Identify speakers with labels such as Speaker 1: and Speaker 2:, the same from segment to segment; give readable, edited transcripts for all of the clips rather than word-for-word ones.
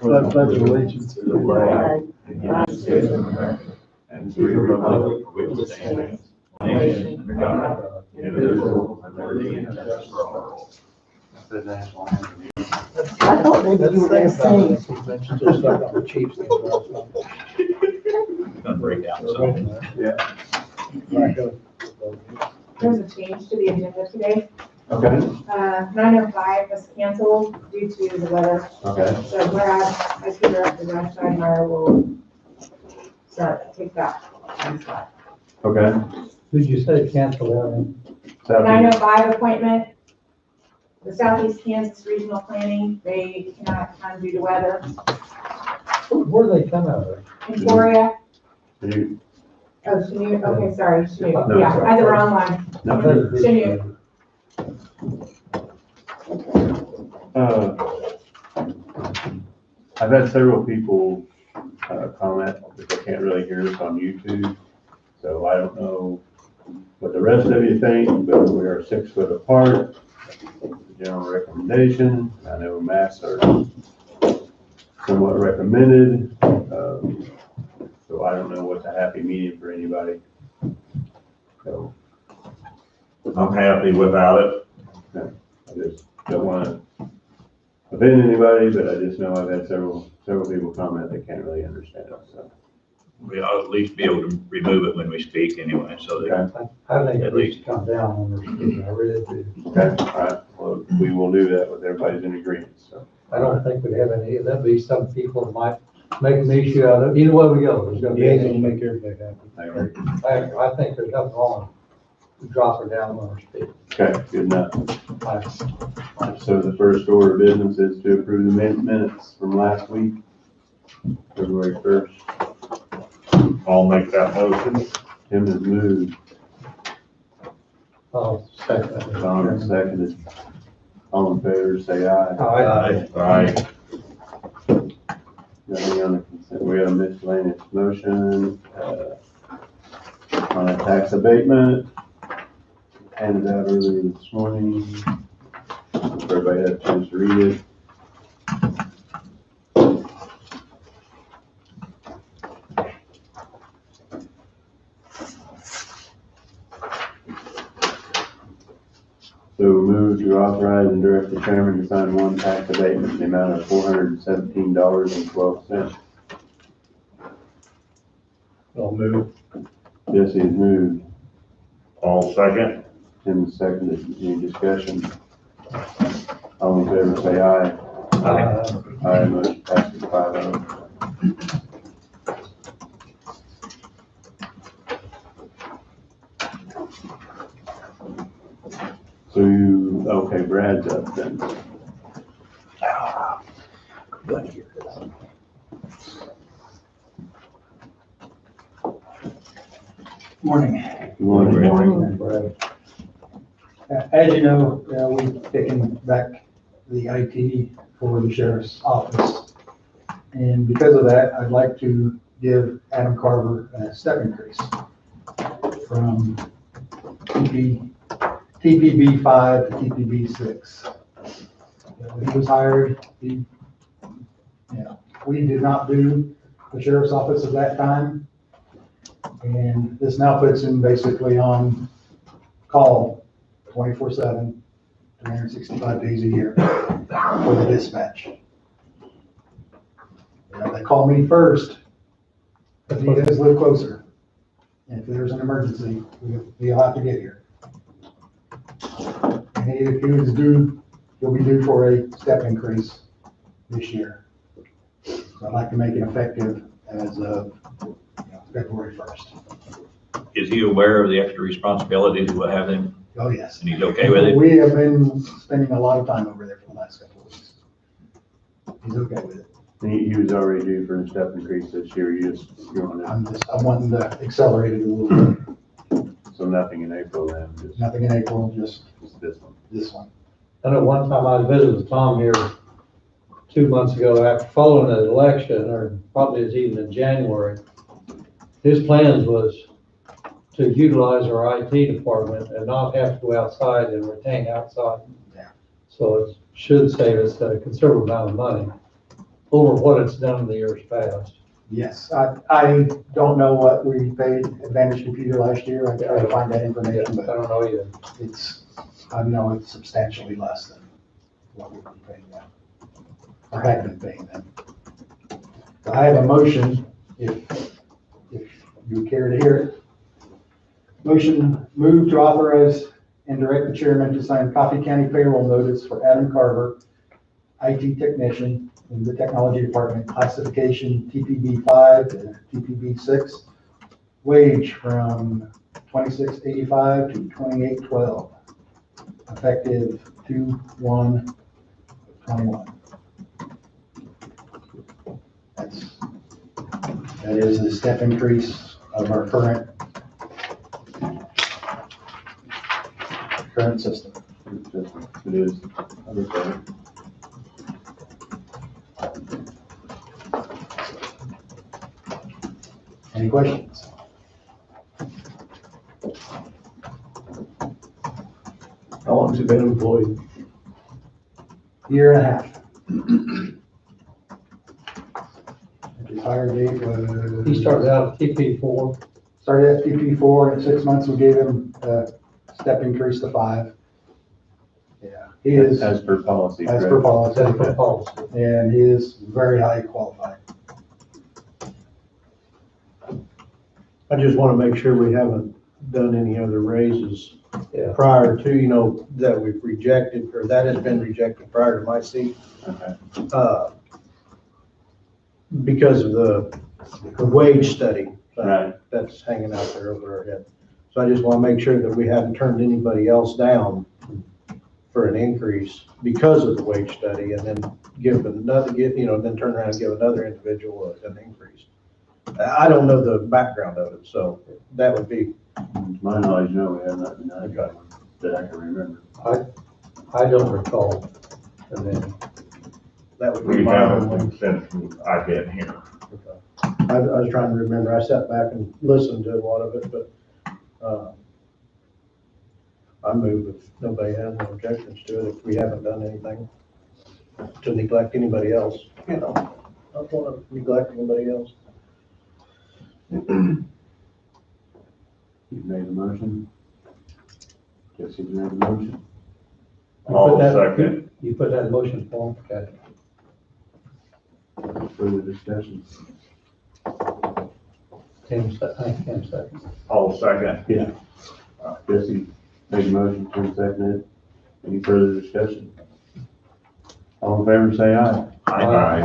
Speaker 1: pledge allegiance to the flag
Speaker 2: of the United States of America and to the republic for which it stands, one nation, under God, indivisible, with liberty and justice for all.
Speaker 3: I thought maybe you were going to say.
Speaker 1: Just like on the Chiefs.
Speaker 2: Gonna break down some.
Speaker 1: Yeah.
Speaker 4: There's a change to the agenda today.
Speaker 2: Okay,
Speaker 4: 9:05 was canceled due to the weather.
Speaker 2: okay.
Speaker 4: So Brad, as the director, Brad Steinmeier will take that time slot.
Speaker 2: Okay.
Speaker 1: Who'd you say cancel that?
Speaker 4: 9:05 appointment. The Southeast Kansas Regional Planning, they cannot come due to weather.
Speaker 1: Where do they come out of?
Speaker 4: Emporia,
Speaker 2: You-
Speaker 4: oh, Chanute, okay, sorry, Chanute,
Speaker 2: No,
Speaker 4: yeah,
Speaker 2: sorry.
Speaker 4: I had the wrong one.
Speaker 2: No.
Speaker 4: Chanute.
Speaker 2: I've had several people comment that they can't really hear us on YouTube, so I don't know what the rest of you think, but we are 6 foot apart. The general recommendation, I know masks are somewhat recommended, so I don't know what's a happy medium for anybody. So
Speaker 5: I'm happy without it.
Speaker 2: I just don't want to offend anybody, but I just know I've had several people comment they can't really understand it, so.
Speaker 5: We ought at least be able to remove it when we speak anyway, so that,
Speaker 2: Okay,
Speaker 1: I think
Speaker 5: At
Speaker 1: it needs to come down when they're speaking, I really do.
Speaker 2: okay, all right, well, we will do that with everybody's in agreement, so.
Speaker 1: I don't think we'd have any, there'll be some people that might make an issue out of it. Either way we go, there's gonna be an issue. Make everybody happy.
Speaker 2: I agree.
Speaker 1: I think there's nothing wrong to drop her down when we're speaking.
Speaker 2: Okay, good enough. So the first order of business is to approve the minutes from last week, February 1st.
Speaker 5: I'll make that motion.
Speaker 2: Tim has moved,
Speaker 1: I'll second that.
Speaker 2: Don has seconded. All in favor, say aye.
Speaker 5: Aye.
Speaker 2: Nothing on the consent, we have a miscellaneous motion, on a tax abatement. Handed out earlier this morning. Everybody had a chance to read it. So move to authorize and direct the chairman to sign one tax abatement in the amount of $417.12.
Speaker 5: I'll move.
Speaker 2: Jesse has moved.
Speaker 5: All second.
Speaker 2: Tim has seconded. Any discussion? All in favor, say aye. Aye, motion passes 5-0. So okay, Brad's up then.
Speaker 6: Morning.
Speaker 2: You want to-
Speaker 1: Morning, Brad.
Speaker 6: As you know, we've taken back the IT for the sheriff's office. And because of that, I'd like to give Adam Carver a step increase from TPB 5 to TPB 6. He was hired, we did not do the sheriff's office at that time. And this now puts him basically on call 24/7, 365 days a year for the dispatch. They call me first, but he does live closer. And if there's an emergency, we'll have to get here. And if he was due, he'll be due for a step increase this year. So I'd like to make it effective as of February 1st.
Speaker 5: Is he aware of the extra responsibilities we'll have him,
Speaker 6: Oh, yes.
Speaker 5: and he's okay with it?
Speaker 6: We have been spending a lot of time over there for the last couple of weeks. He's okay with it.
Speaker 2: He was already due for a step increase this year. You want
Speaker 6: I'm wanting to accelerate it a little bit.
Speaker 2: so nothing in April then, just
Speaker 6: Nothing in April, just
Speaker 2: this one.
Speaker 6: this one.
Speaker 1: I know one time I visited with Tom here 2 months ago after following the election, or probably it was even in January. His plans was to utilize our IT department and not have to go outside and retain outside.
Speaker 6: Yeah.
Speaker 1: So it should save us a considerable amount of money. over what it's done in the years past.
Speaker 6: Yes, I don't know what we paid Advantage Computer last year. I tried to find that
Speaker 1: Yeah,
Speaker 6: information,
Speaker 1: I
Speaker 6: but
Speaker 1: don't know either.
Speaker 6: I know it's substantially less than what we've been paying them, or had been paying them. So I have a motion, if you care to hear it. Motion, move to authorize and direct the chairman to sign Coffee County payroll notice for Adam Carver, IT technician in the technology department, classification TPB 5 to TPB 6, wage from $26.85 to $28.12, effective 2/1/21. That is the step increase of our current system.
Speaker 2: It is. Okay.
Speaker 6: Any questions?
Speaker 7: How long's he been employed?
Speaker 6: Year and a half. His hire date was.
Speaker 1: He started out at TP4.
Speaker 6: Started at TP4, and in 6 months, we gave him a step increase to 5. Yeah, he is,
Speaker 2: As per policy,
Speaker 6: as per
Speaker 2: correct?
Speaker 6: policy,
Speaker 1: That's for policy.
Speaker 6: and he is very highly qualified.
Speaker 7: I just want to make sure we haven't done any other raises
Speaker 1: Yeah.
Speaker 7: prior to, that we've rejected, or that has been rejected prior to my seat,
Speaker 2: Okay.
Speaker 7: because of the wage study
Speaker 2: Right.
Speaker 7: that's hanging out there over our head. So I just want to make sure that we haven't turned anybody else down for an increase because of the wage study, and then then turn around and give another individual an increase. I don't know the background of it, so that would be,
Speaker 2: To my knowledge, no, we have not denied that one that I can remember.
Speaker 1: I don't recall. And then,
Speaker 7: that would be
Speaker 5: We
Speaker 7: my
Speaker 5: haven't
Speaker 7: only.
Speaker 5: since I've been here.
Speaker 7: I was trying to remember, I sat back and listened to a lot of it, but, I move if nobody has no objections to it, if we haven't done anything to neglect anybody else, I don't want to neglect anybody else.
Speaker 2: You made a motion? Jesse made a motion?
Speaker 1: You put
Speaker 5: All
Speaker 1: that-
Speaker 5: second.
Speaker 1: You put that in motion form, okay.
Speaker 2: Further discussion?
Speaker 1: Tim seconds.
Speaker 5: All second.
Speaker 2: Yeah. Jesse made a motion, Tim seconded it. Any further discussion? All in favor, say aye.
Speaker 5: Aye.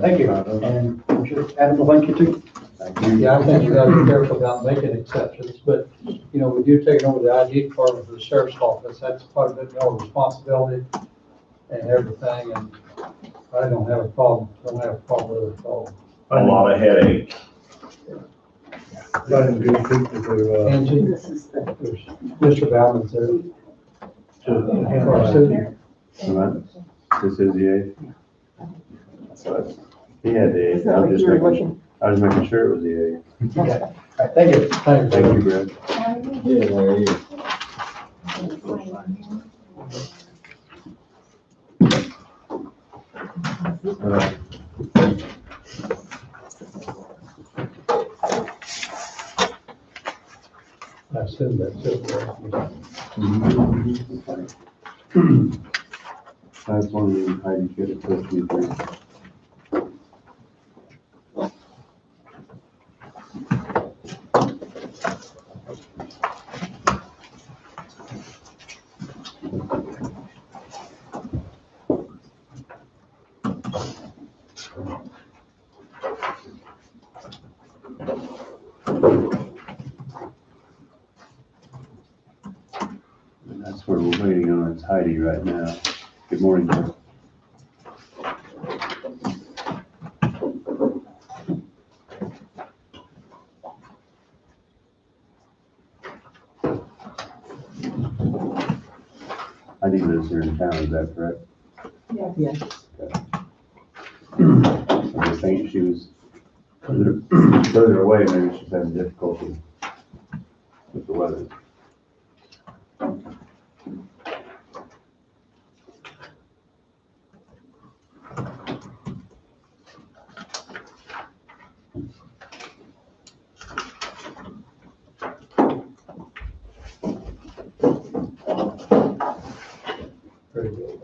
Speaker 6: Thank you, and I'm sure Adam will thank you too.
Speaker 2: Thank you.
Speaker 1: Yeah, I think you gotta be careful about making exceptions, but, we do take over the ID department for the sheriff's office. That's quite a bit more responsibility and everything, and I don't have a problem with it at all.
Speaker 5: A lot of headache.
Speaker 7: Finding good people to,
Speaker 1: Angie,
Speaker 3: This is the,
Speaker 1: there's Mr. Bauman's there.
Speaker 7: to handle
Speaker 1: Our
Speaker 7: that.
Speaker 1: city.
Speaker 2: All right. This is the eighth. He had the
Speaker 3: is
Speaker 2: eighth.
Speaker 3: that
Speaker 2: I'm
Speaker 3: what
Speaker 2: just
Speaker 3: you're
Speaker 2: making,
Speaker 3: looking?
Speaker 2: I was making sure it was the eighth.
Speaker 6: Okay, all right, thank you.
Speaker 1: Thanks.
Speaker 2: Thank you, Brett.
Speaker 3: Yeah, there he is.
Speaker 2: All right.
Speaker 1: I assume that's it.
Speaker 2: That's one of the items you get to push me through. And that's where we're waiting on is Heidi right now. Good morning, Jeff. Heidi lives here in town, is that correct?
Speaker 3: Yes.
Speaker 2: I think she was further away, maybe she's having difficulty with the weather.
Speaker 1: pretty good.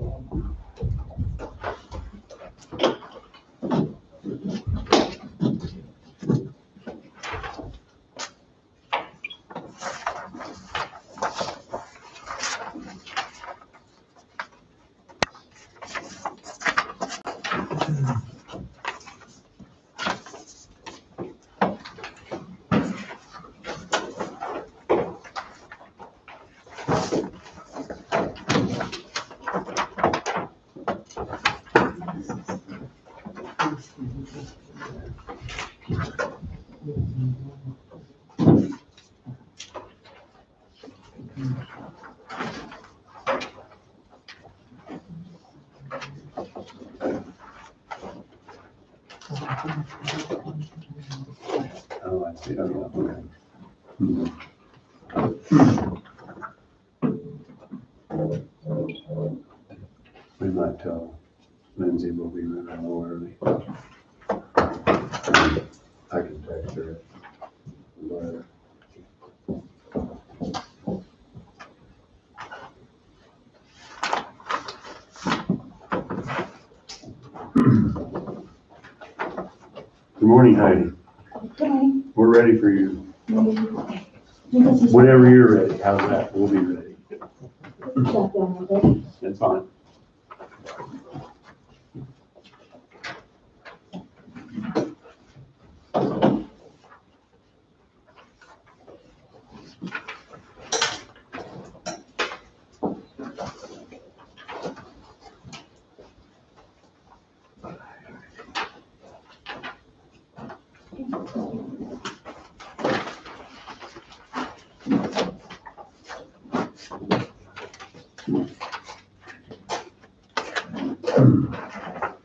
Speaker 2: Oh, I see, oh, yeah, okay. Hmm. We might tell Lindsay we'll be running a little early. I can text her. Later. Good morning, Heidi. We're ready for you. Whenever you're ready, how's that? We'll be ready. That's fine.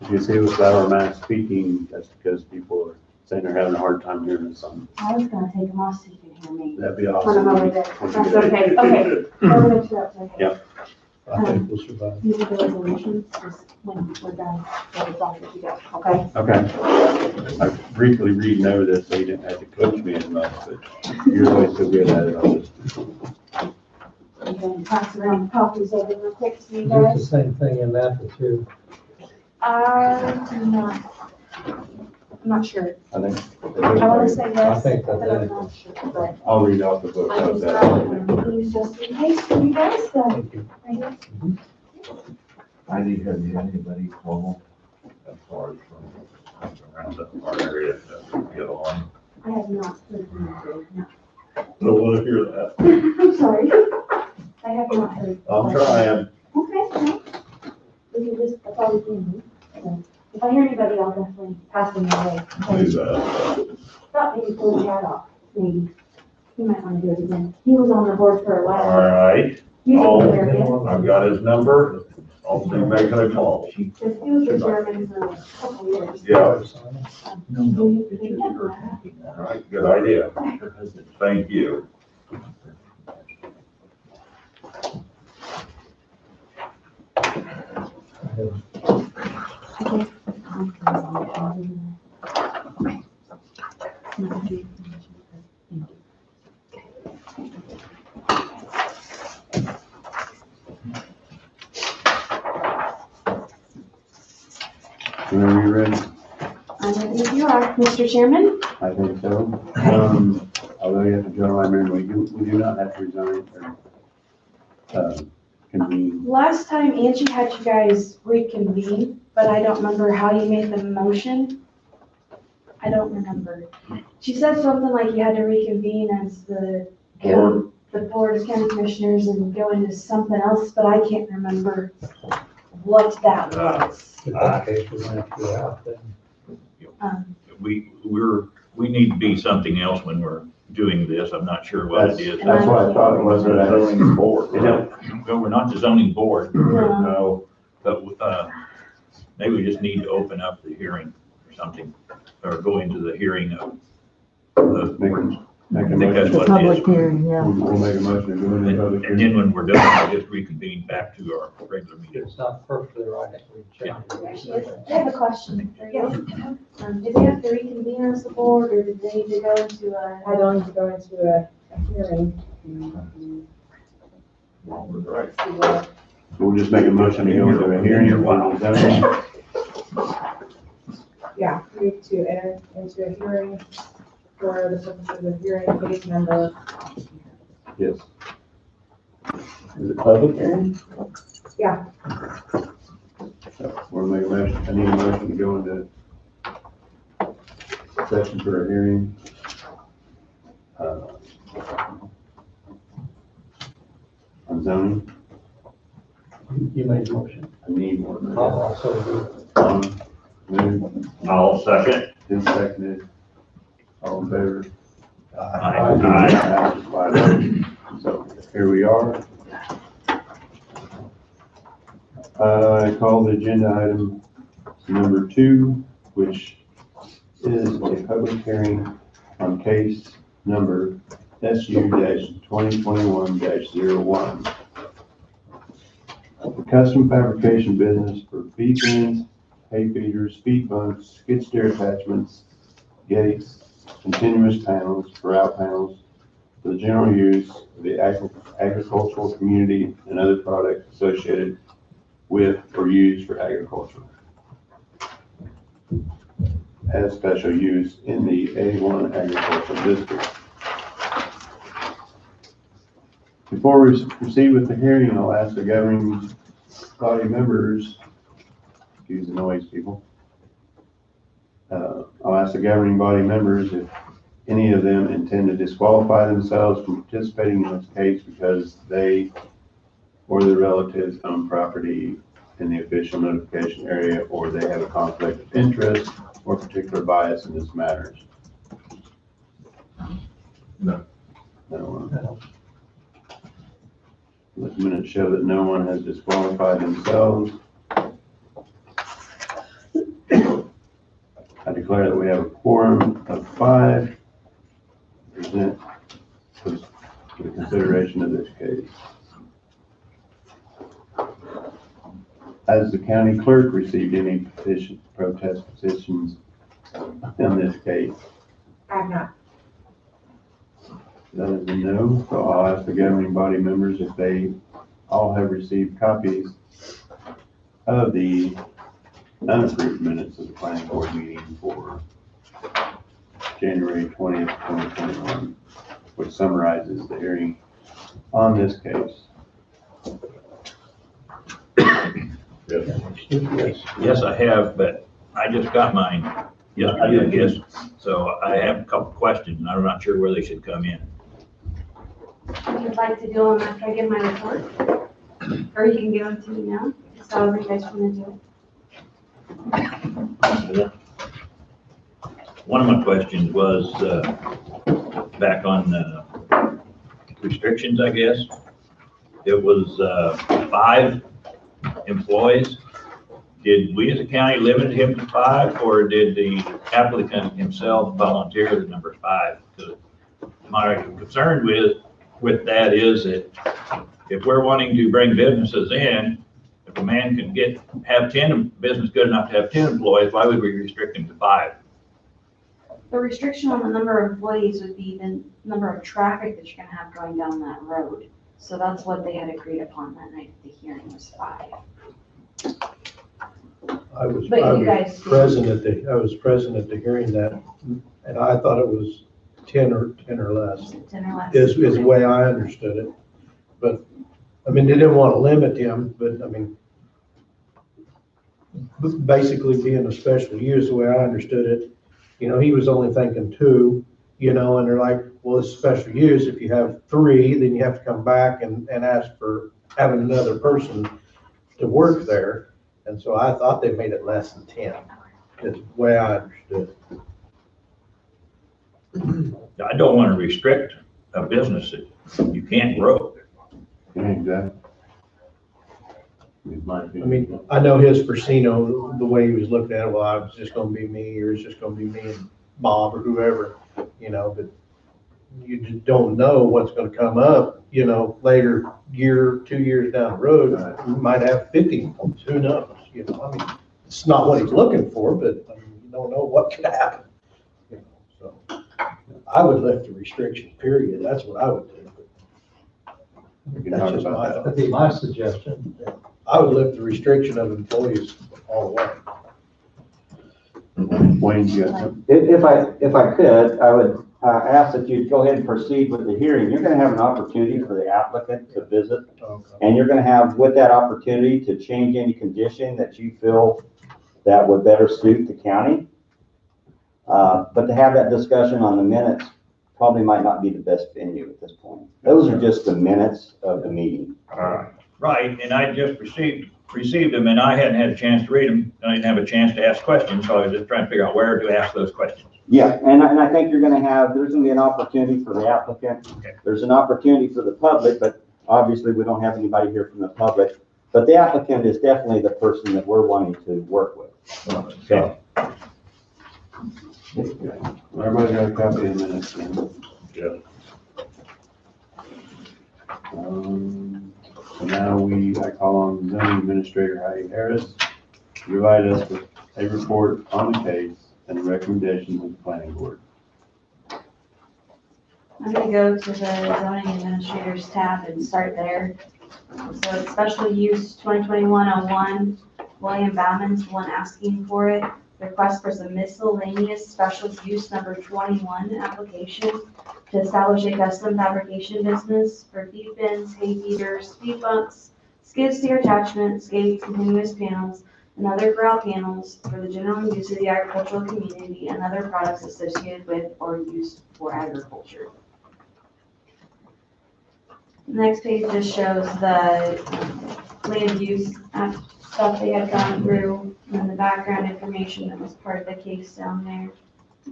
Speaker 2: If you see without our mask speaking, that's because people are saying they're having a hard time hearing us on.
Speaker 3: I was gonna take them off so you can hear me.
Speaker 2: That'd be
Speaker 3: When
Speaker 2: awesome.
Speaker 3: I'm over there. That's okay, okay. I'll make sure that's okay.
Speaker 2: Yep.
Speaker 1: I think we'll survive.
Speaker 3: You do the resolutions, just when we're done, so it's all good to go, okay?
Speaker 2: Okay. I briefly reading over this, so you didn't have to coach me as much, but you're always so good at it. I'll just
Speaker 3: And then pass around copies of it real quick to you
Speaker 1: Is it the
Speaker 3: guys.
Speaker 1: same thing in that too?
Speaker 3: I'm not sure.
Speaker 2: I think.
Speaker 3: I wanna say yes,
Speaker 1: I think
Speaker 3: but
Speaker 1: that's
Speaker 3: I'm
Speaker 1: it.
Speaker 3: not sure, but
Speaker 2: I'll read off the book.
Speaker 3: I
Speaker 2: How's
Speaker 3: just
Speaker 2: that?
Speaker 3: got these just in case for you guys, so.
Speaker 1: Thank you.
Speaker 3: right here.
Speaker 5: I need, have you had anybody call as far as from around our area to get on?
Speaker 3: I have not heard from you, no.
Speaker 5: Don't want to hear that.
Speaker 3: I'm sorry. I have not heard.
Speaker 5: I'm trying.
Speaker 3: Okay, no. We can just, that's all we can do. So, if I hear anybody, I'll definitely pass them your way.
Speaker 5: Please,
Speaker 3: Thought maybe pull the hat off, maybe. He might wanna do it again. He was on the board for a
Speaker 5: all
Speaker 3: while.
Speaker 5: right,
Speaker 3: He's a German.
Speaker 5: I've got his number. I'll be making a call.
Speaker 3: He was a German for a couple years.
Speaker 5: Yeah,
Speaker 3: Yeah.
Speaker 5: all right, good idea. Thank you.
Speaker 2: Whenever you're ready,
Speaker 3: I'm ready if you are, Mr. Chairman.
Speaker 2: I think so. Although you have to join my memory, we do not have to resign or, convene.
Speaker 3: Last time Angie had you guys reconvene, but I don't remember how you made the motion. I don't remember. She said something like you had to reconvene as the board of county commissioners and go into something else, but I can't remember what that was.
Speaker 1: In that case, we're gonna have to go out then.
Speaker 5: We need to be something else when we're doing this. I'm not sure what it is.
Speaker 2: That's what I thought it was, but I
Speaker 5: Zoning board.
Speaker 2: Yeah.
Speaker 5: No, we're not the zoning board.
Speaker 3: No.
Speaker 5: No, but, maybe we just need to open up the hearing or something, or go into the hearing of the board.
Speaker 2: Make a
Speaker 5: I think that's
Speaker 2: motion.
Speaker 5: what it
Speaker 3: Public
Speaker 5: is.
Speaker 3: hearing, yeah.
Speaker 2: We'll make a motion to go into public
Speaker 5: And
Speaker 2: hearing.
Speaker 5: then when we're done, we'll just reconvene back to our regular meeting.
Speaker 1: It's not perfectly right. We check it.
Speaker 3: I have a question for you. Did they have to reconvene as the board, or did they need to go into
Speaker 4: I don't need to go into a hearing.
Speaker 5: Right.
Speaker 2: We'll just make a motion to go into a hearing for the zoning.
Speaker 4: Yeah, we need to enter into a hearing for the purposes of hearing case number.
Speaker 2: Yes. Is it public hearing?
Speaker 4: Yeah.
Speaker 2: We'll make a motion, I need a motion to go into session for a hearing. On zoning,
Speaker 1: You made the motion.
Speaker 2: I need one.
Speaker 1: I'll also do.
Speaker 2: Moved,
Speaker 5: I'll second.
Speaker 2: then seconded, all in favor?
Speaker 5: Aye.
Speaker 2: Passes 5-0. So here we are. I call the agenda item number 2, which is a public hearing on case number SU-2021-01. The custom fabrication business for feed bins, hay feeders, feed bunks, skid steer attachments, gates, continuous panels, grout panels, for the general use of the agricultural community and other products associated with or used for agriculture. As special use in the A1 agricultural district. Before we proceed with the hearing, I'll ask the governing body members, excuse the noise, people. I'll ask the governing body members if any of them intend to disqualify themselves from participating in this case because they or their relatives own property in the official notification area, or they have a conflict of interest or particular bias in this matter.
Speaker 5: No.
Speaker 2: No. Let the minutes show that no one has disqualified themselves. I declare that we have a quorum of 5 present for the consideration of this case. Has the county clerk received any protest petitions in this case?
Speaker 4: I have not.
Speaker 2: That is a no, so I'll ask the governing body members if they all have received copies of the unapproved minutes of the planning board meeting for January 20th, 2021, which summarizes the hearing on this case.
Speaker 5: Yes, I have, but I just got mine yesterday, I guess. So I have a couple questions, and I'm not sure where they should come in.
Speaker 3: If you'd like to do them after I give my report, or you can give them to me now, just however you guys want to do it.
Speaker 5: One of my questions was back on restrictions, I guess. It was 5 employees. Did we as a county limit him to 5, or did the applicant himself volunteer the number 5? Because my concern with that is that if we're wanting to bring businesses in, if a man can have 10 business good enough to have 10 employees, why would we restrict him to 5?
Speaker 3: The restriction on the number of employees would be the number of traffic that you're gonna have going down that road. So that's what they had agreed upon that night at the hearing, was 5.
Speaker 7: I was
Speaker 3: But you guys-
Speaker 7: present at the hearing that, and I thought it was 10 or less,
Speaker 3: 10 or less.
Speaker 7: is the way I understood it. But, I mean, they didn't want to limit him, but, I mean, basically being a special use, the way I understood it, you know, he was only thinking 2, you know, and they're like, well, it's special use. If you have 3, then you have to come back and ask for having another person to work there. And so I thought they made it less than 10, is the way I understood it.
Speaker 5: I don't want to restrict a business that you can't grow.
Speaker 2: Yeah, exactly.
Speaker 7: I mean, I know his persona, the way he was looking at it, well, I was just gonna be me, or it's just gonna be me and Bob or whoever, you know, but you just don't know what's gonna come up, you know, later, 2 years down the road, you might have 50 employees, who knows, you know, I mean, it's not what he's looking for, but I mean, you don't know what could happen, you know, so. I would lift the restriction, period, that's what I would do.
Speaker 2: We can
Speaker 7: That's
Speaker 2: talk
Speaker 7: just
Speaker 2: about
Speaker 7: my
Speaker 2: that.
Speaker 7: thought.
Speaker 1: That'd be my suggestion.
Speaker 7: I would lift the restriction of employees all the way.
Speaker 2: Wayne, you got something?
Speaker 8: If I could, I would ask that you go ahead and proceed with the hearing. You're gonna have an opportunity for the applicant to visit, and you're gonna have, with that opportunity, to change any condition that you feel that would better suit the county. But to have that discussion on the minutes probably might not be the best venue at this point. Those are just the minutes of the meeting.
Speaker 5: Right, and I just received them, and I hadn't had a chance to read them, and I didn't have a chance to ask questions, so I was just trying to figure out where to ask those questions.
Speaker 8: Yeah, and I think there's gonna be an opportunity for the applicant.
Speaker 5: Okay.
Speaker 8: There's an opportunity for the public, but obviously we don't have anybody here from the public. But the applicant is definitely the person that we're wanting to work with. So,
Speaker 2: Everybody's got a copy of the minutes then?
Speaker 5: Yeah.
Speaker 2: So now I call on zoning administrator Heidi Harris to provide us with a report on the case and the recommendations of the planning board.
Speaker 3: I'm gonna go to the zoning administrators tab and start there. So it's special use 2021-01, William Bauman's the one asking for it. Request for some miscellaneous special use number 21 application to establish a custom fabrication business for feed bins, hay feeders, speed bumps, skid steer attachments, skates, continuous panels, and other grout panels for the general use of the agricultural community and other products associated with or used for agriculture. The next page just shows the land use stuff they had gone through and the background information that was part of the case down there.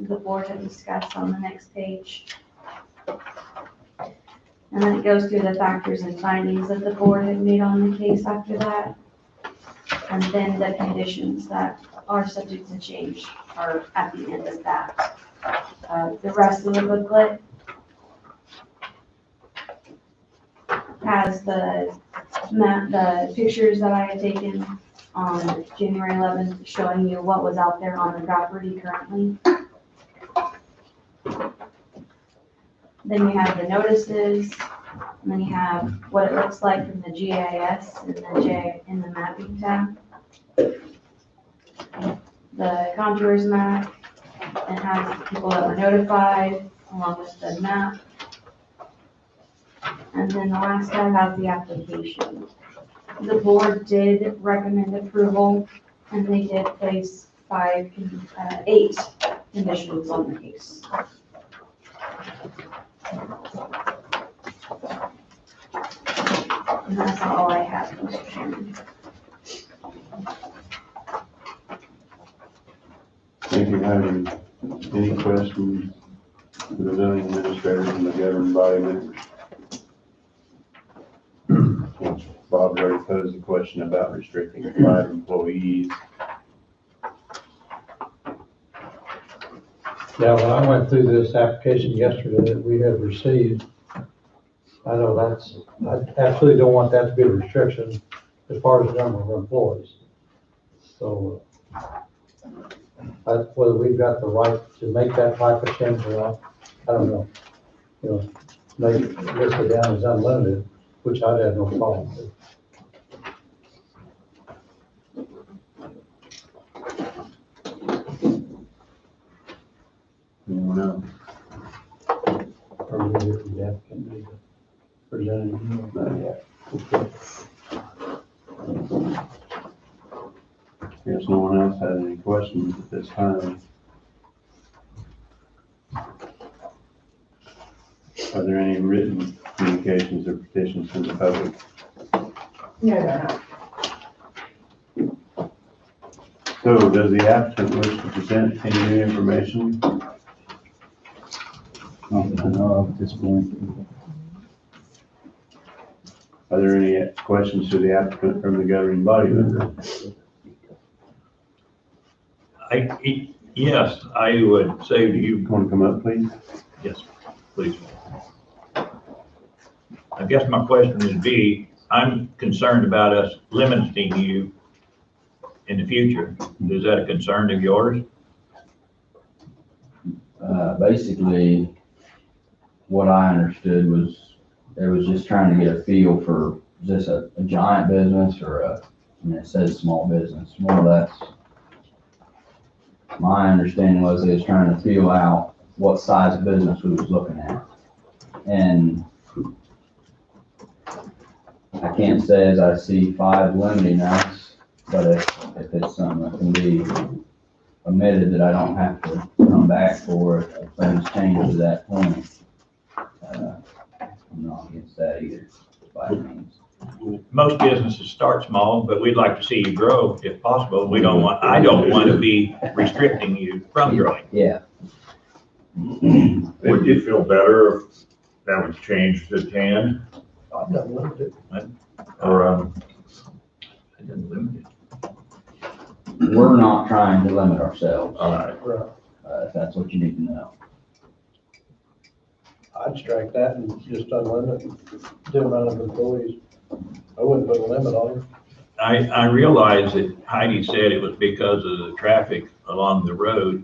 Speaker 3: The board had discussed on the next page. And then it goes through the factors and findings that the board had made on the case after that. And then the conditions that are subject to change are at the end of that. The rest of the booklet has the pictures that I had taken on January 11th, showing you what was out there on the property currently. Then you have the notices, and then you have what it looks like from the GIS in the mapping tab. The contours map, it has the people that were notified, along with the map. And then the last tab has the application. The board did recommend approval, and they did place 8 conditions on the case. And that's all I have, Mr. Chairman.
Speaker 2: Thank you, Heidi. Any questions for the zoning administrator and the governing body members? Bob already posed a question about restricting 5 employees.
Speaker 1: Yeah, when I went through this application yesterday that we had received, I know I absolutely don't want that to be a restriction as far as the number of employees. So, whether we've got the right to make that type of change or not, I don't know. You know, make it listed down as unlimited, which I'd have no problem with.
Speaker 2: Anyone else?
Speaker 1: Or maybe if the applicant be the representative.
Speaker 2: Not yet. Guess no one else has any questions at this time. Are there any written communications or petitions from the public?
Speaker 4: No, they're not.
Speaker 2: So does the applicant wish to present any new information?
Speaker 9: Not that I know of at this point.
Speaker 2: Are there any questions to the applicant from the governing body member?
Speaker 5: Yes, I would say to you,
Speaker 2: Want to come up, please?
Speaker 5: yes, please. I guess my question would be, I'm concerned about us limiting you in the future. Is that a concern of yours?
Speaker 9: Basically, what I understood was, they was just trying to get a feel for Is this a giant business or I mean, it says small business, more or less. My understanding was they was trying to feel out what size of business we was looking at. And I can't say as I see 5 limiting us, but if it's something that can be omitted that I don't have to come back for if things change to that point, I'm not against that either, by any means.
Speaker 5: Most businesses start small, but we'd like to see you grow if possible. I don't want to be restricting you from growing.
Speaker 9: Yeah,
Speaker 10: Would you feel better if that was changed to 10?
Speaker 1: I'm not limited.
Speaker 10: Or,
Speaker 5: It doesn't limit it.
Speaker 9: we're not trying to limit ourselves,
Speaker 10: all right.
Speaker 9: if that's what you need to know.
Speaker 7: I'd strike that and just unlimit the amount of employees. I wouldn't put a limit on it.
Speaker 5: I realize that Heidi said it was because of the traffic along the road,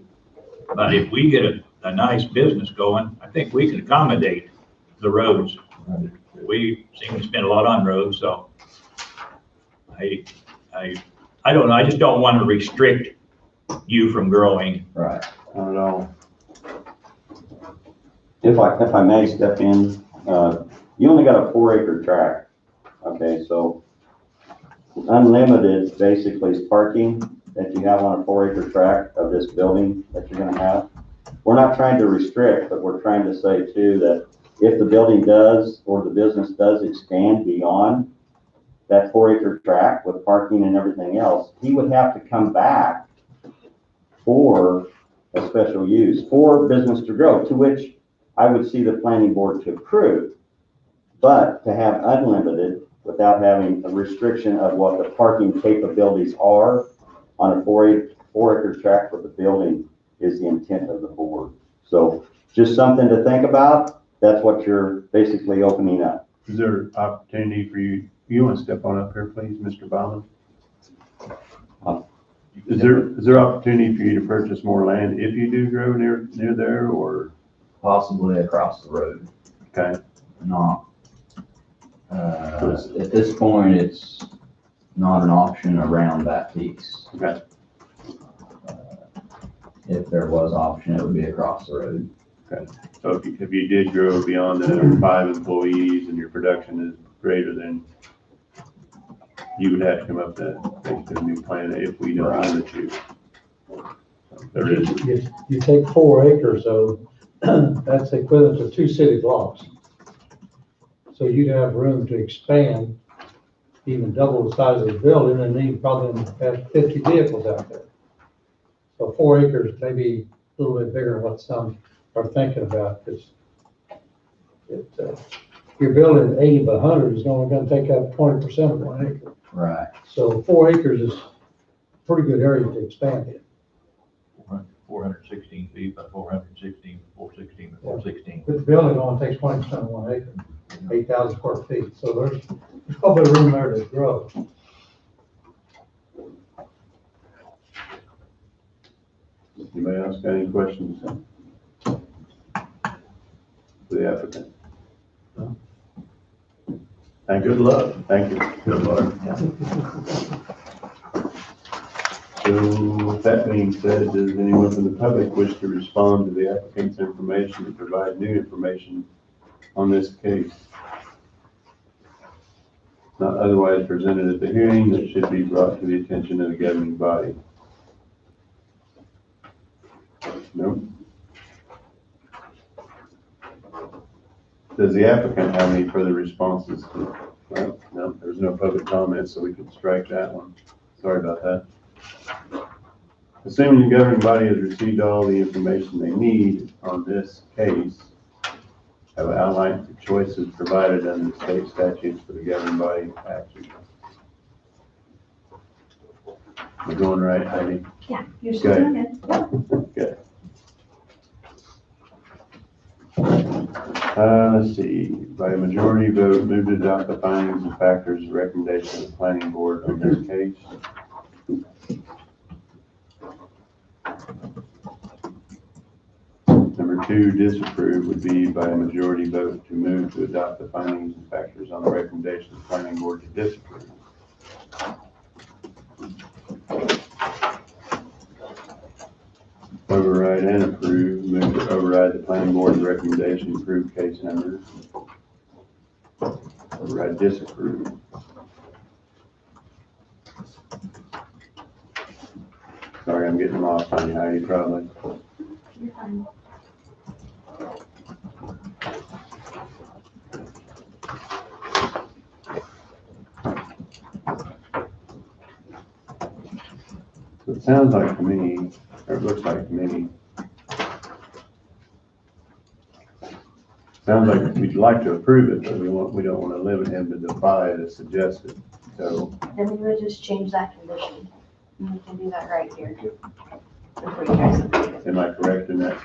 Speaker 5: but if we get a nice business going, I think we can accommodate the roads. We seem to spend a lot on roads, so I don't know, I just don't want to restrict you from growing.
Speaker 9: Right.
Speaker 2: Not at all.
Speaker 8: If I may step in, you only got a 4-acre tract. Okay, so unlimited basically is parking that you have on a 4-acre tract of this building that you're gonna have. We're not trying to restrict, but we're trying to say too that if the building does, or the business does expand beyond that 4-acre tract with parking and everything else, he would have to come back for a special use for business to grow, to which I would see the planning board to approve. But to have unlimited without having a restriction of what the parking capabilities are on a 4-acre tract for the building is the intent of the board. So just something to think about. That's what you're basically opening up.
Speaker 2: Is there opportunity for you want to step on up here, please, Mr. Baumann? Is there opportunity for you to purchase more land if you do grow near there, or?
Speaker 9: Possibly across the road.
Speaker 2: Okay.
Speaker 9: Not, at this point, it's not an option around that piece.
Speaker 2: Okay.
Speaker 9: If there was option, it would be across the road.
Speaker 2: Okay. So if you did grow beyond the 5 employees and your production is greater than, you would have to come up with basically a new plan if we don't limit you. So there is.
Speaker 1: You take 4 acres, though, that's equivalent to 2 city blocks. So you'd have room to expand, even double the size of the building, and then you probably have 50 vehicles out there. So 4 acres may be a little bit bigger than what some are thinking about, because your building 80 by 100 is only gonna take up 20% of 1 acre.
Speaker 9: Right.
Speaker 1: So 4 acres is a pretty good area to expand in.
Speaker 5: 416 feet by 416, 416 by 416.
Speaker 1: But the building only takes 20% of 1 acre, 8,000 square feet, so there's probably room there to grow.
Speaker 2: Anybody else got any questions for the applicant?
Speaker 1: No.
Speaker 2: Thank you.
Speaker 5: Good luck.
Speaker 2: Thank you.
Speaker 5: Good luck.
Speaker 2: So with that being said, does anyone from the public wish to respond to the applicant's information and provide new information on this case? Not otherwise presented at the hearing, that should be brought to the attention of the governing body. No? Does the applicant have any further responses to? Well, no, there's no public comment, so we can strike that one. Sorry about that. Assuming the governing body has received all the information they need on this case, have outlined the choices provided under the state statutes for the governing body action. We're going right, Heidi?
Speaker 3: Yeah, you're still
Speaker 2: Okay.
Speaker 3: doing it.
Speaker 2: Good. Let's see, by a majority vote, move to adopt the findings and factors and recommendation of the planning board on this case. Number two, disapprove, would be by a majority vote to move to adopt the findings and factors on the recommendation of the planning board to disapprove. Override and approve, move to override the planning board's recommendation, approve case number. Override, disapprove. Sorry, I'm getting lost on you, Heidi, probably.
Speaker 3: You're fine.
Speaker 2: So it sounds like to me, or it looks like to me, sounds like we'd like to approve it, but we don't want to limit him to the 5 as suggested. So,
Speaker 3: Then we would just change that condition. And we can do that right here. Before you guys approve it.
Speaker 2: am I correct in that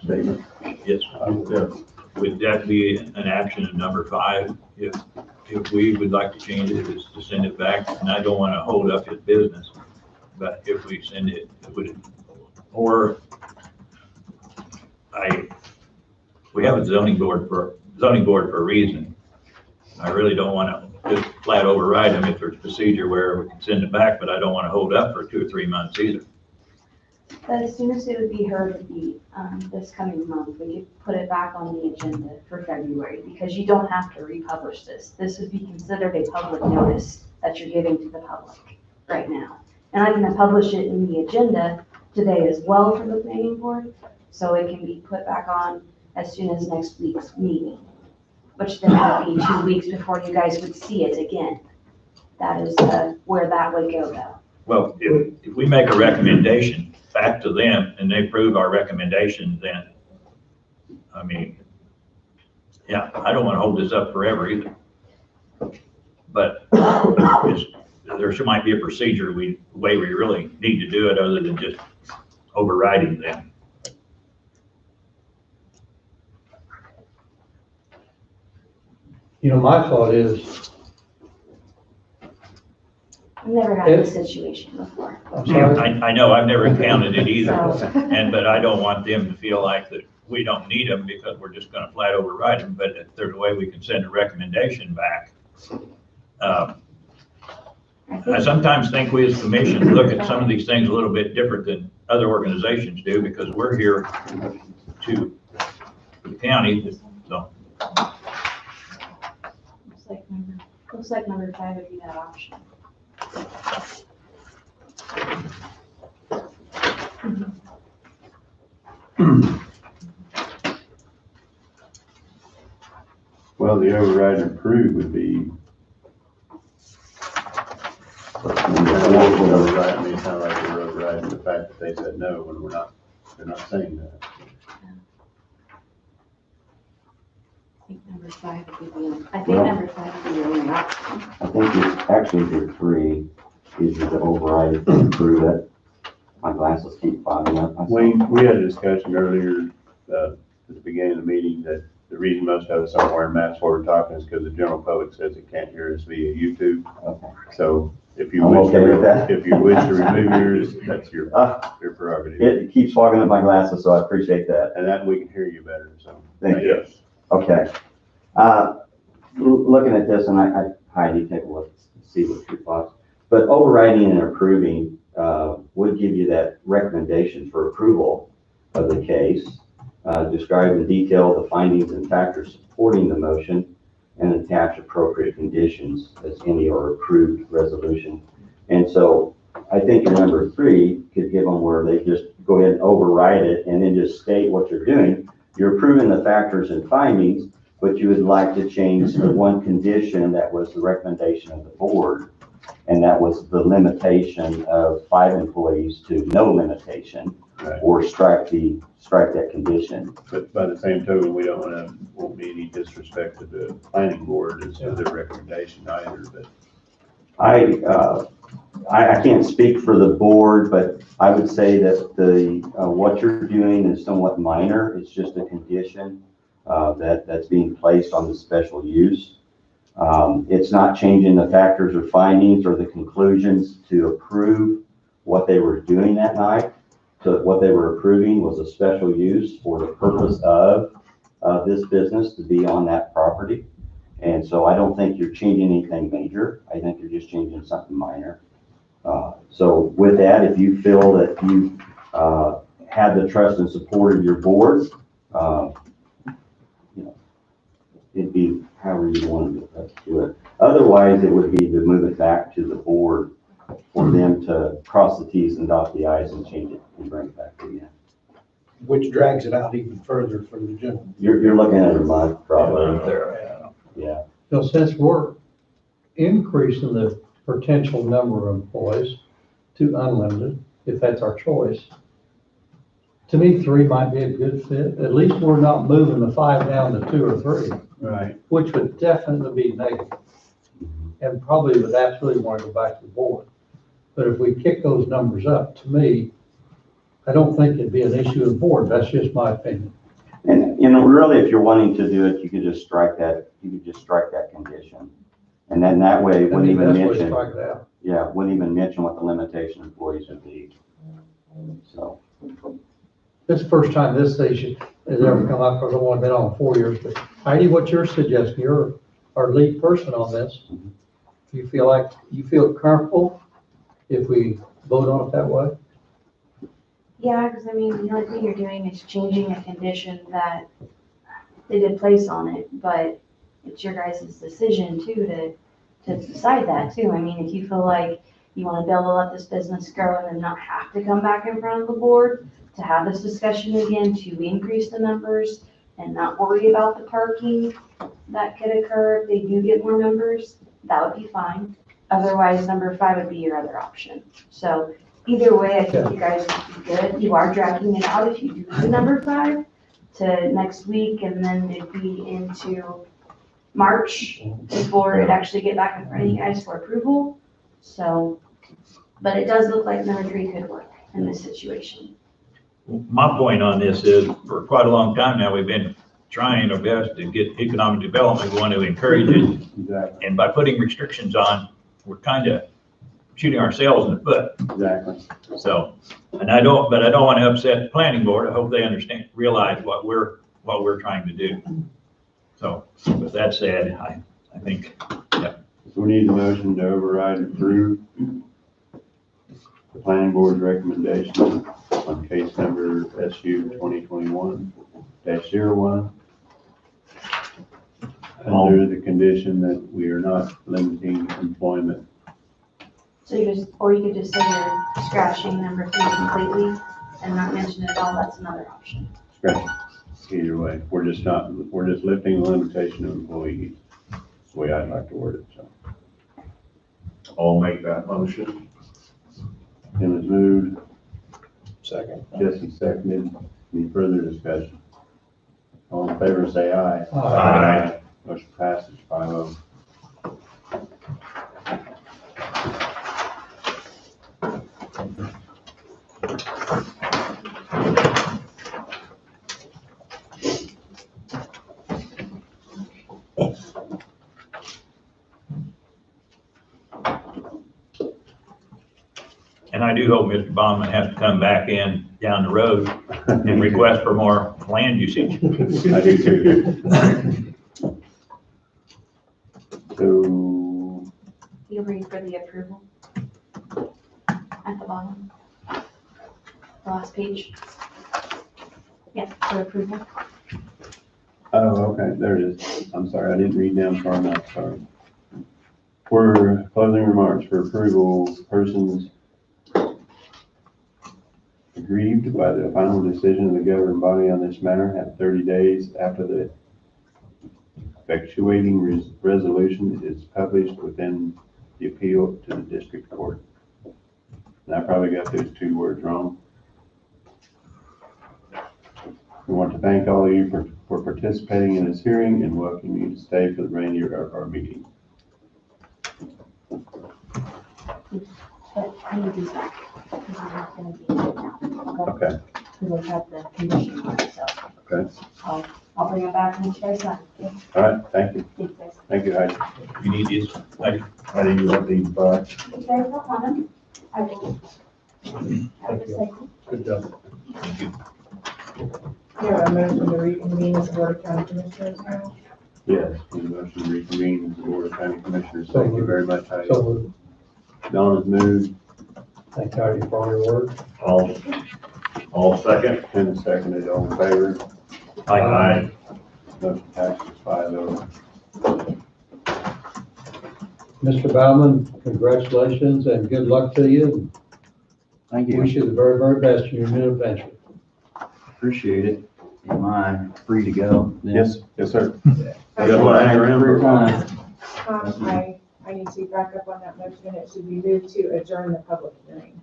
Speaker 2: statement?
Speaker 5: Yes, would that be an action of number 5? If we would like to change it, is to send it back, and I don't want to hold up his business, but if we send it, we have a zoning board for a reason. I really don't want to just flat override them if there's procedure where we can send it back, but I don't want to hold up for 2 or 3 months either.
Speaker 3: But as soon as it would be heard would be this coming month, we could put it back on the agenda for February, because you don't have to republish this. This would be considered a public notice that you're giving to the public right now. And I'm gonna publish it in the agenda today as well for the planning board, so it can be put back on as soon as next week's meeting, which then would be 2 weeks before you guys would see it again. That is where that would go though.
Speaker 5: Well, if we make a recommendation back to them and they approve our recommendation, then, I mean, yeah, I don't want to hold this up forever either. But there might be a procedure, way we really need to do it other than just overriding them.
Speaker 1: You know, my thought is,
Speaker 3: I've never had this situation before.
Speaker 1: I'm sorry,
Speaker 5: I know, I've never encountered it either,
Speaker 3: So-
Speaker 5: but I don't want them to feel like that we don't need them because we're just gonna flat override them, but if there's a way we can send a recommendation back. I sometimes think we as commission look at some of these things a little bit different than other organizations do, because we're here to the county, so.
Speaker 3: Looks like number 5 would be that option.
Speaker 2: Well, the override and approve would be. Override, I mean, it's not like we're overriding the fact that they said no when they're not saying that.
Speaker 3: I think number 5 would be the only option.
Speaker 8: I think it's actually your 3 is to override and approve it. My glasses keep fogging up.
Speaker 2: Wayne, we had a discussion earlier, at the beginning of the meeting, that the reason most of us aren't wearing masks while we're talking is because the general public says it can't hear us via YouTube.
Speaker 8: Okay.
Speaker 2: So if you
Speaker 8: I'm
Speaker 2: wish to,
Speaker 8: okay with that.
Speaker 2: if you wish to remove yours, that's your prerogative.
Speaker 8: It keeps fogging up my glasses, so I appreciate that.
Speaker 2: And that we can hear you better, so.
Speaker 8: Thank you.
Speaker 2: Yes.
Speaker 8: Okay. Looking at this, and Heidi, take a look, see what your thoughts. But overriding and approving would give you that recommendation for approval of the case, describe in detail the findings and factors supporting the motion, and attach appropriate conditions as any or approved resolution. And so I think your number 3 could give them where they just go ahead and override it and then just state what you're doing. You're approving the factors and findings, but you would like to change the one condition that was the recommendation of the board, and that was the limitation of 5 employees to no limitation,
Speaker 2: Right.
Speaker 8: or strike that condition.
Speaker 2: But by the same token, we won't be any disrespect to the planning board as to their recommendation either, but.
Speaker 8: I can't speak for the board, but I would say that what you're doing is somewhat minor. It's just a condition that's being placed on the special use. It's not changing the factors or findings or the conclusions to approve what they were doing that night. to what they were approving was a special use for the purpose of this business to be on that property. And so I don't think you're changing anything major. I think you're just changing something minor. So with that, if you feel that you had the trust and support of your board, you know, it'd be however you want to do it. Otherwise, it would be to move it back to the board for them to cross the Ts and dot the Is and change it and bring it back to you.
Speaker 7: Which drags it out even further for the gentleman.
Speaker 8: You're looking at a month probably. Yeah.
Speaker 1: So since we're increasing the potential number of employees to unlimited, if that's our choice, to me, 3 might be a good fit. At least we're not moving the 5 down to 2 or 3,
Speaker 2: Right.
Speaker 1: which would definitely be negative. And probably would absolutely want to go back to the board. But if we kick those numbers up, to me, I don't think it'd be an issue with the board. That's just my opinion.
Speaker 8: And, you know, really, if you're wanting to do it, you could just strike that, condition. And then that way,
Speaker 1: I
Speaker 8: wouldn't
Speaker 1: think
Speaker 8: even
Speaker 1: that's what
Speaker 8: mention,
Speaker 1: strike it out.
Speaker 8: yeah, wouldn't even mention what the limitation employees would be. So,
Speaker 1: This is the first time this station has ever come up, because I've only been on 4 years. But Heidi, what's your suggestion? You're our lead person on this. You feel comfortable if we vote on it that way?
Speaker 3: Yeah, because I mean, the only thing you're doing is changing a condition that they did place on it, but it's your guys' decision too to decide that too. I mean, if you feel like you want to be able to let this business grow and then not have to come back in front of the board to have this discussion again, to increase the numbers and not worry about the parking that could occur if they do get more members, that would be fine. Otherwise, number 5 would be your other option. So either way, I think you guys would be good. You are dragging it out if you do the number 5 to next week, and then it'd be into March before it actually get back in front of you guys for approval. So, but it does look like number 3 could work in this situation.
Speaker 5: My point on this is, for quite a long time now, we've been trying our best to get economic development. We want to encourage it.
Speaker 2: Exactly.
Speaker 5: And by putting restrictions on, we're kind of shooting ourselves in the foot.
Speaker 2: Exactly.
Speaker 5: So, but I don't want to upset the planning board. I hope they understand, realize what we're trying to do. So with that said, I think,
Speaker 2: So we need a motion to override and approve the planning board's recommendation on case number SU 2021-01, under the condition that we are not limiting employment.
Speaker 3: So or you could just say you're scratching number 3 completely and not mention it at all. That's another option.
Speaker 2: Scratch. Either way, we're just lifting the limitation of employees. That's the way I'd like to word it, so.
Speaker 10: I'll make that motion.
Speaker 2: Tim has moved,
Speaker 7: Second.
Speaker 2: Jesse seconded. Any further discussion? All in favor, say aye.
Speaker 10: Aye.
Speaker 2: Motion passes 5-0.
Speaker 5: and I do hope Mr. Baumann has to come back in down the road and request for more land usage.
Speaker 2: I do too. So,
Speaker 3: You'll read for the approval at the bottom. The last page. Yeah, for approval.
Speaker 2: oh, okay, there it is. I'm sorry, I didn't read down far enough, sorry. For closing remarks for approval, persons aggrieved by the final decision of the governing body on this matter have 30 days after the effectuating resolution is published within the appeal to the district court. And I probably got those 2 words wrong. We want to thank all of you for participating in this hearing and welcome you to stay for the remainder of our meeting.
Speaker 3: But I need these back. This is not gonna be good now.
Speaker 2: Okay.
Speaker 3: Because I have the condition on it, so.
Speaker 2: Okay.
Speaker 3: I'll bring it back when you guys sign. Okay?
Speaker 2: All right, thank you.
Speaker 3: Thanks, guys.
Speaker 2: Thank you, Heidi.
Speaker 5: You need this, like,
Speaker 10: How do you want these back?
Speaker 3: If you guys don't want them, I will
Speaker 7: Thank you. Good job.
Speaker 5: Thank you.
Speaker 4: You have a motion to reconvene as Board of County Commissioners now?
Speaker 2: Yes, the motion to reconvene as the Board of County Commissioners. Thank you very much, Heidi.
Speaker 1: So,
Speaker 2: Donna's moved,
Speaker 1: thank Heidi for all your work.
Speaker 10: All second.
Speaker 2: Ken seconded, all in favor.
Speaker 10: Aye.
Speaker 2: Motion passes 5-0.
Speaker 1: Mr. Baumann, congratulations and good luck to you.
Speaker 9: Thank you.
Speaker 1: Wish you the very, very best in your new adventure.
Speaker 9: Appreciate it. Am I free to go? then?
Speaker 2: Yes, sir.
Speaker 10: Good luck.
Speaker 9: Thanks for your time.
Speaker 4: I need to back up on that motion. It should be moved to adjourn the public hearing.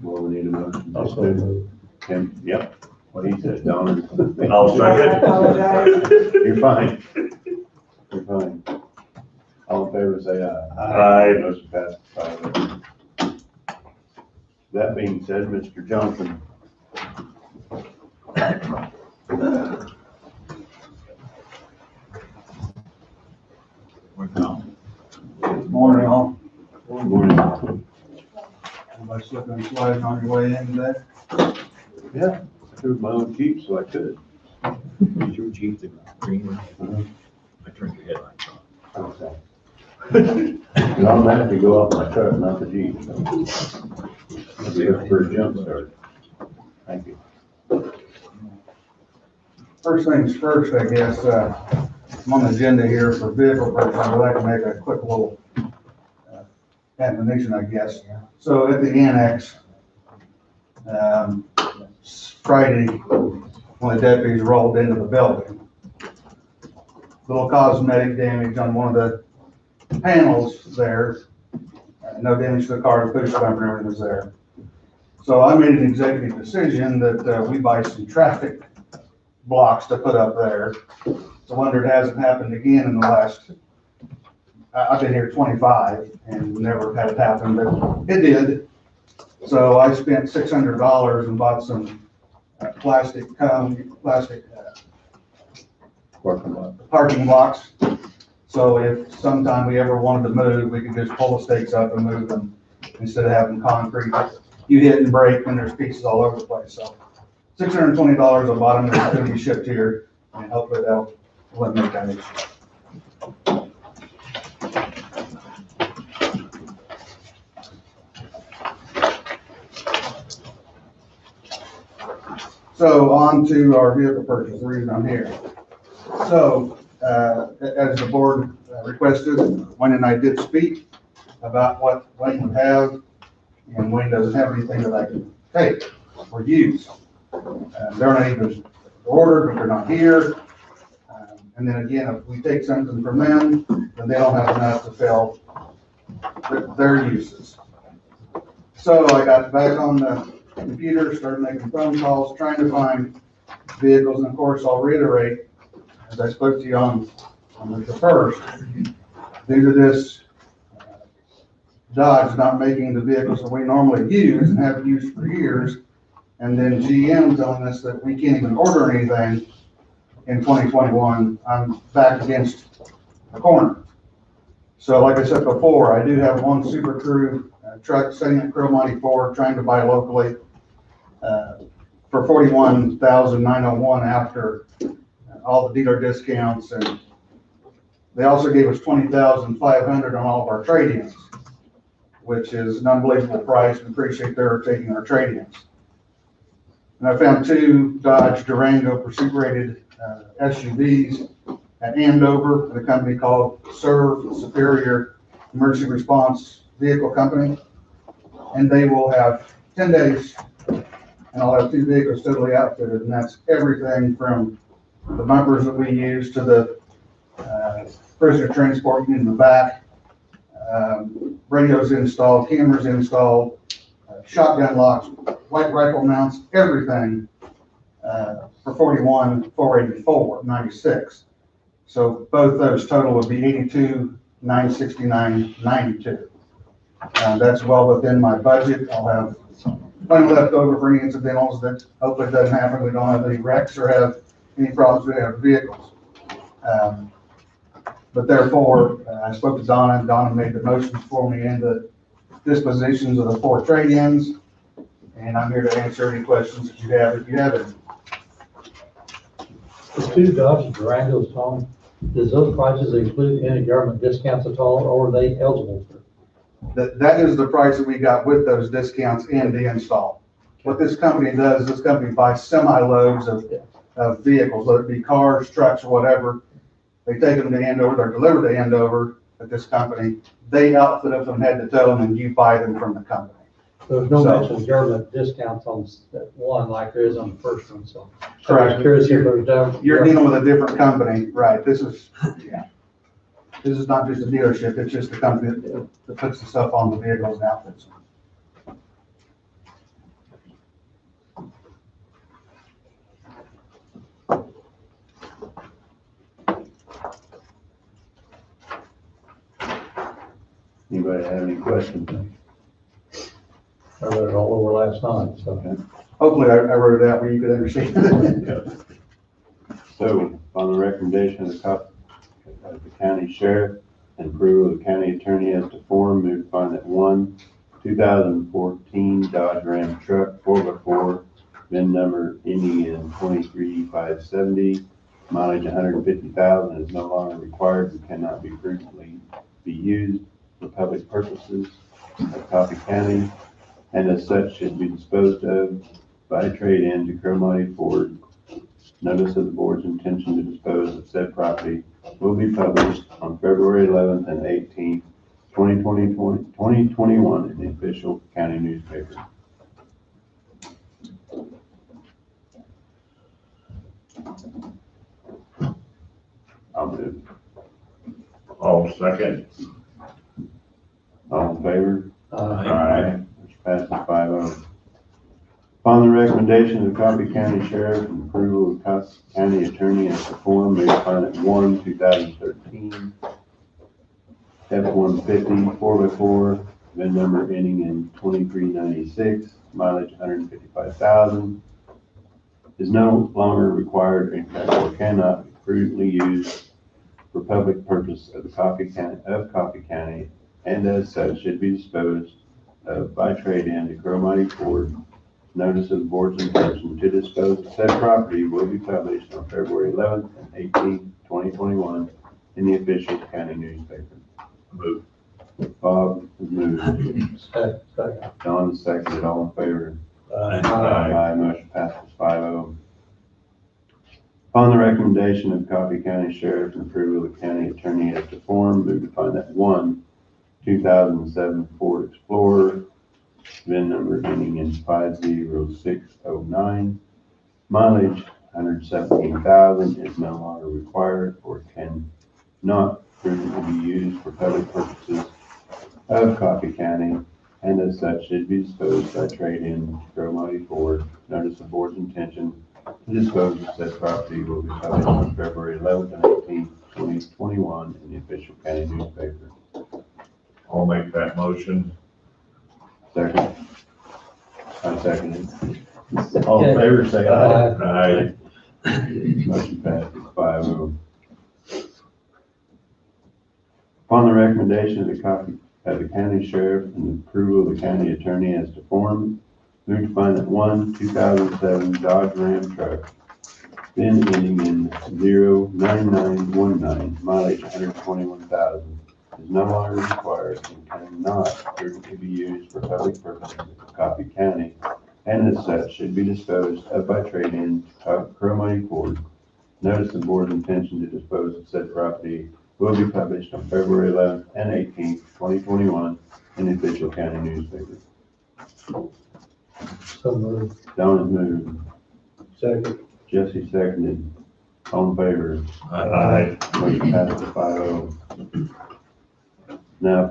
Speaker 2: Well, we need a motion.
Speaker 1: Also moved.
Speaker 2: Ken, yep, what he said, Donna.
Speaker 10: I'll
Speaker 4: I
Speaker 10: second.
Speaker 4: apologize.
Speaker 2: You're fine. You're fine. All in favor, say aye.
Speaker 10: Aye.
Speaker 2: Motion passes 5-0. That being said, Mr. Johnson.
Speaker 6: Morning, all.
Speaker 2: Good morning.
Speaker 6: Everybody slipping slides on your way in today?
Speaker 2: Yeah, I threw my own Jeep, so I could.
Speaker 5: Is your Jeep the green one? I turned your headlights on.
Speaker 2: Okay. And I'm gonna have to go off my truck, not the Jeep. So. I'll be up for a jump start. Thank you.
Speaker 6: First things first, I guess, I'm on the agenda here for vehicle purchase. I'd like to make a quick little admonition, I guess. So at the annex, Friday, when the deputies rolled into the building, little cosmetic damage on one of the panels there. No damage to the car, the push bumper and everything was there. So I made an executive decision that we buy some traffic blocks to put up there. It's a wonder it hasn't happened again in the last, I've been here 25 and never had it happen, but it did. So I spent $600 and bought some plastic parking blocks. So if sometime we ever wanted to move, we could just pull the stakes up and move them instead of having concrete. You hit and break and there's pieces all over the place. So $620 I bought them, they're going to be shipped here and hopefully that'll eliminate that issue. So on to our vehicle purchase, the reason I'm here. So as the board requested, Wayne and I did speak about what Wayne would have, and Wayne doesn't have anything that I can take or use. They're not even ordered, but they're not here. And then again, if we take something from them, then they don't have enough to fill their uses. So I got back on the computer, started making phone calls, trying to find vehicles, and of course, I'll reiterate, as I spoke to you on the first, due to this Dodge not making the vehicles that we normally use and have used for years, and then GM telling us that we can't even order anything in 2021, I'm back against the corner. So like I said before, I do have one Super Crew truck sitting at Cromartie Ford trying to buy locally for $41,901 after all the dealer discounts, and they also gave us $20,500 on all of our trade-ins, which is an unbelievable price, and appreciate their taking our trade-ins. And I found two Dodge Durango Pursuit rated SUVs at Andover at a company called Serve Superior Emergency Response Vehicle Company, and they will have 10 days, and I'll have two vehicles totally outfitted, and that's everything from the bumpers that we use to the prisoner transport unit in the back, radios installed, cameras installed, shotgun locks, white rifle mounts, everything for $41,484.96. So both those total would be $82,969.92. That's well within my budget. I'll have plenty left over for any incidentals that hopefully doesn't happen. We don't have any wrecks or have any problems with our vehicles. But therefore, I spoke to Donna, and Donna made the motions for me and the
Speaker 11: dispositions of the 4 trade-ins, and I'm here to answer any questions that you have, if you have any.
Speaker 1: The 2 Dodge Durangos, Tom, does those prices include any government discounts at all, or are they eligible for?
Speaker 11: That is the price that we got with those discounts in the install. What this company does, this company buys semi-loads of vehicles, whether it be cars, trucks, or whatever. They take them to Andover, they're delivered to Andover at this company. They outfit them from head to toe, and then you buy them from the company.
Speaker 1: There's no
Speaker 11: So-
Speaker 1: mention of government discounts on that one like there is on the first one, so.
Speaker 11: Correct.
Speaker 1: I was curious if there's down.
Speaker 11: You're dealing with a different company, right? This is, yeah. This is not just a dealership, it's just the company that puts the stuff on the vehicles and outfits them.
Speaker 2: Anybody have any questions?
Speaker 1: I read it all over last night, so.
Speaker 11: Hopefully I wrote it out where you could understand.
Speaker 2: So, on the recommendation of the county sheriff and approval of the county attorney as to form, move to find that 2014 Dodge Ram truck 4x4, VIN number ending in 23570, mileage 150,000, is no longer required and cannot be frequently be used for public purposes of Coffee County, and as such should be disposed of by trade-in to Cromartie Ford. Notice of the board's intention to dispose of said property will be published on February 11th and 18th, 2021 in the official county newspaper. I'll move.
Speaker 10: All second.
Speaker 2: All in favor?
Speaker 10: Aye.
Speaker 2: Which passes 5-0. Upon the recommendation of the Coffee County Sheriff and approval of Coffee County Attorney as to form, may find it 2013 F-150 4x4, VIN number ending in 2396, mileage 155,000, is no longer required or cannot be prudently used for public purpose of Coffee County, and as such should be disposed of by trade-in to Cromartie Ford. Notice of the board's intention to dispose of said property will be published on February 11th and 18th, 2021 in the official county newspaper.
Speaker 10: Move.
Speaker 2: Bob has moved.
Speaker 1: Second.
Speaker 2: Don seconded. All in favor?
Speaker 10: Aye.
Speaker 2: Motion passes 5-0. Upon the recommendation of Coffee County Sheriff and approval of the county attorney as to form, move to find that 2007 Ford Explorer, VIN number ending in 50609, mileage 117,000, is no longer required or can not frequently be used for public purposes of Coffee County, and as such should be disposed by trade-in to Cromartie Ford. Notice of board's intention to dispose of said property will be published on February 11th and 18th, 2021 in the official county newspaper.
Speaker 10: I'll make that motion.
Speaker 2: Second. I second it. All in favor, say aye.
Speaker 10: Aye.
Speaker 2: Motion passes 5-0. Upon the recommendation of the county sheriff and approval of the county attorney as to form, move to find that 2007 Dodge Ram truck, VIN ending in 09919, mileage 121,000, is no longer required and cannot frequently be used for public purposes of Coffee County, and as such should be disposed of by trade-in to Cromartie Ford. Notice the board's intention to dispose of said property will be published on February 11th and 18th, 2021 in the official county newspaper.
Speaker 1: So moved.
Speaker 2: Don has moved.
Speaker 1: Second.
Speaker 2: Jesse seconded. All in favor?
Speaker 10: Aye.
Speaker 2: Motion passes 5-0. Now,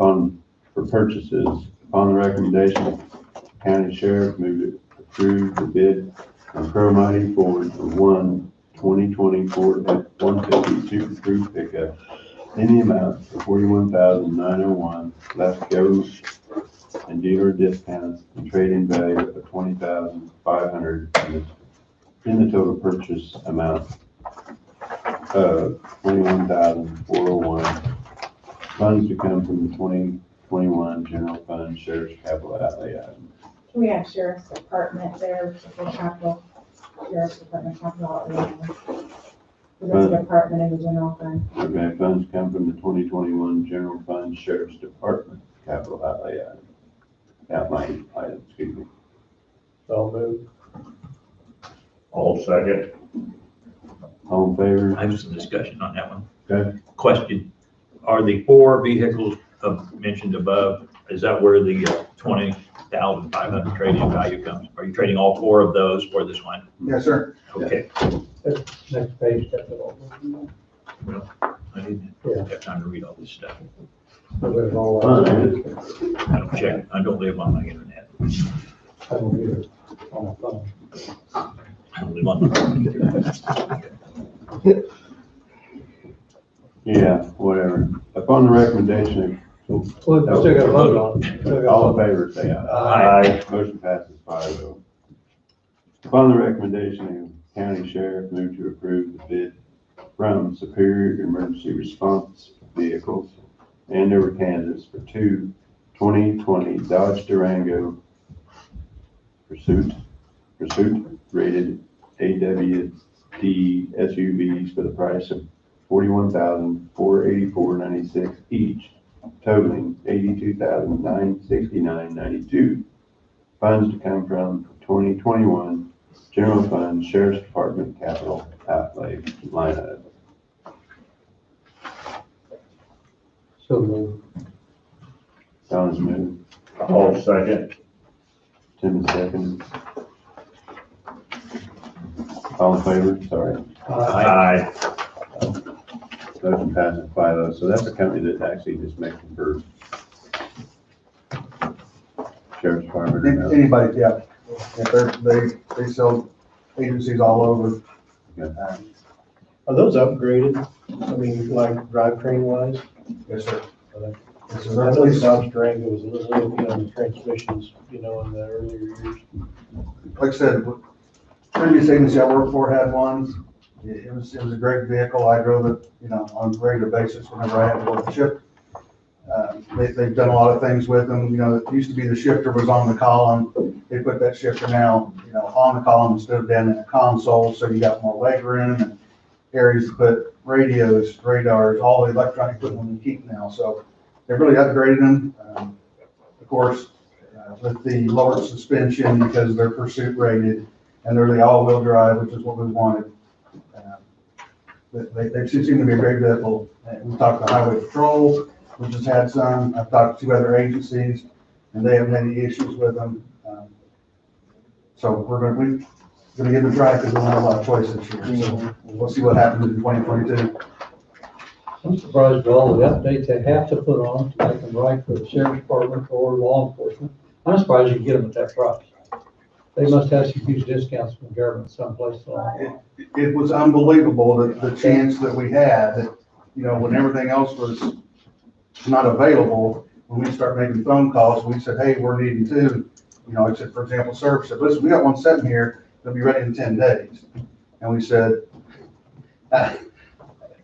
Speaker 2: for purchases, upon the recommendation of the county sheriff, move to approve the bid on Cromartie Ford for 2020 Ford F-150 Super Cruise pickup in the amount of $41,901, less government and dealer discounts and trade-in value of $20,500 in the total purchase amount of $21,401. Funds to come from the 21 general fund sheriff's capital outlay item.
Speaker 4: Can we have sheriff's department there for capital, sheriff's department capital outlay? Because it's a department in the general fund.
Speaker 2: Okay, funds come from the 2021 general fund sheriff's department capital outlay item, excuse me.
Speaker 1: So move.
Speaker 10: All second.
Speaker 2: All in favor?
Speaker 5: I have some discussion on that one.
Speaker 2: Okay.
Speaker 5: Question, are the 4 vehicles mentioned above, is that where the 20,500 trade-in value comes? Are you trading all 4 of those for this one?
Speaker 11: Yes, sir.
Speaker 5: Okay,
Speaker 1: Next page, that's it all.
Speaker 5: well, I didn't have time to read all this stuff.
Speaker 1: Put it all
Speaker 2: Fine.
Speaker 1: out.
Speaker 5: I don't check, I don't live on my internet.
Speaker 1: I don't either, on my phone.
Speaker 5: I don't live on my
Speaker 2: Yeah, whatever. Upon the recommendation
Speaker 1: Well, we still got to vote on it. Still
Speaker 2: of,
Speaker 1: gotta
Speaker 2: all in
Speaker 1: vote.
Speaker 2: favor, say aye.
Speaker 5: Aye.
Speaker 2: Motion passes 5-0. Upon the recommendation of county sheriff, move to approve the bid from Superior Emergency Response Vehicles and their candidates for 2 2020 Dodge Durango Pursuit rated AWD SUVs for the price of $41,484.96 each, totaling $82,969.92. Funds to come from 2021 General Fund Sheriff's Department Capital Outlay line item.
Speaker 1: So move.
Speaker 2: Don's moved.
Speaker 10: All second.
Speaker 2: Tim is second. All in favor? Sorry.
Speaker 10: Aye.
Speaker 2: Motion passes 5-0. So that's a company that actually just makes them for Sheriff's Department. or no?
Speaker 11: Anybody, yeah. They sell agencies all over.
Speaker 7: Are those upgraded? I mean, like drivetrain wise?
Speaker 11: Yes, sir. Yes, sir.
Speaker 7: I know the Dodge Durango was a little iffy on the transmissions, in the earlier years.
Speaker 11: Like I said, previous agency I worked for had ones. It was a great vehicle. I drove it, on a regular basis whenever I had to work the ship. They've done a lot of things with them. It used to be the shifter was on the column. They put that shifter now, on the column instead of down in the console, so you got more leg room and areas to put radios, radars, all the electronic equipment you keep now. So they really upgraded them. Of course, with the lower suspension because they're pursuit rated and they're the all-wheel drive, which is what we wanted. They seem to be a great vehicle. We talked to Highway Patrol, we just had some. I've talked to 2 other agencies and they haven't had any issues with them. So we're gonna give it a try because we don't have a lot of choice this year. So we'll see what happens in 2022.
Speaker 1: I'm surprised with all the updates they have to put on to make them right for the sheriff's department or law enforcement. I'm surprised you can get them at that price. They must have some huge discounts from the government someplace along.
Speaker 11: It was unbelievable, the chance that we had, that, when everything else was not available, when we start making phone calls, we said, hey, we're needing 2. I said, for example, Serb said, listen, we got one sitting here, they'll be ready in 10 days. And we said,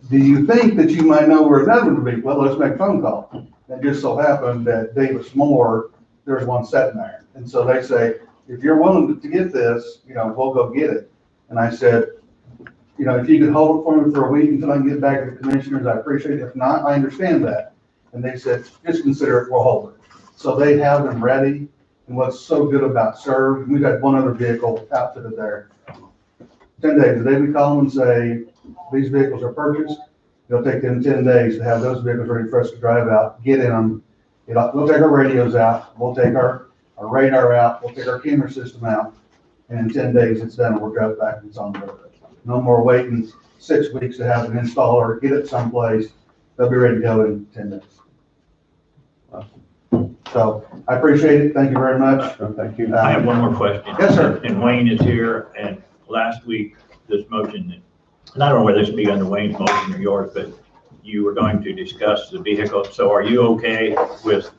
Speaker 11: do you think that you might know where another one would be? Well, let's make a phone call. And it just so happened that Davis Moore, there's one sitting there. And so they say, if you're willing to get this, we'll go get it. And I said, if you could hold it for me for a week until I can get back to the commissioners, I appreciate it. If not, I understand that. And they said, just consider it, we'll hold it. So they have them ready. And what's so good about Serve, we've got one other vehicle outfitted there. 10 days, the day we call them and say, these vehicles are purchased, it'll take them 10 days to have those vehicles ready for us to drive out, get in them. We'll take our radios out, we'll take our radar out, we'll take our camera system out, and in 10 days it's done, and we're driving back and it's on the road. No more waiting 6 weeks to have an installer, get it someplace, they'll be ready to go in 10 days. So I appreciate it, thank you very much.
Speaker 2: Thank you.
Speaker 5: I have one more question.
Speaker 11: Yes, sir.
Speaker 5: And Wayne is here, and last week, this motion, and I don't know whether this would be under Wayne's motion or yours, but you were going to discuss the vehicle. So are you okay with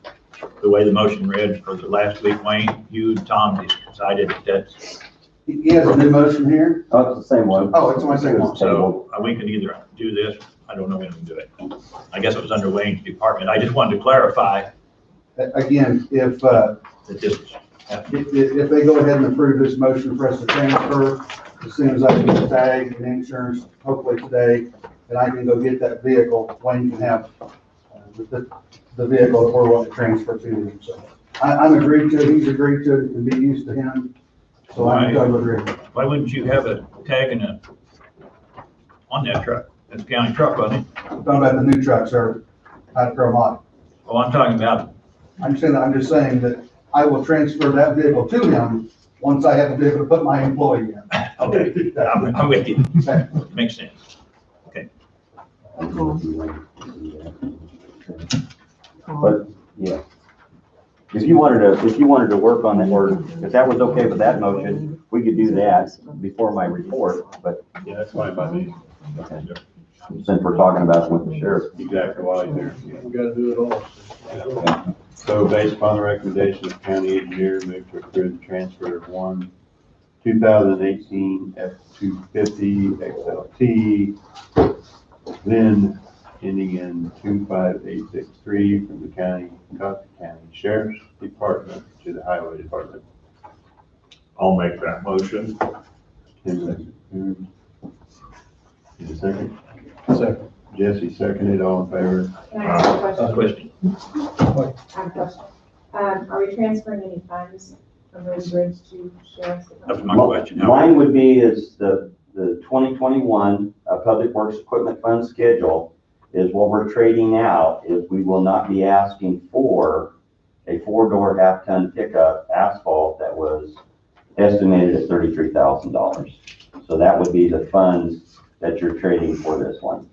Speaker 5: the way the motion read for the last week, Wayne? You and Tom decided that's.
Speaker 11: He has a new motion here?
Speaker 8: Oh, it's the same one.
Speaker 11: Oh, it's my same one.
Speaker 5: So we can either do this, I don't know when we can do it. I guess it was under Wayne's department. I just wanted to clarify
Speaker 11: Again, if they go ahead and approve this motion for us to transfer, as soon as I get the tag and insurance, hopefully today, and I can go get that vehicle, Wayne can have the vehicle that we're wanting to transfer to him. So I'm agreed to it, he's agreed to it, it can be used to him, so I'm totally agreed.
Speaker 5: Why wouldn't you have a tag on that truck? That's a county truck, wasn't it?
Speaker 11: I'm talking about the new truck, sir, out of Carmona.
Speaker 5: Oh, I'm talking about,
Speaker 11: I'm just saying that I will transfer that vehicle to him once I have a vehicle to put my employee in.
Speaker 5: okay, I'm with you. Makes sense.
Speaker 8: But, yeah. If you wanted to work on it, or if that was okay with that motion, we could do that before my report, but
Speaker 2: Yeah, that's fine by me.
Speaker 8: since we're talking about it with the sheriff.
Speaker 2: Exactly while he's there.
Speaker 7: We gotta do it all.
Speaker 2: So based upon the recommendation of county engineer, move to approve the transfer of one 2018 F-250 XLT, VIN ending in 25863 from the Coffee County Sheriff's Department to the Highway Department.
Speaker 10: I'll make that motion.
Speaker 2: Tim, need a second?
Speaker 7: Second.
Speaker 2: Jesse seconded, all in favor?
Speaker 4: Can I ask a question?
Speaker 5: Question.
Speaker 4: I have a question. Are we transferring any funds from Road and Bridge to Sheriff's
Speaker 5: That's
Speaker 4: Department?
Speaker 5: my question.
Speaker 8: Mine would be is the 2021 Public Works Equipment Fund schedule is what we're trading out, is we will not be asking for a 4-door half-ton pickup asphalt that was estimated at $33,000. So that would be the funds that you're trading for this one.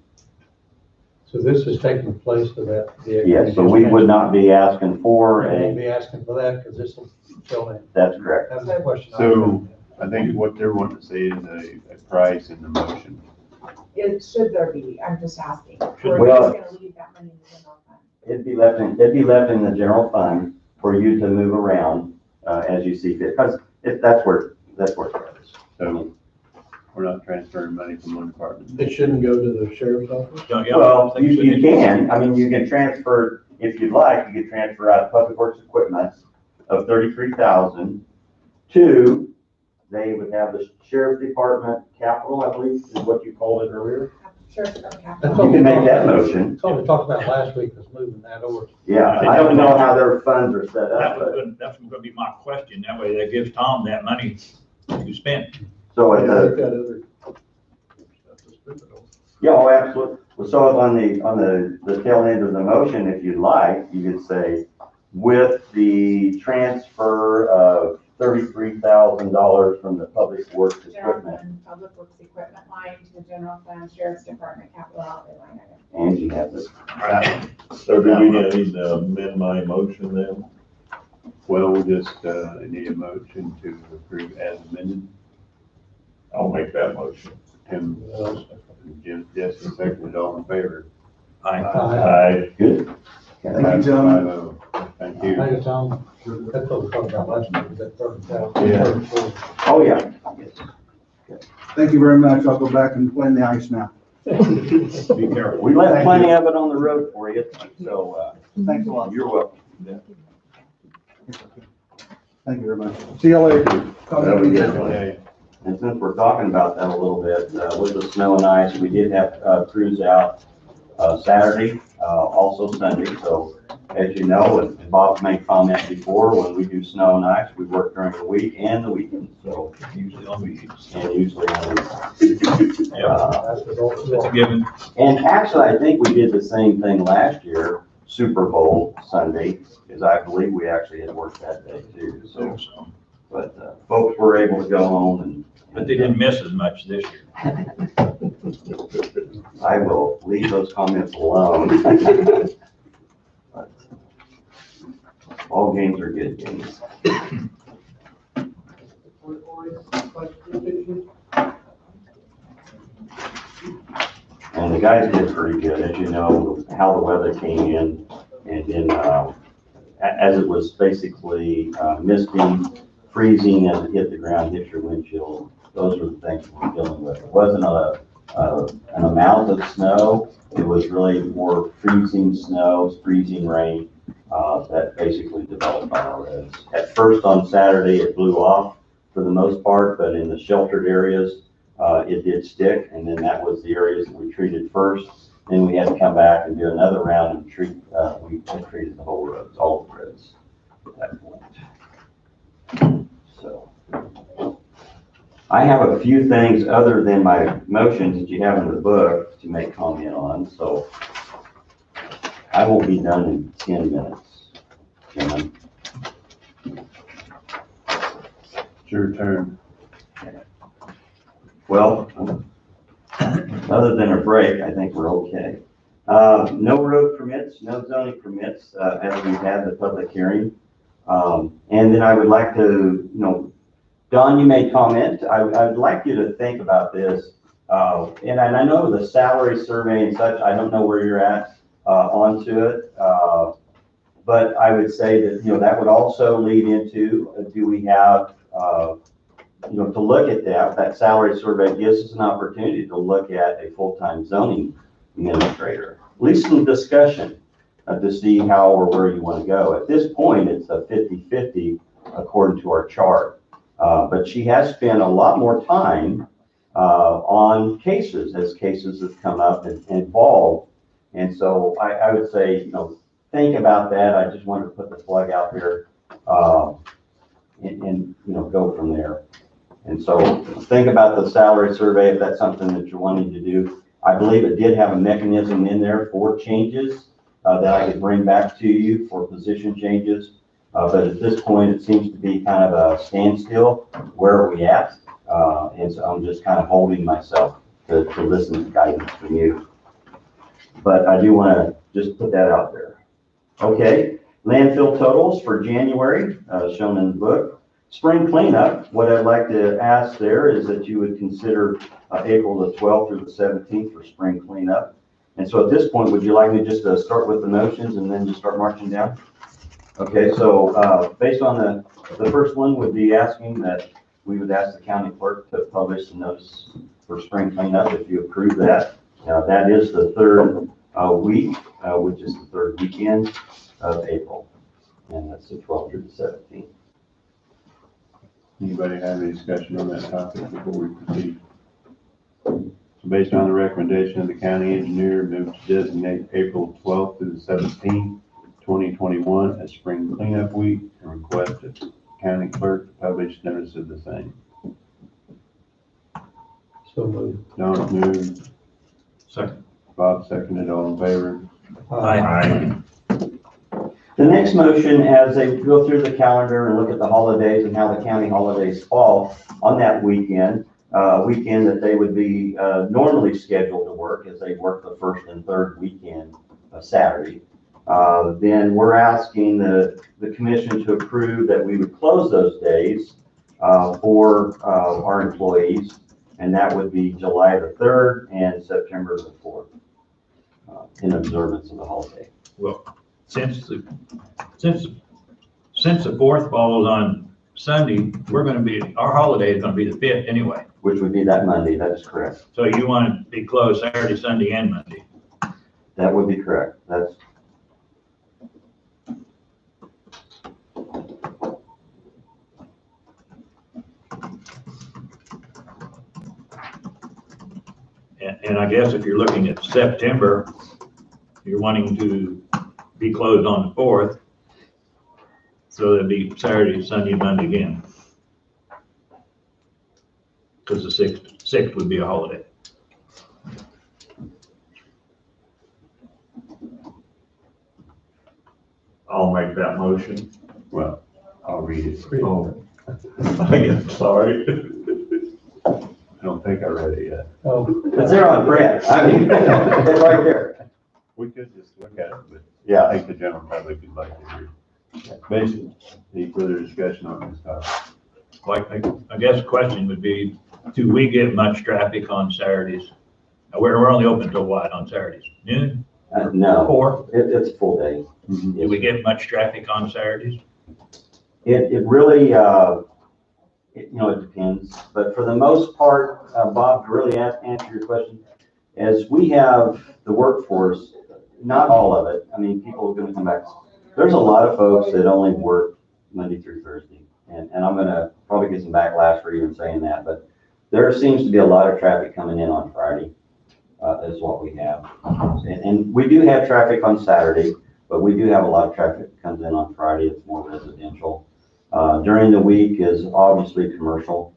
Speaker 1: So this is taking place of that vehicle.
Speaker 8: Yes, so we would not be asking for
Speaker 1: We won't
Speaker 8: a,
Speaker 1: be asking for that because this will fill in.
Speaker 8: that's correct.
Speaker 1: That was the question.
Speaker 2: So I think what they're wanting to see is a price in the motion.
Speaker 4: Should there be? I'm just asking.
Speaker 5: Should
Speaker 4: Or are
Speaker 8: we?
Speaker 4: we just gonna leave that money in the general fund?
Speaker 8: It'd be left in the general fund for you to move around, as you see fit, because that's where it goes.
Speaker 2: So we're not transferring money from one department.
Speaker 7: It shouldn't go to the sheriff's office?
Speaker 5: Yeah,
Speaker 8: Well,
Speaker 5: I think
Speaker 8: you can, I mean, you can transfer, if you'd like, you could transfer out of Public Works equipment of 33,000 to, they would have the Sheriff Department capital, I believe is what you called it earlier.
Speaker 4: Sheriff's Department
Speaker 1: That's
Speaker 4: capital.
Speaker 8: You can make that motion.
Speaker 1: That's what we talked about last week, was moving that over.
Speaker 8: Yeah, I don't know how their funds are set
Speaker 5: That
Speaker 8: up,
Speaker 5: was
Speaker 8: but,
Speaker 5: good. That's gonna be my question. That way that gives Tom that money to spend.
Speaker 8: so at
Speaker 7: Yeah, they've
Speaker 8: the,
Speaker 7: got other stuff to spend it on.
Speaker 8: yeah, oh, absolutely. So on the tail end of the motion, if you'd like, you could say, with the transfer of $33,000 from the Public Works
Speaker 4: General
Speaker 8: equipment.
Speaker 4: fund, Public Works equipment line to the general fund, Sheriff's Department capital outlay line item.
Speaker 8: Angie has it.
Speaker 10: So do we need to amend my motion then?
Speaker 2: Well, we just need a motion to approve as amended.
Speaker 10: I'll make that motion.
Speaker 2: Tim, Jim, Jesse seconded, all in favor?
Speaker 10: Aye.
Speaker 8: Good.
Speaker 11: Thank you, gentlemen.
Speaker 2: 5-0. Thank you.
Speaker 1: Thank you, Tom. That's what we talked about last week, was that 30,000.
Speaker 2: Yeah.
Speaker 8: Oh, yeah.
Speaker 11: Thank you very much. I'll go back and play in the ice now.
Speaker 5: Be careful.
Speaker 8: We left
Speaker 11: Thank
Speaker 8: plenty
Speaker 11: you.
Speaker 8: of it on the road for you, so,
Speaker 11: Thanks a lot.
Speaker 8: you're welcome.
Speaker 11: Thank you very much. See you later.
Speaker 10: Have a good
Speaker 2: Okay.
Speaker 8: And since we're talking about that a little bit, with the snow and ice, we did have crews out Saturday, also Sunday. So as you know, and Bob made comment before, when we do snow and ice, we work during the week and the weekend. So,
Speaker 5: Usually on weekends.
Speaker 8: and usually on the weekends.
Speaker 5: Yeah,
Speaker 1: That's the goal.
Speaker 5: that's a given.
Speaker 8: And actually, I think we did the same thing last year, Super Bowl Sunday, because I believe we actually had worked that day too. So,
Speaker 5: So,
Speaker 8: but folks were able to go home and.
Speaker 5: but they didn't miss as much this year.
Speaker 8: I will leave those comments alone. But all games are good games. And the guys did pretty good, as you know, how the weather came in, and then, as it was basically misting, freezing as it hit the ground, hit your windshield, those were the things we were dealing with. It wasn't an amount of snow, it was really more freezing snow, freezing rain, that basically developed on our roads. At first on Saturday, it blew off for the most part, but in the sheltered areas, it did stick, and then that was the areas that we treated first. Then we had to come back and do another round and treat, we treated the whole roads, all the roads at that point. So, I have a few things other than my motions that you have in the book to make comment on, so I will be done in 10 minutes, gentlemen.
Speaker 2: It's your turn.
Speaker 8: Well, other than a break, I think we're okay. No road permits, no zoning permits, as we've had the public hearing. And then I would like to, Don, you made comment. I would like you to think about this. And I know the salary survey and such, I don't know where you're at onto it. But I would say that, that would also lead into, do we have, to look at that salary survey gives us an opportunity to look at a full-time zoning administrator, at least some discussion to see how or where you want to go. At this point, it's a 50-50 according to our chart. But she has spent a lot more time on cases as cases have come up and evolved. And so I would say, think about that. I just wanted to put the plug out there and go from there. And so think about the salary survey if that's something that you're wanting to do. I believe it did have a mechanism in there for changes that I could bring back to you for position changes. But at this point, it seems to be kind of a standstill. Where are we at? And so I'm just kind of holding myself to listen to guidance from you. But I do want to just put that out there. Okay, landfill totals for January, shown in the book. Spring cleanup, what I'd like to ask there is that you would consider April the 12th through the 17th for spring cleanup. And so at this point, would you like me just to start with the motions and then just start marching down? Okay, so based on the first one would be asking that we would ask the county clerk to publish the notice for spring cleanup if you approve that. That is the third week, which is the third weekend of April. And that's the 12th through the 17th.
Speaker 2: Anybody have any discussion on that topic before we proceed? So based on the recommendation of the county engineer, move to designate April 12th through the 17th, 2021 as spring cleanup week and request the county clerk to publish notice of the same.
Speaker 1: So moved.
Speaker 2: Don moved,
Speaker 5: Second.
Speaker 2: Bob seconded, all in favor?
Speaker 5: Aye.
Speaker 8: The next motion, as they go through the calendar and look at the holidays and how the county holidays fall on that weekend, weekend that they would be normally scheduled to work as they work the first and third weekend of Saturday. Then we're asking the commission to approve that we would close those days for our employees, and that would be July the 3rd and September the 4th in observance of the holiday.
Speaker 5: Well, since the 4th falls on Sunday, our holiday is gonna be the 5th anyway.
Speaker 8: Which would be that Monday, that is correct.
Speaker 5: So you want to be closed Saturday, Sunday, and Monday.
Speaker 8: That would be correct. That's
Speaker 5: And I guess if you're looking at September, you're wanting to be closed on the 4th. So it'd be Saturday, Sunday, Monday again. Because the 6th would be a holiday.
Speaker 10: I'll make that motion.
Speaker 2: Well, I'll read it.
Speaker 10: Oh, I'm sorry.
Speaker 2: I don't think I read it yet.
Speaker 1: Oh,
Speaker 8: it's there on print. I mean, it's right there.
Speaker 2: We could just look at it, but
Speaker 8: Yeah.
Speaker 2: I think the general public would like to hear. Basically, any further discussion on this topic?
Speaker 5: Like, I guess the question would be, do we get much traffic on Saturdays? We're only open till what on Saturdays? Noon?
Speaker 8: No,
Speaker 5: 4?
Speaker 8: it's a full day.
Speaker 5: Do we get much traffic on Saturdays?
Speaker 8: It really, it depends. But for the most part, Bob, to really answer your question, as we have the workforce, not all of it. I mean, people are going to come back There's a lot of folks that only work Monday through Thursday, and I'm gonna probably get some backlash for even saying that, but there seems to be a lot of traffic coming in on Friday, is what we have. And we do have traffic on Saturday, but we do have a lot of traffic that comes in on Friday. It's more residential. During the week is obviously commercial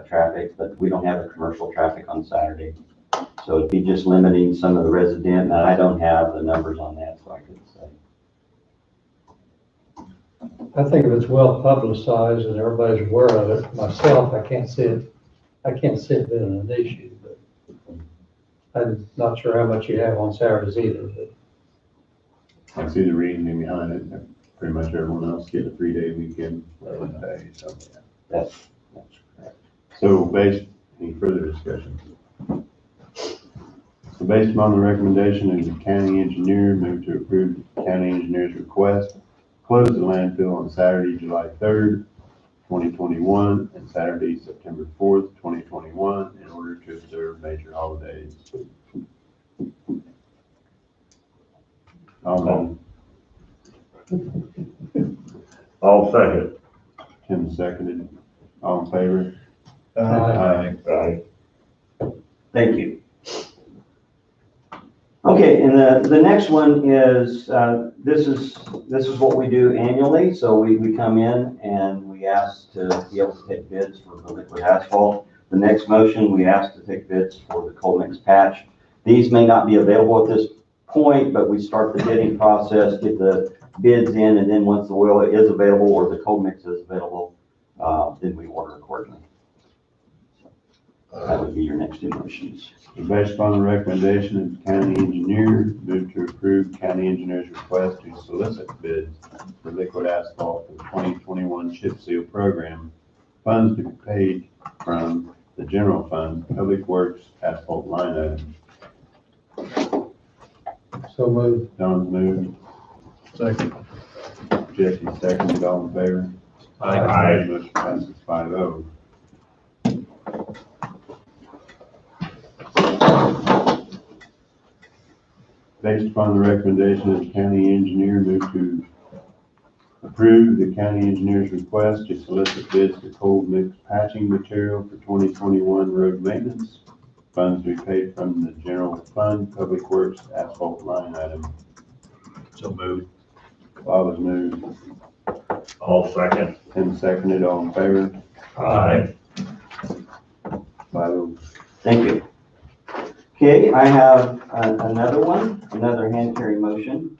Speaker 8: traffic, but we don't have the commercial traffic on Saturday. So it'd be just limiting some of the resident, and I don't have the numbers on that, so I couldn't say.
Speaker 1: I think if it's well publicized and everybody's aware of it, myself, I can't see it being an issue, but I'm not sure how much you have on Saturdays either, but.
Speaker 2: I see the reasoning behind it. Pretty much everyone else get a 3-day weekend, 11 days, so, yeah.
Speaker 8: That's correct.
Speaker 2: So any further discussion? So based upon the recommendation of the county engineer, move to approve the county engineer's request, close the landfill on Saturday, July 3rd, 2021, and Saturday, September 4th, 2021, in order to observe major holidays.
Speaker 10: I'll second.
Speaker 2: Tim seconded. All in favor?
Speaker 1: Aye.
Speaker 10: Aye.
Speaker 8: Thank you. Okay, and the next one is, this is what we do annually. So we come in and we ask to be able to take bids for the liquid asphalt. The next motion, we ask to take bids for the cold mix patch. These may not be available at this point, but we start the bidding process, get the bids in, and then once the oil is available or the cold mix is available, then we order accordingly. That would be your next two motions.
Speaker 2: Based upon the recommendation of the county engineer, move to approve county engineer's request to solicit bids for liquid asphalt for the 2021 chip seal program. Funds to be paid from the general fund, public works asphalt line item.
Speaker 1: So moved.
Speaker 2: Don moved.
Speaker 7: Second.
Speaker 2: Jesse seconded. All in favor?
Speaker 10: Aye.
Speaker 2: Motion passes 5-0. Based upon the recommendation of the county engineer, move to approve the county engineer's request to solicit bids for cold mix patching material for 2021 road maintenance. Funds to be paid from the general fund, public works asphalt line item.
Speaker 5: So moved.
Speaker 2: Bob has moved.
Speaker 10: I'll second.
Speaker 2: Tim seconded. All in favor?
Speaker 10: Aye.
Speaker 2: 5-0.
Speaker 8: Thank you. Okay, I have another hand carry motion.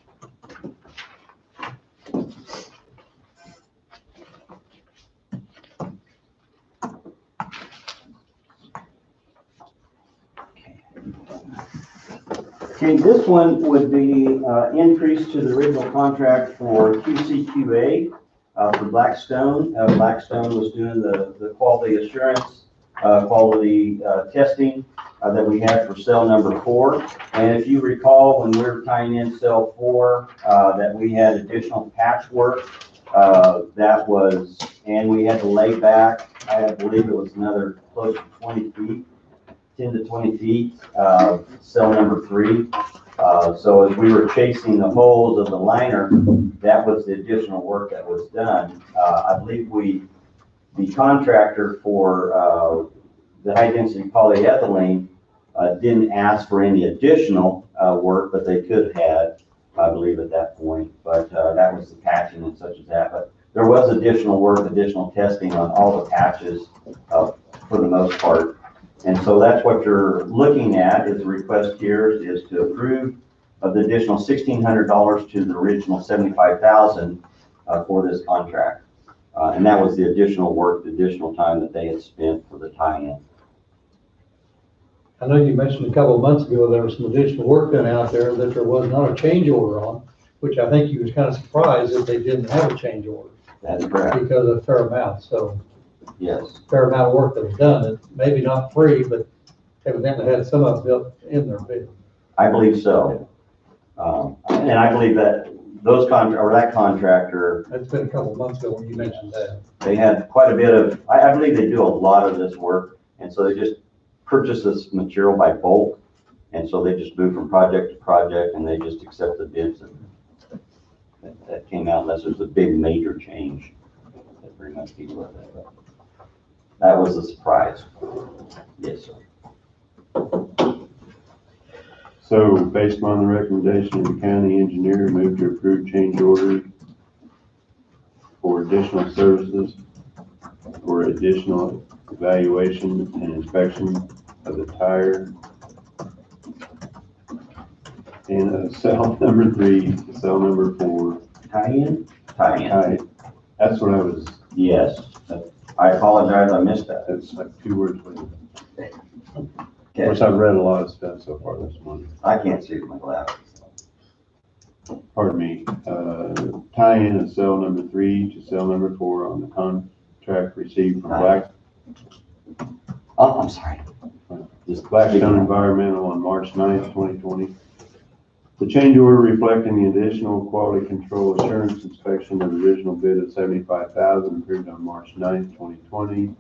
Speaker 8: Okay, this one would be increase to the original contract for QCQA for Blackstone. Blackstone was doing the quality assurance, quality testing that we had for cell number 4. And if you recall, when we were tying in cell 4, that we had additional patchwork and we had to lay back, I believe it was another close to 20 feet. 10 to 20 feet, cell number 3. So as we were chasing the holes of the liner, that was the additional work that was done. I believe the contractor for the high density polyethylene didn't ask for any additional work, but they could have had, I believe at that point, but that was the patching and such as that. But there was additional work, additional testing on all the patches for the most part. And so that's what you're looking at is the request here is to approve of the additional $1,600 to the original $75,000 for this contract. And that was the additional work, the additional time that they had spent for the tie-in.
Speaker 1: I know you mentioned a couple of months ago, there was some additional work done out there that there was not a change order on, which I think you was kind of surprised that they didn't have a change order.
Speaker 8: That's correct.
Speaker 1: Because of fair amount, so.
Speaker 8: Yes.
Speaker 1: Fair amount of work that was done, and maybe not free, but evidently had some of it built in their bid.
Speaker 8: I believe so. And I believe that that contractor,
Speaker 1: It's been a couple of months ago when you mentioned that.
Speaker 8: they had quite a bit of, I believe they do a lot of this work. And so they just purchase this material by bulk. And so they just move from project to project and they just accept the bids that came out unless there's a big major change that pretty much people with it. But that was a surprise. Yes, sir.
Speaker 2: So based on the recommendation of the county engineer, move to approve change order for additional services for additional evaluation and inspection of the tire in cell number 3, cell number 4.
Speaker 8: Tie-in? Tie-in.
Speaker 2: That's what I was,
Speaker 8: Yes. I apologize, I missed that.
Speaker 2: that's like 2 words later. Of
Speaker 8: Okay.
Speaker 2: course, I've read a lot of stuff so far this morning.
Speaker 8: I can't see with my glasses.
Speaker 2: Pardon me, tie-in of cell number 3 to cell number 4 on the contract received from
Speaker 8: Oh, I'm sorry.
Speaker 2: Blackstone Environmental on March 9th, 2020. The change order reflecting the additional quality control assurance inspection of the original bid of $75,000 approved on March 9th, 2020.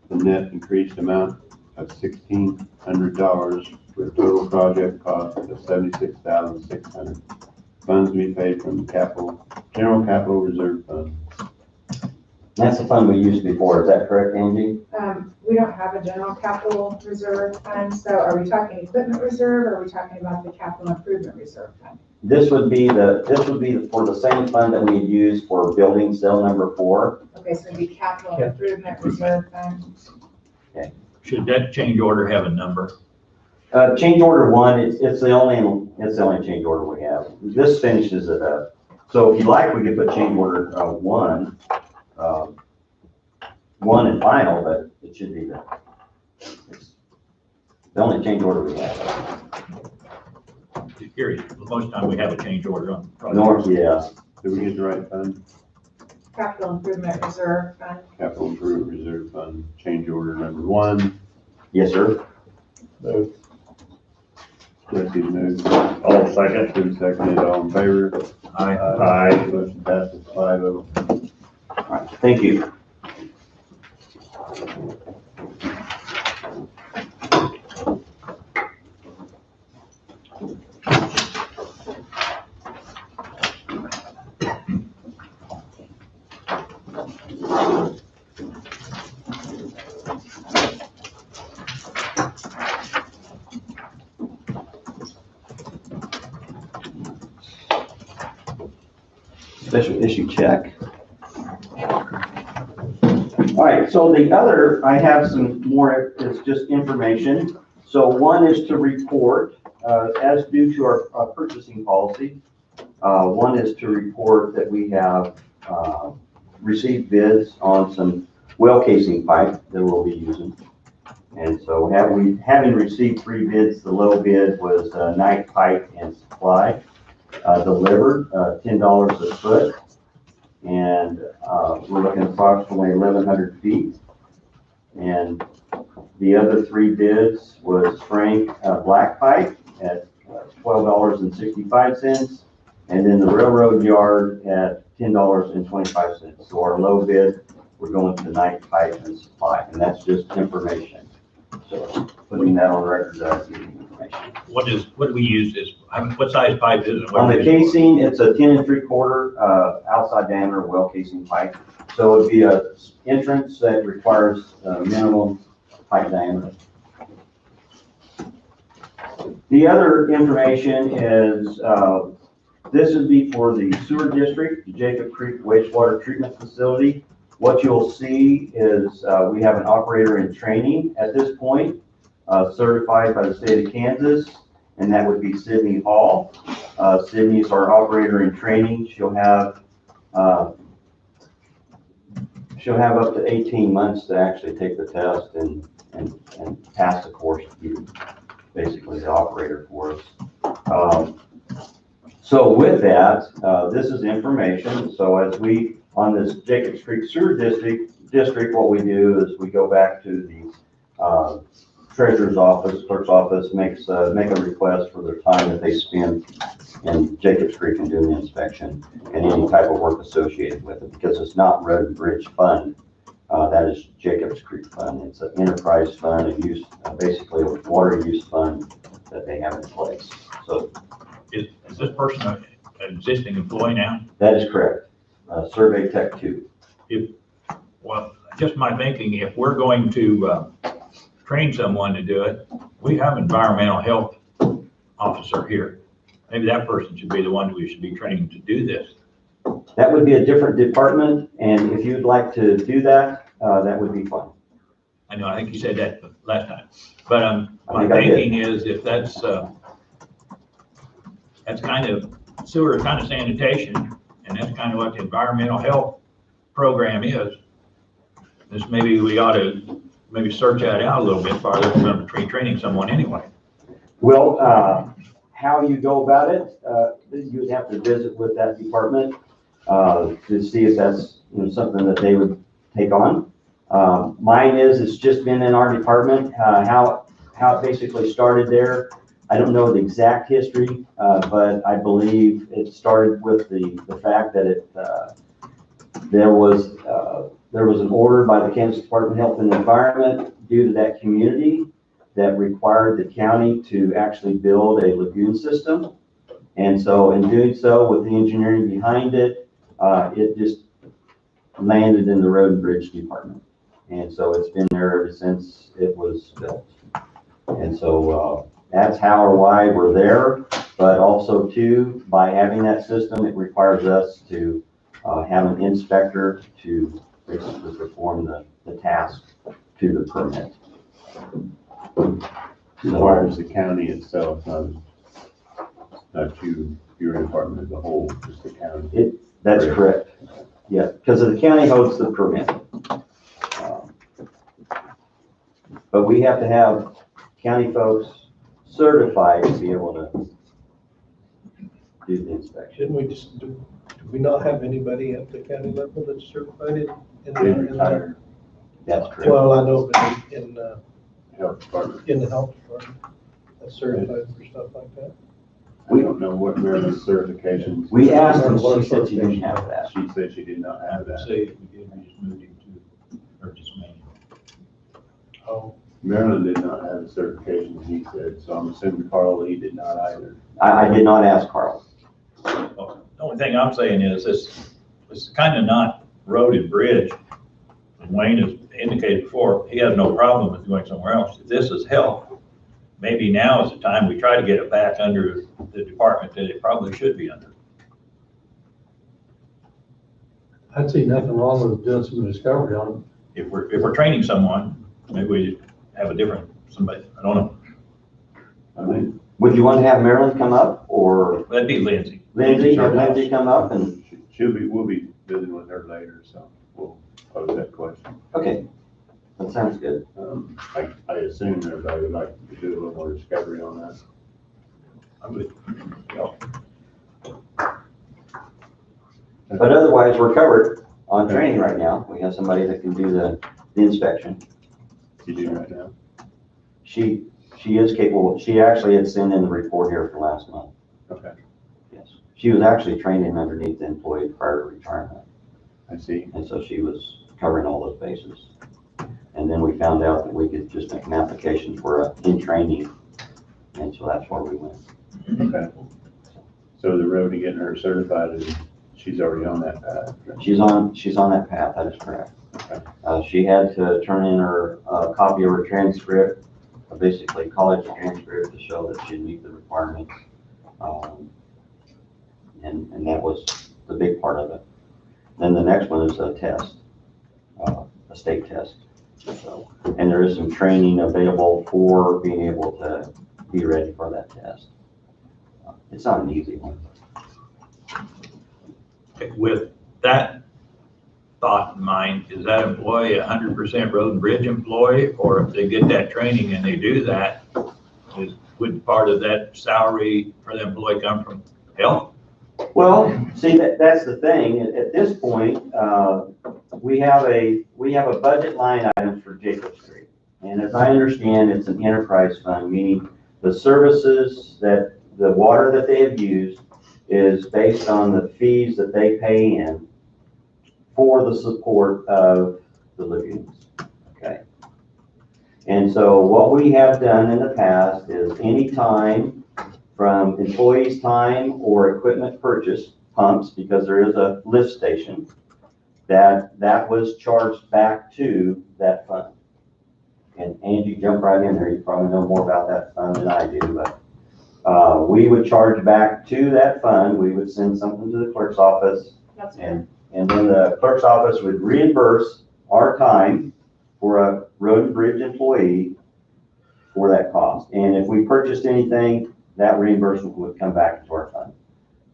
Speaker 2: The net increased amount of $1,600 for a total project cost of $76,600. Funds to be paid from the General Capital Reserve Fund.
Speaker 8: That's the fund we used before, is that correct, Angie?
Speaker 4: We don't have a general capital reserve fund, so are we talking equipment reserve, or are we talking about the capital improvement reserve fund?
Speaker 8: This would be for the same fund that we used for building cell number 4.
Speaker 4: Okay, so it'd be capital improvement reserve fund.
Speaker 5: Should that change order have a number?
Speaker 8: Change order 1, it's the only change order we have. This finishes it up. So if you like, we could put change order 1 and final, but it should be the only change order we have.
Speaker 5: Just curious, most time we have a change order on projects.
Speaker 8: North, yeah.
Speaker 2: Did we get the right fund?
Speaker 4: Capital improvement reserve fund.
Speaker 2: Capital Improvement Reserve Fund, change order number 1.
Speaker 8: Yes, sir.
Speaker 2: Move. Jesse moves.
Speaker 10: All second.
Speaker 2: Tim seconded, all in favor?
Speaker 10: Aye.
Speaker 2: Motion passes 5-0.
Speaker 8: All right, thank you. Special issue check. All right, so the other, I have some more, it's just information. So one is to report, as due to our purchasing policy. One is to report that we have received bids on some well casing pipe that we'll be using. And so having received 3 bids, the low bid was Knight Pipe and Supply, delivered $10 a foot. And we're looking approximately 1,100 feet. And the other 3 bids was Frank Black Pipe at $12.65, and then the railroad yard at $10.25. So our low bid, we're going to Knight Pipe and Supply, and that's just information. So putting that on record, that's the information.
Speaker 5: What do we use this, what size pipe is it?
Speaker 8: On the casing, it's a 10 3/4 outside diameter well casing pipe. So it'd be a entrance that requires minimum pipe diameter. The other information is, this would be for the sewer district, the Jacob Creek wastewater treatment facility. What you'll see is we have an operator in training at this point, certified by the state of Kansas, and that would be Sydney Hall. Sydney is our operator in training. She'll have up to 18 months to actually take the test and pass the course to be basically the operator for us. So with that, this is information. So as we, on this Jacobs Creek Sewer District, what we do is we go back to the treasurer's office, clerk's office, make a request for their time that they spend in Jacobs Creek and doing the inspection and any type of work associated with it, because it's not Road and Bridge Fund. That is Jacobs Creek Fund. It's an enterprise fund, and use basically a water use fund that they have in place. So
Speaker 5: Is this person an existing employee now?
Speaker 8: That is correct. Survey Tech 2.
Speaker 5: Well, just my thinking, if we're going to train someone to do it, we have an environmental health officer here. Maybe that person should be the one we should be training to do this.
Speaker 8: That would be a different department, and if you'd like to do that, that would be fine.
Speaker 5: I know, I think you said that last time, but
Speaker 8: I
Speaker 5: my
Speaker 8: think I did.
Speaker 5: thinking is if that's kind of sewer, kind of sanitation, and that's kind of what the environmental health program is. This maybe we ought to maybe search that out a little bit farther if we're going to be training someone anyway.
Speaker 8: Well, how you go about it, you'd have to visit with that department to see if that's, you know, something that they would take on. Mine it's just been in our department. How it basically started there, I don't know the exact history, but I believe it started with the fact that there was an order by the Kansas Department of Health and Environment due to that community that required the county to actually build a lagoon system. And so in doing so, with the engineering behind it, it just landed in the Road and Bridge Department. And so it's been there ever since it was built. And so that's how or why we're there. But also too, by having that system, it requires us to have an inspector to basically perform the task to the permit.
Speaker 2: Requires the county itself, not you, your department as a whole, just the county.
Speaker 8: That's correct. Yeah, because the county holds the permit. But we have to have county folks certified to be able to do the inspection.
Speaker 7: Shouldn't we just, do we not have anybody at the county level that's certified in
Speaker 2: They retired
Speaker 8: That's correct.
Speaker 7: Well, I know, but in
Speaker 2: health department.
Speaker 7: the health department, that's certified for stuff like that.
Speaker 2: I don't know what Maryland's certifications.
Speaker 8: We asked and she said she didn't have that.
Speaker 2: She said she did not
Speaker 5: I
Speaker 2: have
Speaker 5: would
Speaker 2: that.
Speaker 5: say if we did, we just moved him to purchase manual.
Speaker 7: Oh,
Speaker 2: Maryland did not have a certification, he said, so I'm assuming Carl Lee did not either.
Speaker 8: I did not ask Carl.
Speaker 5: Well, the only thing I'm saying is this is kind of not road and bridge. And Wayne has indicated before, he has no problem with going somewhere else. If this is health, maybe now is the time we try to get it back under the department that it probably should be under.
Speaker 1: I'd see nothing wrong with doing some discovery on
Speaker 5: If we're training someone, maybe we have a different, somebody, I don't know.
Speaker 2: I mean,
Speaker 8: Would you want to have Marilyn come up or
Speaker 5: That'd be Lindsay.
Speaker 8: Lindsay, have Lindsay come up and,
Speaker 2: we'll be visiting with her later, so we'll pose that question.
Speaker 8: okay, that sounds good.
Speaker 2: I assume everybody would like to do a little more discovery on that.
Speaker 5: I would,
Speaker 8: But otherwise, we're covered on training right now. We have somebody that can do the inspection.
Speaker 2: You do right now?
Speaker 8: She is capable. She actually had sent in the report here for last month.
Speaker 2: Okay,
Speaker 8: Yes. She was actually training underneath the employee prior to retirement.
Speaker 2: I see.
Speaker 8: And so she was covering all those bases. And then we found out that we could just make an application for in training. And so that's where we went.
Speaker 2: Okay. So the road to getting her certified is, she's already on that path.
Speaker 8: She's on that path. That is correct.
Speaker 2: Okay.
Speaker 8: She had to turn in her copy of her transcript, basically college transcript, to show that she'd meet the requirements. And that was the big part of it. Then the next one is a test, a state test. So, and there is some training available for being able to be ready for that test. It's not an easy one.
Speaker 5: with that thought in mind, is that employee 100% road and bridge employee? Or if they get that training and they do that, would part of that salary for the employee come from health?
Speaker 8: Well, see, that's the thing. At this point, we have a budget line item for Jacob Street. And as I understand, it's an enterprise fund, meaning the services that the water that they have used is based on the fees that they pay in for the support of the lagoons. Okay. And so what we have done in the past is anytime from employees' time or equipment purchase, pumps, because there is a lift station, that was charged back to that fund. And Angie, jump right in there, you probably know more about that fund than I do, but we would charge back to that fund, we would send something to the clerk's office,
Speaker 4: That's
Speaker 8: and then the clerk's office would reimburse our time for a road and bridge employee for that cost. And if we purchased anything, that reimbursement would come back into our fund.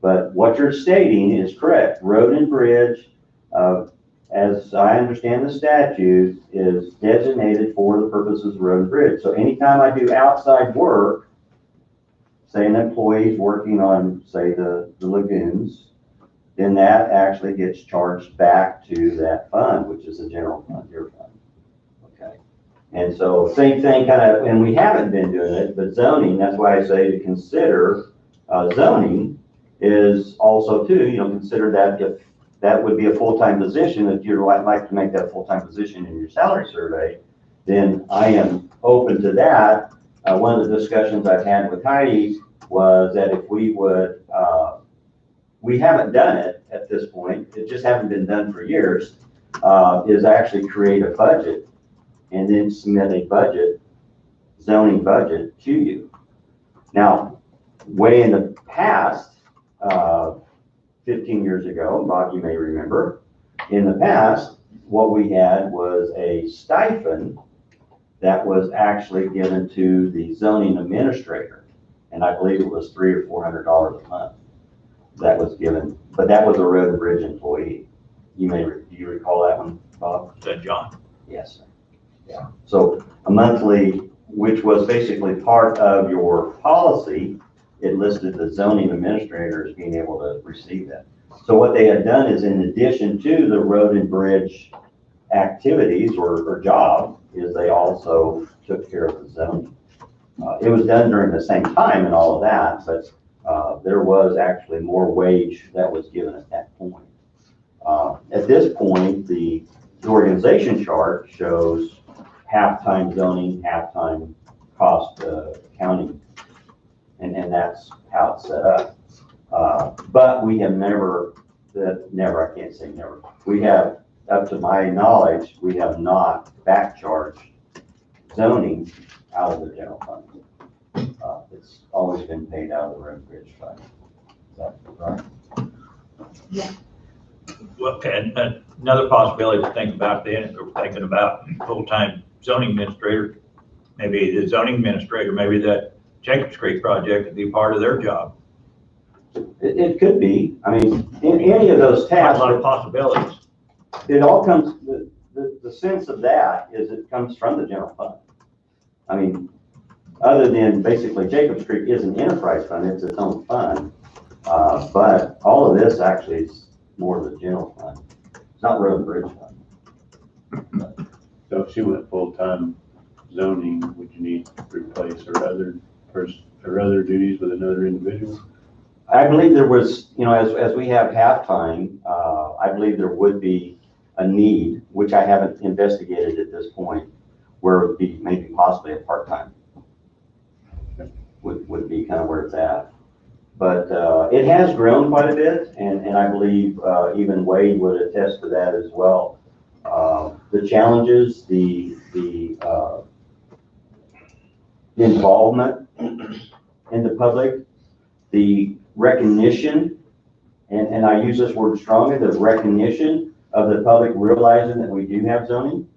Speaker 8: But what you're stating is correct. Road and bridge, as I understand the statute, is designated for the purposes of road and bridge. So anytime I do outside work, say an employee's working on, say, the lagoons, then that actually gets charged back to that fund, which is the general fund, your fund. Okay. And so same thing kind of, and we haven't been doing it, but zoning, that's why I say to consider zoning is also too, consider that if that would be a full-time position, if you'd like to make that a full-time position in your salary survey, then I am open to that. One of the discussions I've had with Heidi was that if we would, we haven't done it at this point, it just hasn't been done for years, is actually create a budget and then submit a budget, zoning budget to you. Now, way in the past, 15 years ago, Bob, you may remember, in the past, what we had was a stipend that was actually given to the zoning administrator. And I believe it was $300 or $400 a month that was given, but that was a road and bridge employee. Do you recall that one, Bob?
Speaker 5: Is that John?
Speaker 8: Yes, sir. Yeah. So a monthly, which was basically part of your policy, it listed the zoning administrator as being able to receive that. So what they had done is, in addition to the road and bridge activities or job, is they also took care of the zoning. It was done during the same time and all of that, but there was actually more wage that was given at that point. At this point, the organization chart shows half-time zoning, half-time cost accounting, and that's how it's set up. But we have I can't say never. We have, up to my knowledge, we have not back charged zoning out of the general fund. It's always been paid out of the road and bridge fund. Is that right?
Speaker 4: Yeah.
Speaker 5: Well, and another possibility to think about then, if we're thinking about full-time zoning administrator, maybe the zoning administrator, maybe that Jacobs Creek project would be part of their job.
Speaker 8: It could be. I mean, in any of those
Speaker 5: A
Speaker 8: tasks,
Speaker 5: lot of possibilities.
Speaker 8: it all comes, the sense of that is it comes from the general fund. I mean, other than basically Jacobs Creek is an enterprise fund, it's its own fund. But all of this actually is more of the general fund. It's not road and bridge fund.
Speaker 2: So if she went full-time zoning, would you need to replace her other duties with another individual?
Speaker 8: I believe there was, as we have halftime, I believe there would be a need, which I haven't investigated at this point, where it would be maybe possibly a part-time. Would be kind of where it's at. But it has grown quite a bit, and I believe even Wade would attest to that as well. The challenges, the involvement in the public, the recognition, and I use this word strongly, the recognition of the public realizing that we do have zoning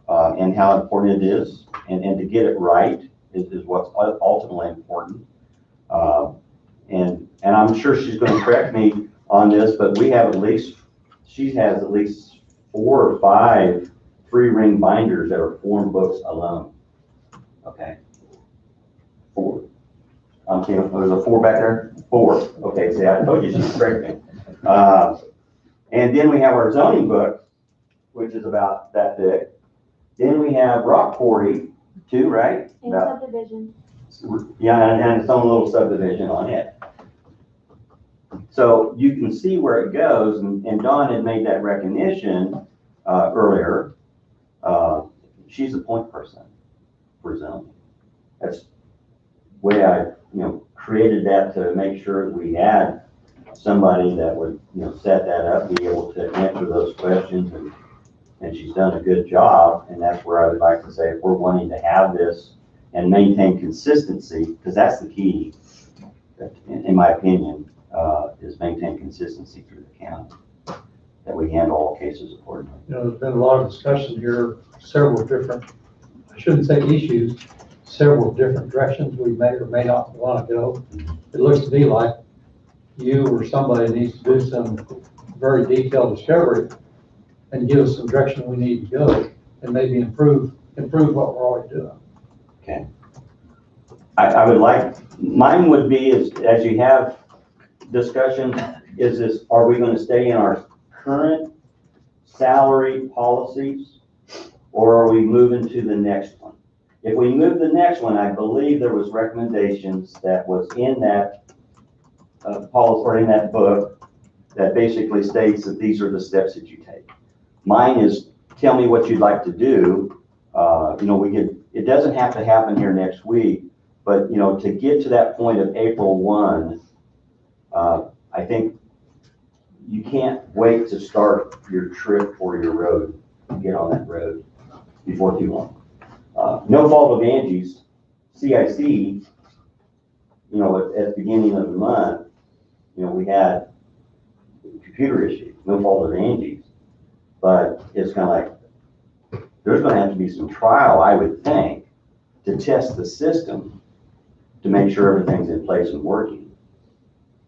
Speaker 8: and how important it is, and to get it right is what's ultimately important. And I'm sure she's going to correct me on this, but she has at least 4 or 5 3-ring binders that are form books alone. Okay. 4. There's a 4 back there? 4. Okay, see, I told you she's correct me. And then we have our zoning book, which is about that thick. Then we have rock quarry, too, right?
Speaker 3: In subdivision.
Speaker 8: Yeah, and its own little subdivision on it. So you can see where it goes, and Dawn had made that recognition earlier. She's a point person for zoning. That's the way I, created that to make sure that we had somebody that would, set that up, be able to answer those questions, and she's done a good job, and that's where I would like to say, if we're wanting to have this and maintain consistency, because that's the key, in my opinion, is maintain consistency through the county, that we handle all cases accordingly.
Speaker 1: There's been a lot of discussion here, several different, I shouldn't say issues, several different directions we may or may not want to go. It looks to me like you or somebody needs to do some very detailed discovery and give us some direction we need to go, and maybe improve what we're already doing.
Speaker 8: Okay. I would like, mine would be, as you have discussions, are we going to stay in our current salary policies, or are we moving to the next one? If we move the next one, I believe there was recommendations that was in that policy, or in that book, that basically states that these are the steps that you take. Mine is, tell me what you'd like to do. It doesn't have to happen here next week, but, to get to that point of April 1, I think you can't wait to start your trip for your road, get on that road before too long. No fault of Angie's, CIC, at the beginning of the month, we had computer issues, no fault of Angie's, but it's kind of like, there's going to have to be some trial, I would think, to test the system to make sure everything's in place and working.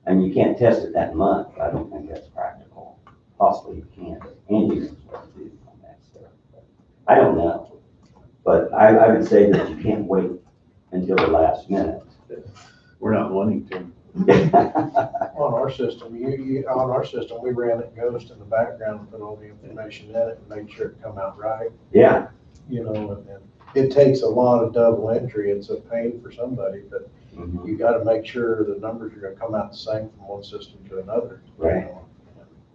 Speaker 8: And you can't test it that month. I don't think that's practical. Possibly you can, but Angie knows what to do on that stuff. I don't know. But I would say that you can't wait until the last minute.
Speaker 2: We're not wanting to.
Speaker 7: On our system, we ran it Ghost in the background and put all the information in it and made sure it come out right.
Speaker 8: Yeah.
Speaker 7: And it takes a lot of double entry. It's a pain for somebody, but you gotta make sure the numbers are gonna come out the same from one system to another.
Speaker 8: Right.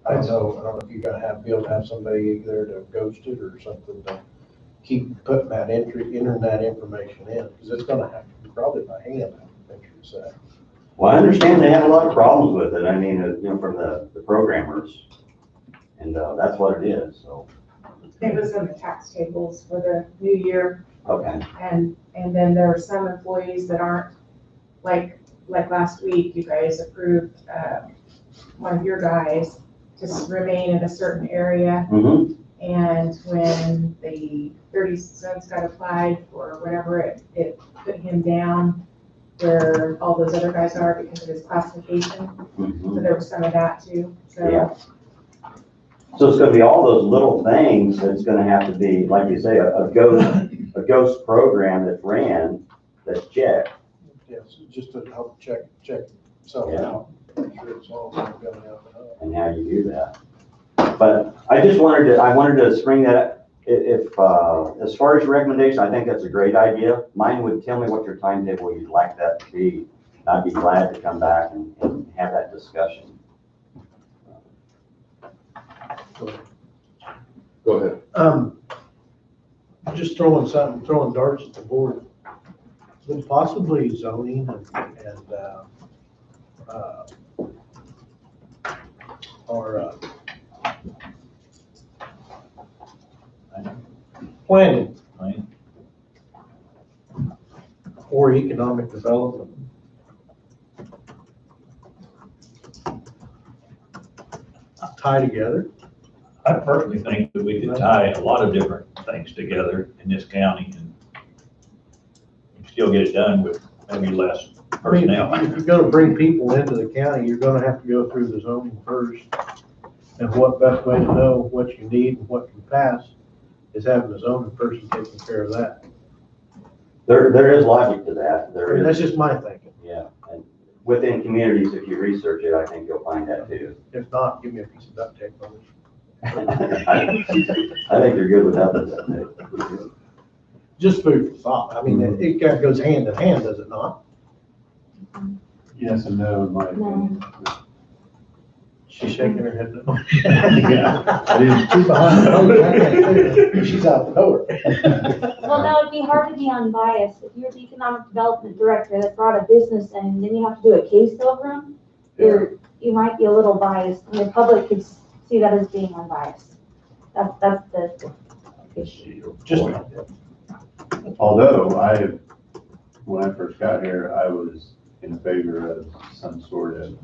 Speaker 7: I don't know if you're gonna be able to have somebody there to ghost it or something to keep putting that entering that information in, because it's gonna have to be probably by hand, I think you said.
Speaker 8: Well, I understand they have a lot of problems with it. I mean, from the programmers, and that's what it is, so.
Speaker 4: It was in the tax tables for the new year,
Speaker 8: Okay.
Speaker 4: and then there are some employees that aren't, like last week, you guys approved, one of your guys to remain in a certain area.
Speaker 8: Mm-hmm.
Speaker 4: And when the 30 cents got applied for whatever, it put him down where all those other guys are because of his classification.
Speaker 8: Mm-hmm.
Speaker 4: So there was some of that too, so.
Speaker 8: Yeah. So it's gonna be all those little things that's gonna have to be, like you say, a ghost program that's ran, that's checked.
Speaker 7: Yes, just to help check something out, make sure it's all going out and up.
Speaker 8: And how you do that. But I wanted to spring that up. If as far as your recommendation, I think that's a great idea. Mine would tell me what your timetable you'd like that to be. I'd be glad to come back and have that discussion.
Speaker 10: Go ahead.
Speaker 7: Just throwing darts at the board. Would possibly zoning or planning or economic development tie together?
Speaker 5: I personally think that we could tie a lot of different things together in this county and still get it done with maybe less personnel.
Speaker 7: If you're gonna bring people into the county, you're gonna have to go through the zoning first. And what best way to know what you need and what can pass is having the zoning person taking care of that.
Speaker 8: There is logic to that. There is.
Speaker 7: That's just my thinking.
Speaker 8: Yeah. And within communities, if you research it, I think you'll find that too.
Speaker 7: If not, give me a piece of duct tape on it.
Speaker 8: I think they're good without that.
Speaker 7: Just food for thought. I mean, it kind of goes hand in hand, does it not?
Speaker 2: Yes and no, in my opinion.
Speaker 7: She's shaking her head no.
Speaker 2: Yeah, I didn't,
Speaker 1: She's behind the post, I can't see her.
Speaker 7: She's out the door.
Speaker 12: Well, no, it'd be hard to be unbiased. If you're the economic development director that brought a business in, and then you have to do a case over them, you might be a little biased, and the public could see that as being unbiased. That's the issue.
Speaker 7: Just,
Speaker 2: although when I first got here, I was in favor of some sort of,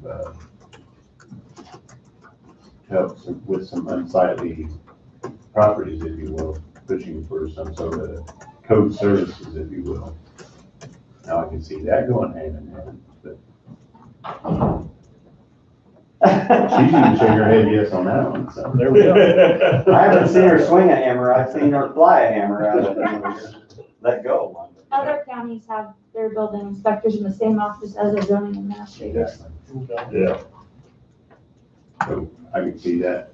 Speaker 2: help with some unsightly properties, if you will, pushing for some sort of code services, if you will. Now I can see that going hand in hand, but she didn't shake her head yes on that one, so.
Speaker 7: there we go.
Speaker 8: I haven't seen her swing a hammer, I've seen her fly a hammer out of it, let go of one.
Speaker 12: Other counties have their building inspectors in the same office as their zoning administrators.
Speaker 2: Exactly.
Speaker 10: Yeah.
Speaker 2: So I can see that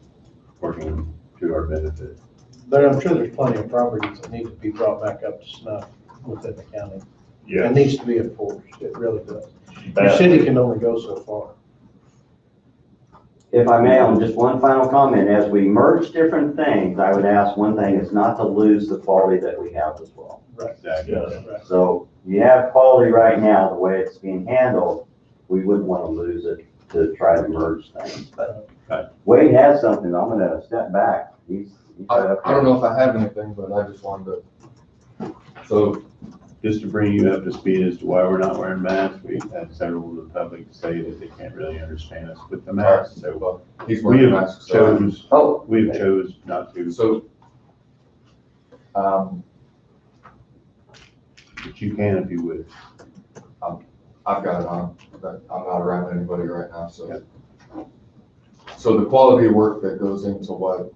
Speaker 2: working to our benefit.
Speaker 7: But I'm sure there's plenty of properties that need to be brought back up to snuff within the county. It
Speaker 10: Yeah.
Speaker 7: needs to be enforced, it really does. Your city can only go so far.
Speaker 8: If I may, on just one final comment, as we merge different things, I would ask one thing is not to lose the quality that we have as well.
Speaker 2: Exactly.
Speaker 7: Right.
Speaker 8: So you have quality right now, the way it's being handled, we wouldn't want to lose it to try to merge things, but
Speaker 2: Right.
Speaker 8: Wade has something, I'm gonna step back. He's right up
Speaker 13: I don't know if I have anything, but I just wanted to, so,
Speaker 2: Just to bring you up to speed as to why we're not wearing masks, we've had several of the public say that they can't really understand us with the masks, so
Speaker 13: well, he's
Speaker 2: we
Speaker 13: wearing a
Speaker 2: have
Speaker 13: mask, so,
Speaker 2: chose,
Speaker 8: Oh,
Speaker 2: we've chose not to,
Speaker 13: so,
Speaker 2: but you can if you would.
Speaker 13: I've got it on, but I'm not around anybody right now, so. So the quality of work that goes into what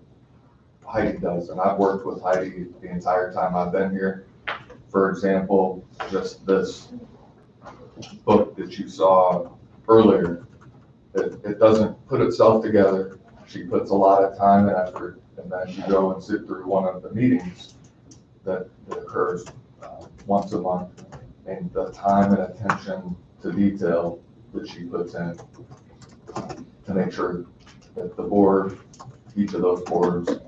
Speaker 13: Heidi does, and I've worked with Heidi the entire time I've been here. For example, just this book that you saw earlier, it doesn't put itself together. She puts a lot of time and effort, and then you go and sit through one of the meetings that occurs once a month, and the time and attention to detail that she puts in to make sure that the board, each of those boards,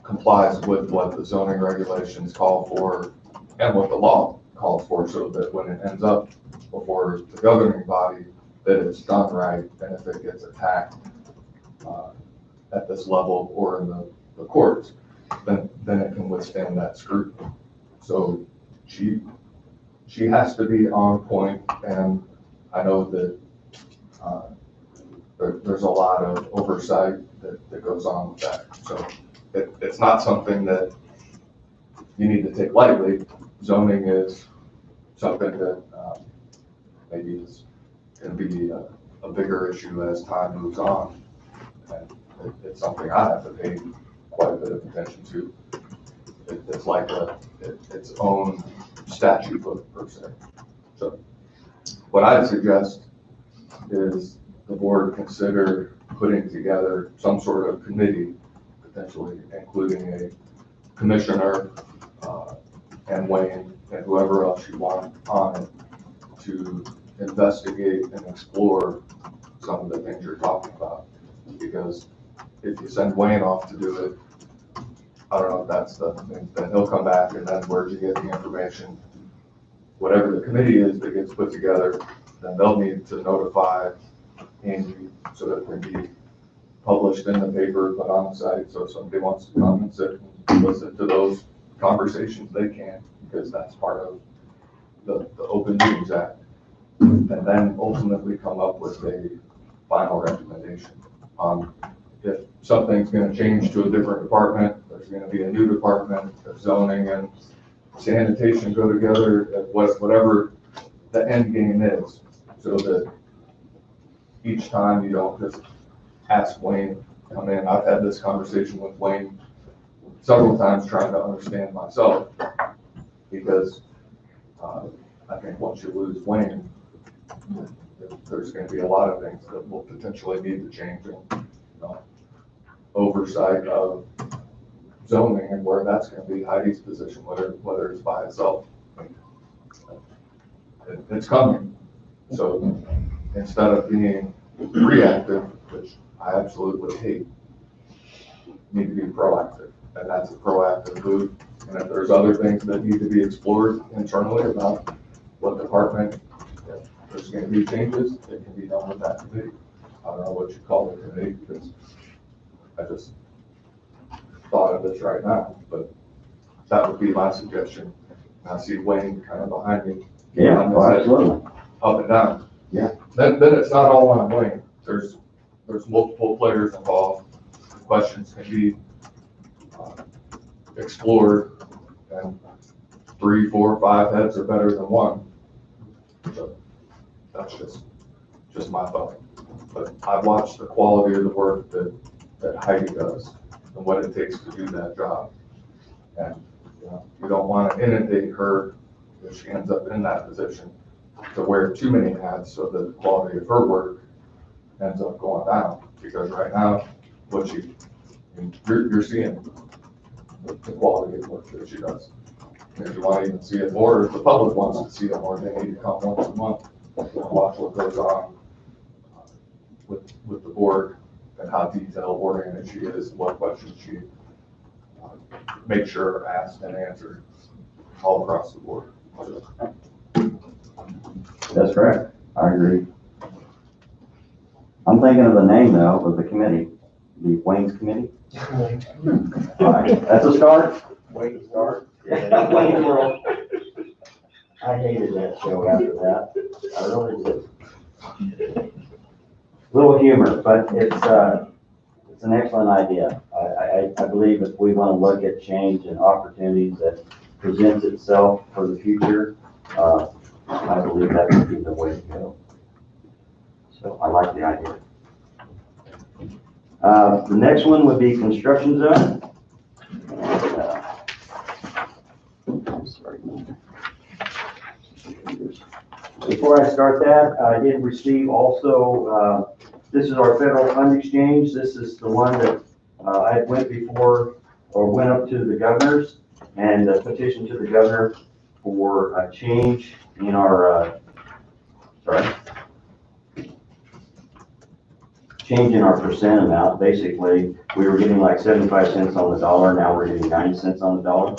Speaker 13: complies with what the zoning regulations call for and what the law calls for, so that when it ends up before the governing body, that it's done right, and if it gets attacked at this level or in the courts, then it can withstand that scrutiny. So she has to be on point, and I know that there's a lot of oversight that goes on with that. So it's not something that you need to take lightly. Zoning is something that maybe is going to be a bigger issue as time moves on. And it's something I have to pay quite a bit of attention to. It's like its own statute book per se. So what I'd suggest is the board consider putting together some sort of committee, potentially including a commissioner and Wayne and whoever else you want on it, to investigate and explore some of the things you're talking about. Because if you send Wayne off to do it, I don't know if that's the thing, then he'll come back and then where'd you get the information? Whatever the committee is that gets put together, then they'll need to notify Angie so that it can be published in the paper, put on the site. So if somebody wants to come and sit and listen to those conversations, they can, because that's part of the Open Meetings Act. And then ultimately come up with a final recommendation on if something's going to change to a different department, there's going to be a new department, if zoning and sanitation go together, whatever the end game is, so that each time you don't just ask Wayne to come in. I've had this conversation with Wayne several times trying to understand myself, because I think once you lose Wayne, there's going to be a lot of things that will potentially need to change in oversight of zoning, and where that's going to be Heidi's position, whether it's by itself. It's coming. So instead of being reactive, which I absolutely hate. Need to be proactive, and that's a proactive move. And if there's other things that need to be explored internally about what department, if there's gonna be changes, it can be done with that committee. I don't know what you call the committee, because I just thought of this right now, but that would be my suggestion. And I see Wayne kind of behind me.
Speaker 8: Yeah, well, absolutely.
Speaker 13: Up and down.
Speaker 8: Yeah.
Speaker 13: Then it's not all on Wayne. There's multiple players involved. The questions can be explored, and 3, 4, 5 heads are better than one. So that's just my thought. But I've watched the quality of the work that Heidi does and what it takes to do that job. And you don't want to inundate her if she ends up in that position to wear too many hats, so that the quality of her work ends up going down. Because right now, you're seeing the quality of work that she does. And if you want to even see it more, if the public wants to see it more, they need to come once a month and watch what goes on with the board and how detailed oriented she is, what questions she makes sure are asked and answered all across the board.
Speaker 8: That's correct. I agree. I'm thinking of the name though, of the committee, the Wayne's Committee. All right, that's a start.
Speaker 7: Wayne start.
Speaker 8: Wayne's World. I hated that show after that. I really did. Little humor, but it's an excellent idea. I believe if we want to look at change and opportunities that presents itself for the future, I believe that would be the way to go. So I like the idea. The next one would be construction zone. Sorry. Before I start that, I did receive also, this is our federal fund exchange. This is the one that I went before, or went up to the governors and petitioned to the governor for a change in our, change in our percent amount. Basically, we were getting like 75 cents on the dollar. Now we're getting 90 cents on the dollar.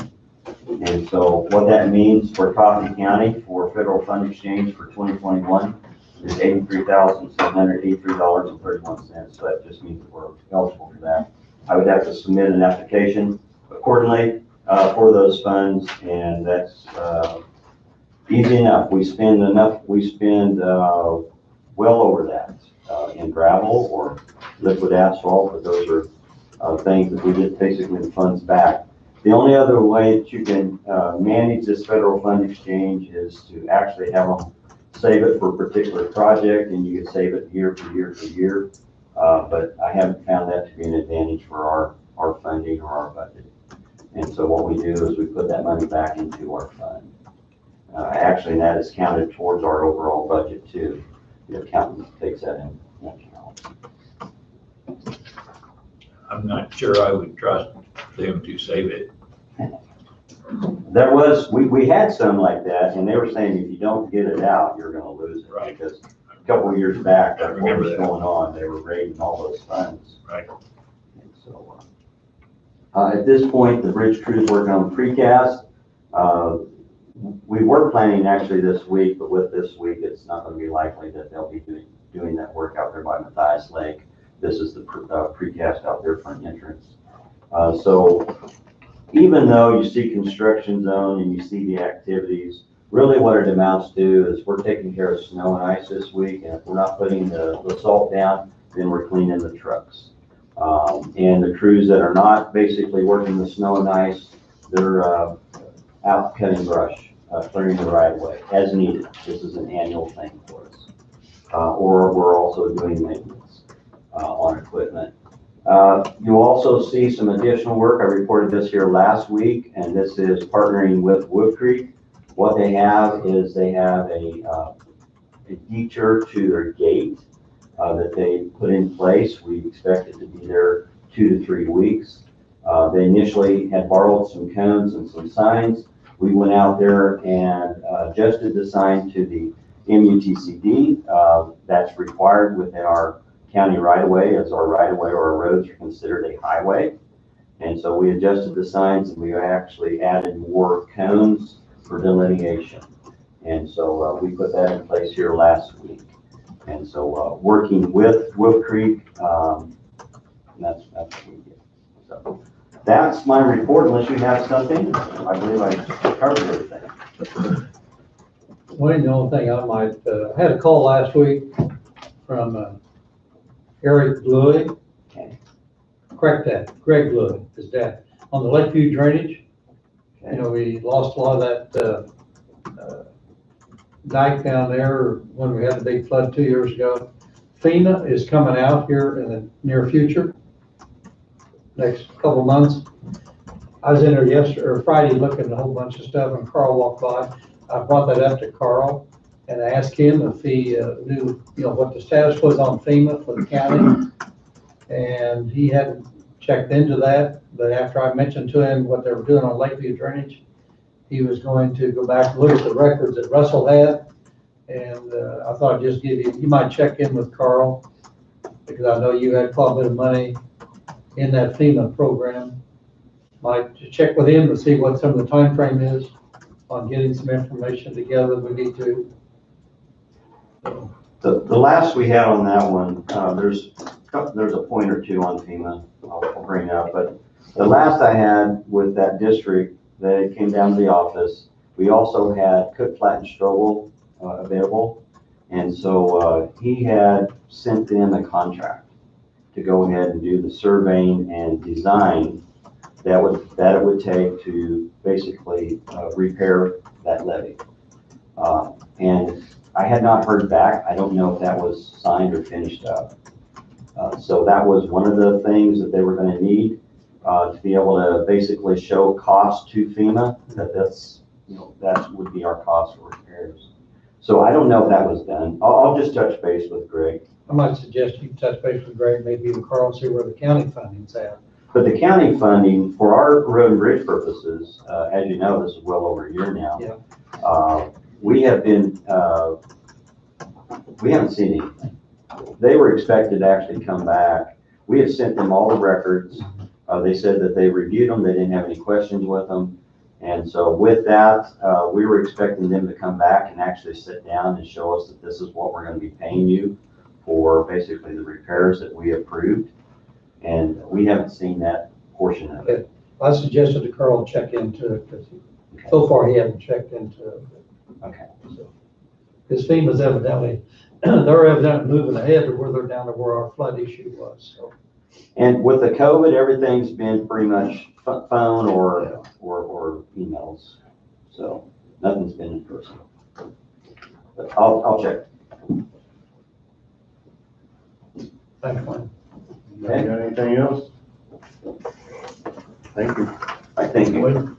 Speaker 8: And so what that means for Coffee County for federal fund exchange for 2021 is $83,783.31. So that just means that we're eligible for that. I would have to submit an application accordingly for those funds, and that's easy enough. We spend well over that in gravel or liquid asphalt, but those are things that we get basically the funds back. The only other way that you can manage this federal fund exchange is to actually have them save it for a particular project, and you can save it year to year to year. But I haven't found that to be an advantage for our funding or our budget. And so what we do is we put that money back into our fund. Actually, that is counted towards our overall budget too. The accountant takes that into account.
Speaker 5: I'm not sure I would trust them to save it.
Speaker 8: There was, we had some like that, and they were saying if you don't get it out, you're gonna lose it.
Speaker 5: Right.
Speaker 8: Because a couple of years back,
Speaker 5: I
Speaker 8: what
Speaker 5: remember
Speaker 8: was
Speaker 5: that.
Speaker 8: going on, they were raiding all those funds.
Speaker 5: Right.
Speaker 8: And so, at this point, the bridge crew's working on precast. We were planning actually this week, but with this week, it's not gonna be likely that they'll be doing that work out there by Matthias Lake. This is the precast out there front entrance. So even though you see construction zone and you see the activities, really what it amounts to is we're taking care of snow and ice this week, and if we're not putting the salt down, then we're cleaning the trucks. And the crews that are not basically working the snow and ice, they're out cutting brush, clearing the right of way as needed. This is an annual thing for us. Or we're also doing maintenance on equipment. You'll also see some additional work. I reported this here last week, and this is partnering with Wood Creek. What they have is they have a detour to their gate that they put in place. We expect it to be there 2 to 3 weeks. They initially had borrowed some cones and some signs. We went out there and adjusted the sign to the MUTCD, that's required within our county right-of-way, as our right-of-way or our roads are considered a highway. And so we adjusted the signs and we actually added more cones for delineation. And so we put that in place here last week. And so working with Wolf Creek, that's what we did. So that's my report, unless you have something. I believe I covered everything.
Speaker 1: Wayne, the only thing I might, I had a call last week from Eric Bluey.
Speaker 8: Okay.
Speaker 1: Correct that, Greg Bluey, his dad, on the Lakeview drainage.
Speaker 8: Okay.
Speaker 1: You know, we lost a lot of that dike down there when we had the big flood 2 years ago. FEMA is coming out here in the near future, next couple of months. I was in there yesterday or Friday looking at a whole bunch of stuff, and Carl walked by. I brought that up to Carl and I asked him if he knew, you know, what the status was on FEMA for the county. And he hadn't checked into that, but after I mentioned to him what they were doing on Lakeview drainage, he was going to go back and look at the records that Russell had. And I thought I'd just give you might check in with Carl, because I know you had quite a bit of money in that FEMA program. Might check with him to see what some of the time frame is on getting some information together we need to.
Speaker 8: The last we had on that one, there's a point or two on FEMA I'll bring up, but the last I had with that district, they came down to the office. We also had Cook, Platt, and Strobel available. And so he had sent in a contract to go ahead and do the surveying and design that it would take to basically repair that levee. And I had not heard back. I don't know if that was signed or finished up. So that was one of the things that they were going to need to be able to basically show cost to FEMA, that's, you know, that would be our cost for repairs. So I don't know if that was done. I'll just touch base with Greg.
Speaker 1: I might suggest you touch base with Greg, maybe even Carl, see where the county funding's at.
Speaker 8: But the county funding for our road and bridge purposes, as you know, this is well over a year now.
Speaker 1: Yeah.
Speaker 8: We have been, we haven't seen anything. They were expected to actually come back. We had sent them all the records. They said that they reviewed them. They didn't have any questions with them. And so with that, we were expecting them to come back and actually sit down and show us that this is what we're going to be paying you for basically the repairs that we approved. And we haven't seen that portion of it.
Speaker 1: I suggested to Carl check into it, because so far he hasn't checked into it.
Speaker 8: Okay.
Speaker 1: So, because FEMA's evidently, they're evidently moving ahead to where they're down to where our flood issue was, so.
Speaker 8: And with the COVID, everything's been pretty much phone or emails. So nothing's been in person. But I'll check.
Speaker 1: Thanks, Wayne.
Speaker 2: Okay, got anything else? Thank you.
Speaker 8: I thank you.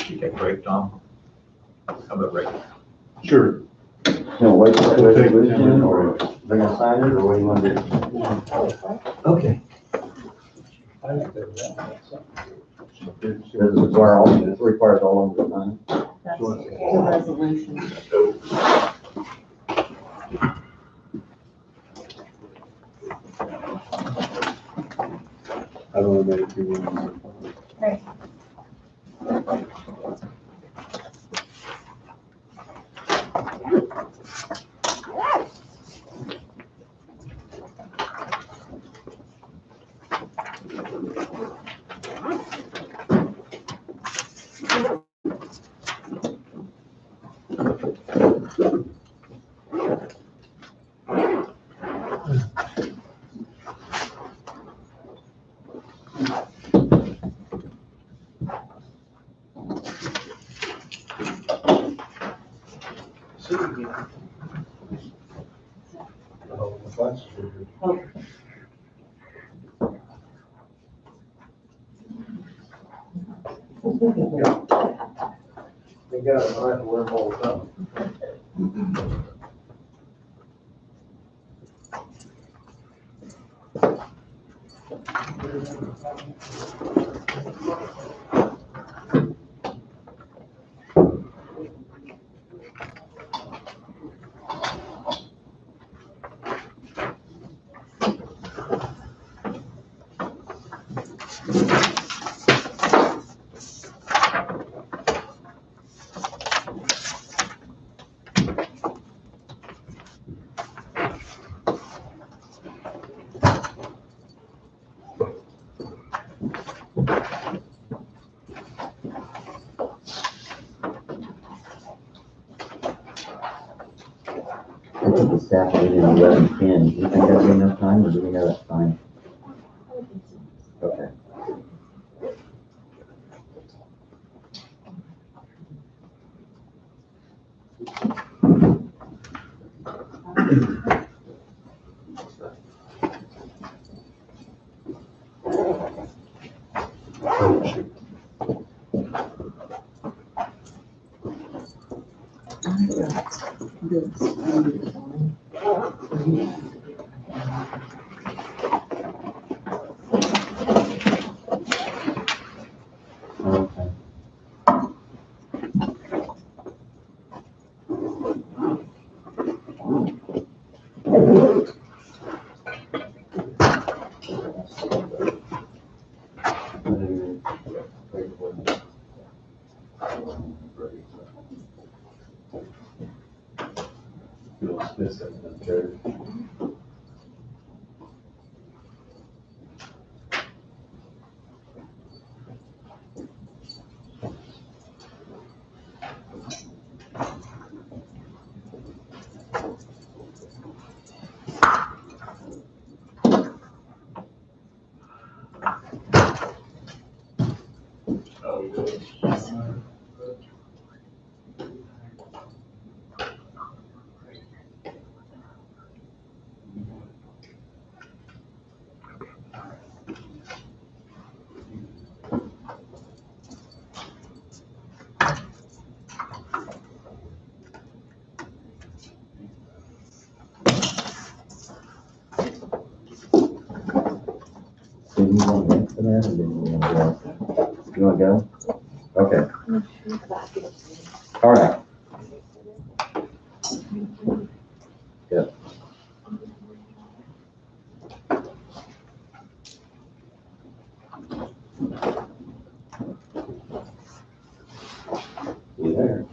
Speaker 5: You take a break, Tom? How about break?
Speaker 2: Sure.
Speaker 8: No, wait for the resolution, or they're gonna sign it, or what do you want to do?
Speaker 1: Okay.
Speaker 8: Does it require all, it requires all of the time?
Speaker 14: That's the resolution.
Speaker 2: I don't know if you want.
Speaker 4: Right.
Speaker 1: They got it, I have to wear them all the time.
Speaker 8: I think the staff meeting 11:10. Do you think that'd be enough time, or do we have that time? Okay. Okay. Do you want to answer that, or do you want to go? You want to go? Okay. All right. Yep. You there?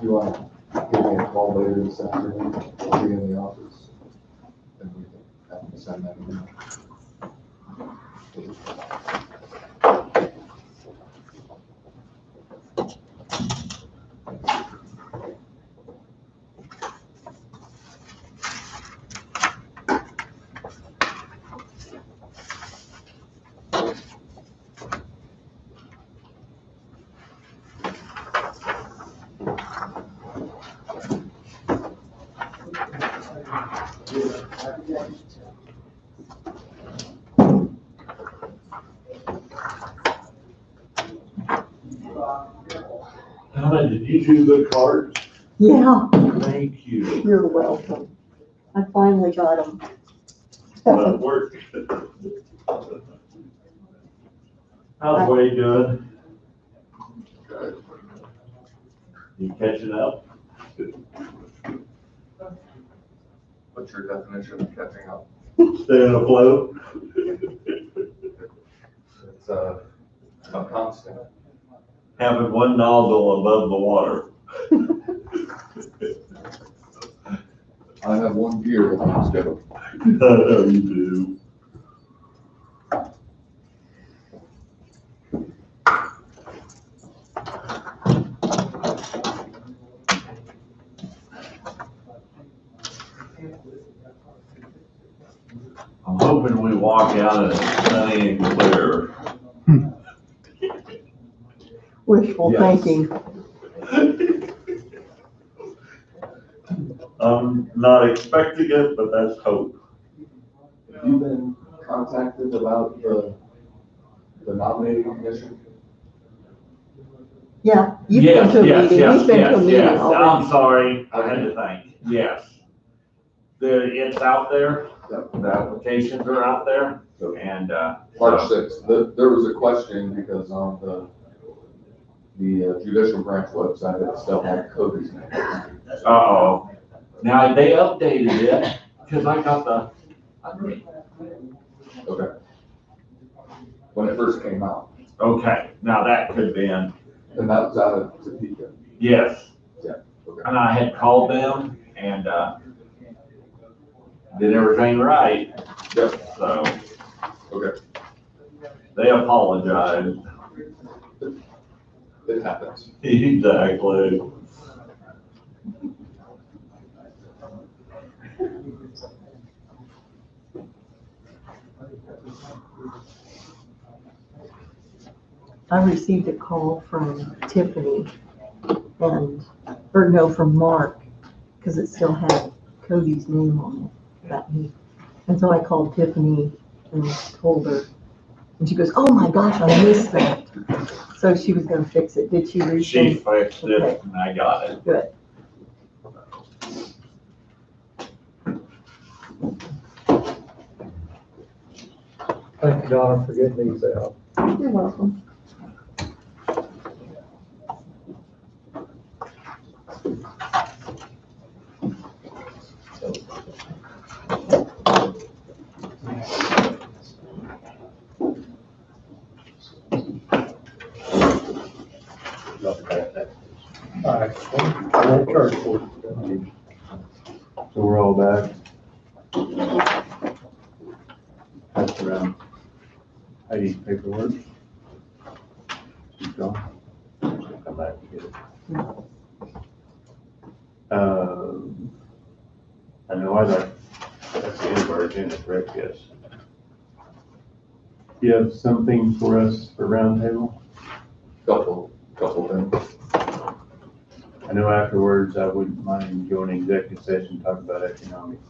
Speaker 13: You want to give me a call later this afternoon, I'll be in the office, and we can have to send that email.
Speaker 10: Donna, did you do the cards?
Speaker 14: Yeah,
Speaker 10: Thank you.
Speaker 14: you're welcome. I finally got them.
Speaker 10: That worked. How's Wade doing?
Speaker 13: Good.
Speaker 10: You catching up?
Speaker 13: What's your definition of catching up?
Speaker 10: Staying afloat?
Speaker 13: It's a constant.
Speaker 10: Having one nozzle above the water.
Speaker 13: I have one gear instead of.
Speaker 10: You do. I'm hoping we walk out and it's sunny and clear.
Speaker 14: Wishful
Speaker 10: Yes.
Speaker 14: thinking.
Speaker 10: I'm not expecting it, but that's hope.
Speaker 13: Have you been contacted about the nominating commission?
Speaker 14: Yeah, you've been to a meeting, we've been to a meeting
Speaker 10: I'm
Speaker 14: already.
Speaker 10: sorry, I had to think, yes. It's out there, the applications are out there.
Speaker 5: And,
Speaker 13: March
Speaker 5: so-
Speaker 13: sixth, there was a question because on the judicial branch website, it still had Cody's name.
Speaker 5: uh-oh. Now, they updated it, because I got the,
Speaker 13: Okay. When it first came out,
Speaker 5: okay, now that could have been,
Speaker 13: and that was out of Topeka.
Speaker 5: yes.
Speaker 13: Yeah, okay.
Speaker 5: And I had called them and, did everything right.
Speaker 13: Yep.
Speaker 5: So
Speaker 13: Okay,
Speaker 5: they apologized.
Speaker 13: it happens.
Speaker 5: Exactly.
Speaker 14: I received a call from Tiffany and, or no, from Mark, because it still had Cody's name on it, that he. And so I called Tiffany and told her, and she goes, oh my gosh, I missed that. So she was gonna fix it. Did she
Speaker 5: She
Speaker 14: resend?
Speaker 5: fixed it and I got it.
Speaker 14: Good.
Speaker 1: Thank you, Donna, for getting these out.
Speaker 14: You're welcome.
Speaker 1: All right, I won't charge for it.
Speaker 2: So we're all back. Pass around. Heidi's paperwork. She's gone. She'll come back and get it. I know that's the end of our agenda, correct? Yes. Do you have something for us for roundtable?
Speaker 13: Couple things.
Speaker 2: I know afterwards I wouldn't mind going executive session, talk about economics.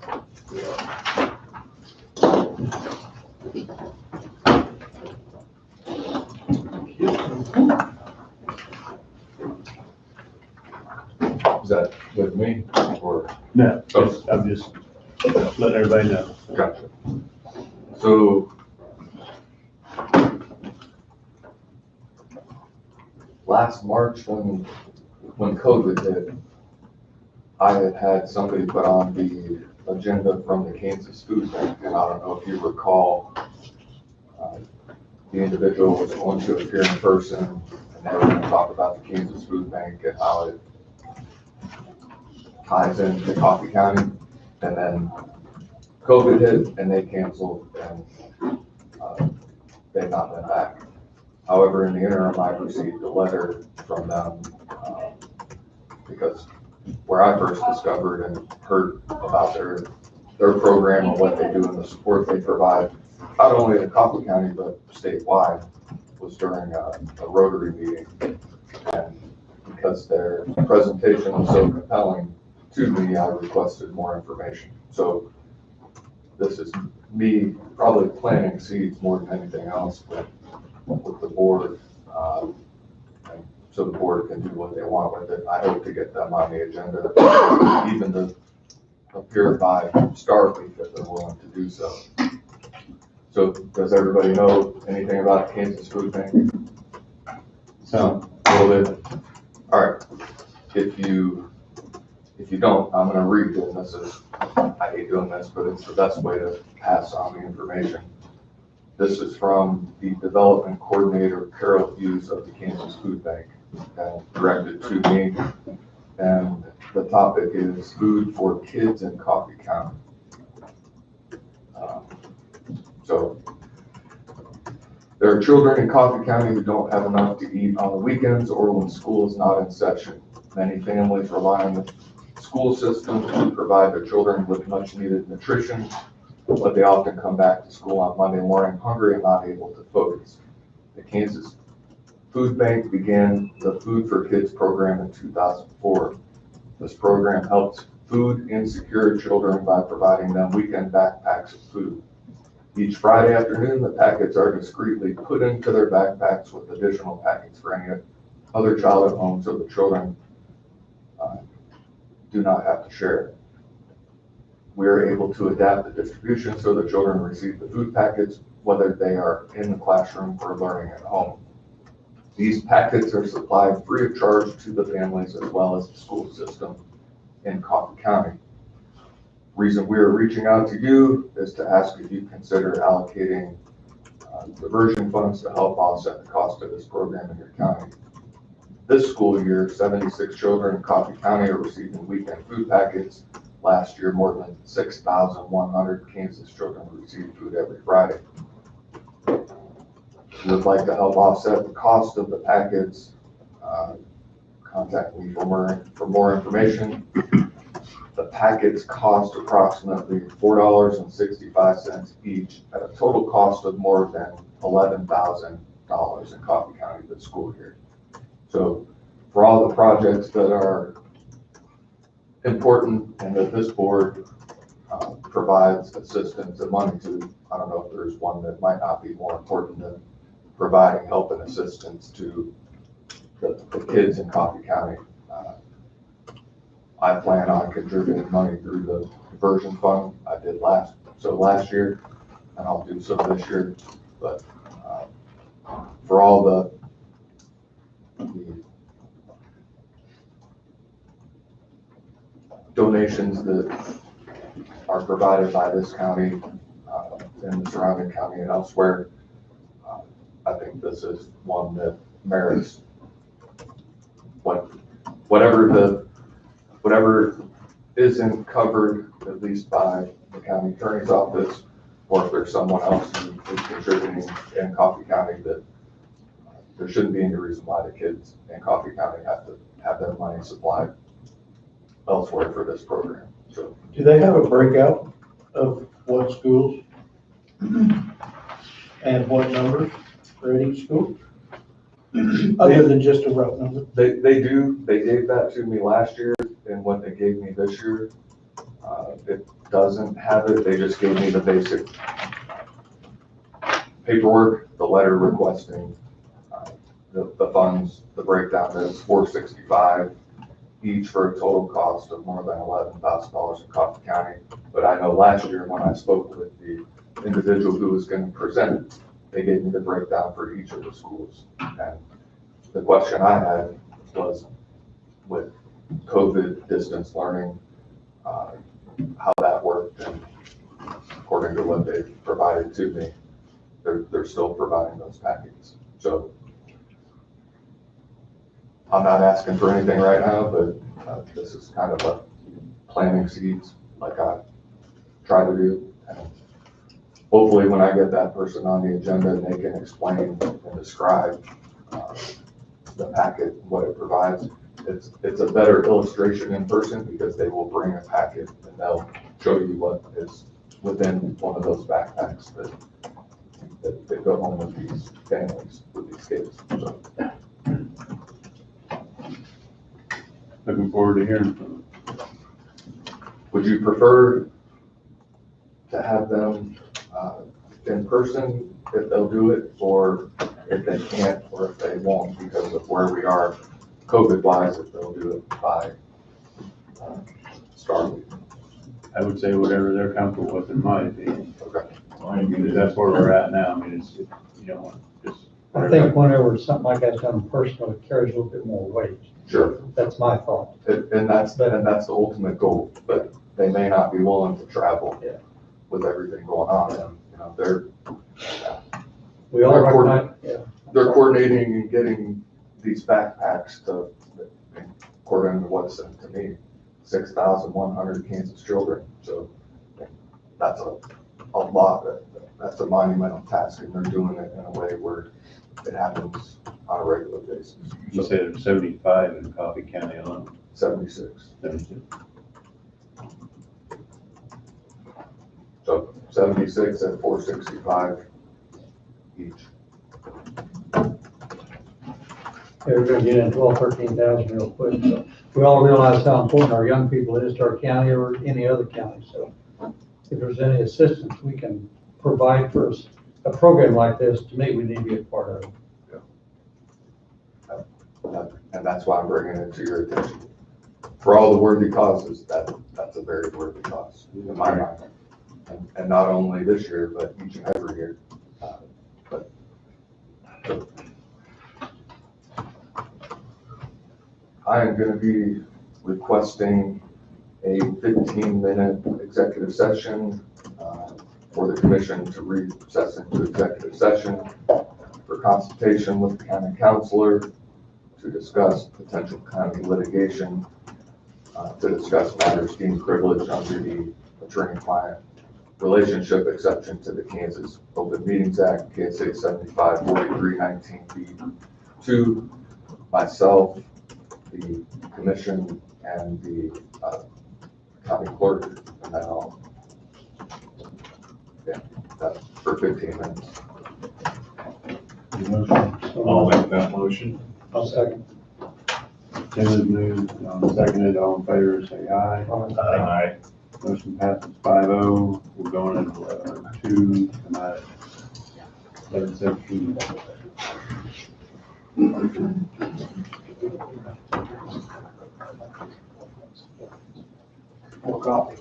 Speaker 13: Is that with me or?
Speaker 2: No, I'm just letting everybody know.
Speaker 13: Gotcha. So last March when COVID hit, I had somebody put on the agenda from the Kansas Food Bank, and I don't know if you recall, the individual was going to appear in person, and they were going to talk about the Kansas Food Bank and how it ties into Coffee County, and then COVID hit and they canceled and they've not been back. However, in the interim, I received a letter from them because where I first discovered and heard about their program and what they do and the support they provide, not only in Coffee County, but statewide, was during a Rotary meeting. And because their presentation was so compelling to me, I requested more information. So this is me probably planting seeds more than anything else with the board. And so the board can do what they want with it. I hope to get them on the agenda, even to appear by Starweek if they're willing to do so. So does everybody know anything about Kansas Food Bank?
Speaker 2: So,
Speaker 13: A little bit. All right. If you don't, I'm gonna read it, and this is, I hate doing this, but it's the best way to pass on the information. This is from the development coordinator, Carol Hughes of the Kansas Food Bank, and directed to me. And the topic is food for kids in Coffee County. So there are children in Coffee County who don't have enough to eat on the weekends or when school is not in session. Many families rely on the school system to provide their children with much needed nutrition, but they often come back to school on Monday morning hungry and not able to focus. The Kansas Food Bank began the Food for Kids program in 2004. This program helps food insecure children by providing them weekend backpacks of food. Each Friday afternoon, the packets are discreetly put into their backpacks with additional packets for any other child at home so the children do not have to share. we're able to adapt the distribution so the children receive the food packets, whether they are in the classroom or learning at home. These packets are supplied free of charge to the families as well as the school system in Coffee County. Reason we're reaching out to you is to ask if you consider allocating diversion funds to help offset the cost of this program in your county. This school year, 76 children in Coffee County are receiving weekend food packets. Last year, more than 6,100 Kansas children received food every Friday. If you would like to help offset the cost of the packets, contact me for more information. The packets cost approximately $4.65 each at a total cost of more than $11,000 in Coffee County this school year. So for all the projects that are important and that this board provides assistance and money to, I don't know if there's one that might not be more important than providing help and assistance to the kids in Coffee County. I plan on contributing money through the diversion fund. I did last year, and I'll do so this year. But for all the donations that are provided by this county and the surrounding county and elsewhere, I think this is one that merits whatever isn't covered, at least by the county attorney's office, or if there's someone else who is contributing in Coffee County, that there shouldn't be any reason why the kids in Coffee County have to have their money supplied elsewhere for this program. So,
Speaker 7: Do they have a breakout of what schools and what numbers for each school? Other than just a rough number?
Speaker 13: They do. They gave that to me last year, and what they gave me this year, it doesn't have it. They just gave me the basic paperwork, the letter requesting the funds. The breakdown is $465 each for a total cost of more than $11,000 in Coffee County. But I know last year when I spoke with the individual who was going to present it, they gave me the breakdown for each of the schools. And the question I had was, with COVID distance learning, how that worked. And according to what they provided to me, they're still providing those packets. So I'm not asking for anything right now, but this is kind of a planting seeds like I try to do. And hopefully when I get that person on the agenda and they can explain and describe the packet, what it provides, it's a better illustration in person because they will bring a packet and they'll show you what is within one of those backpacks that go home with these families, with these kids. So.
Speaker 2: Looking forward to hearing from them.
Speaker 13: Would you prefer to have them in person if they'll do it, or if they can't, or if they won't because of where we are COVID-wise, if they'll do it by Starlink?
Speaker 2: I would say whatever they're comfortable with, in my opinion.
Speaker 13: Okay.
Speaker 2: Because that's where we're at now. I mean, it's, you don't want to just.
Speaker 1: I think whenever something like that's done personally, it carries a little bit more weight.
Speaker 13: Sure.
Speaker 1: That's my thought.
Speaker 13: And that's the ultimate goal, but they may not be willing to travel with everything going on. And, you know, they're coordinating and getting these backpacks to, according to what's sent to me, 6,100 Kansas children. So that's a lot. That's a monumental task, and they're doing it in a way where it happens on a regular basis.
Speaker 2: You said it's 75 in Coffee County alone.
Speaker 13: 76.
Speaker 2: 76.
Speaker 13: So 76 at 465 each.
Speaker 1: We're gonna get in 12, 13,000 real quick. So we all realize how important our young people is to our county or any other county. So if there's any assistance we can provide for us, a program like this, to me, we need to be a part of it.
Speaker 13: And that's why I'm bringing it to your attention. For all the worthy causes that that's a very worthy cause in my mind. And not only this year, but each and every year. But I am gonna be requesting a 15-minute executive session for the commission to recess into executive session for consultation with the county counselor to discuss potential county litigation, to discuss matters deemed privileged under the attorney-client relationship exception to the Kansas Open Meetings Act, KSA 754319B2, myself, the commission, and the county clerk, and then that's for 15 minutes.
Speaker 10: I'll make that motion.
Speaker 1: I'll second.
Speaker 2: Tim has moved, seconded, all in favor, say aye.
Speaker 10: Aye.
Speaker 2: Motion passes 5-0. We're going into two tonight. 7:17.
Speaker 6: More coffee.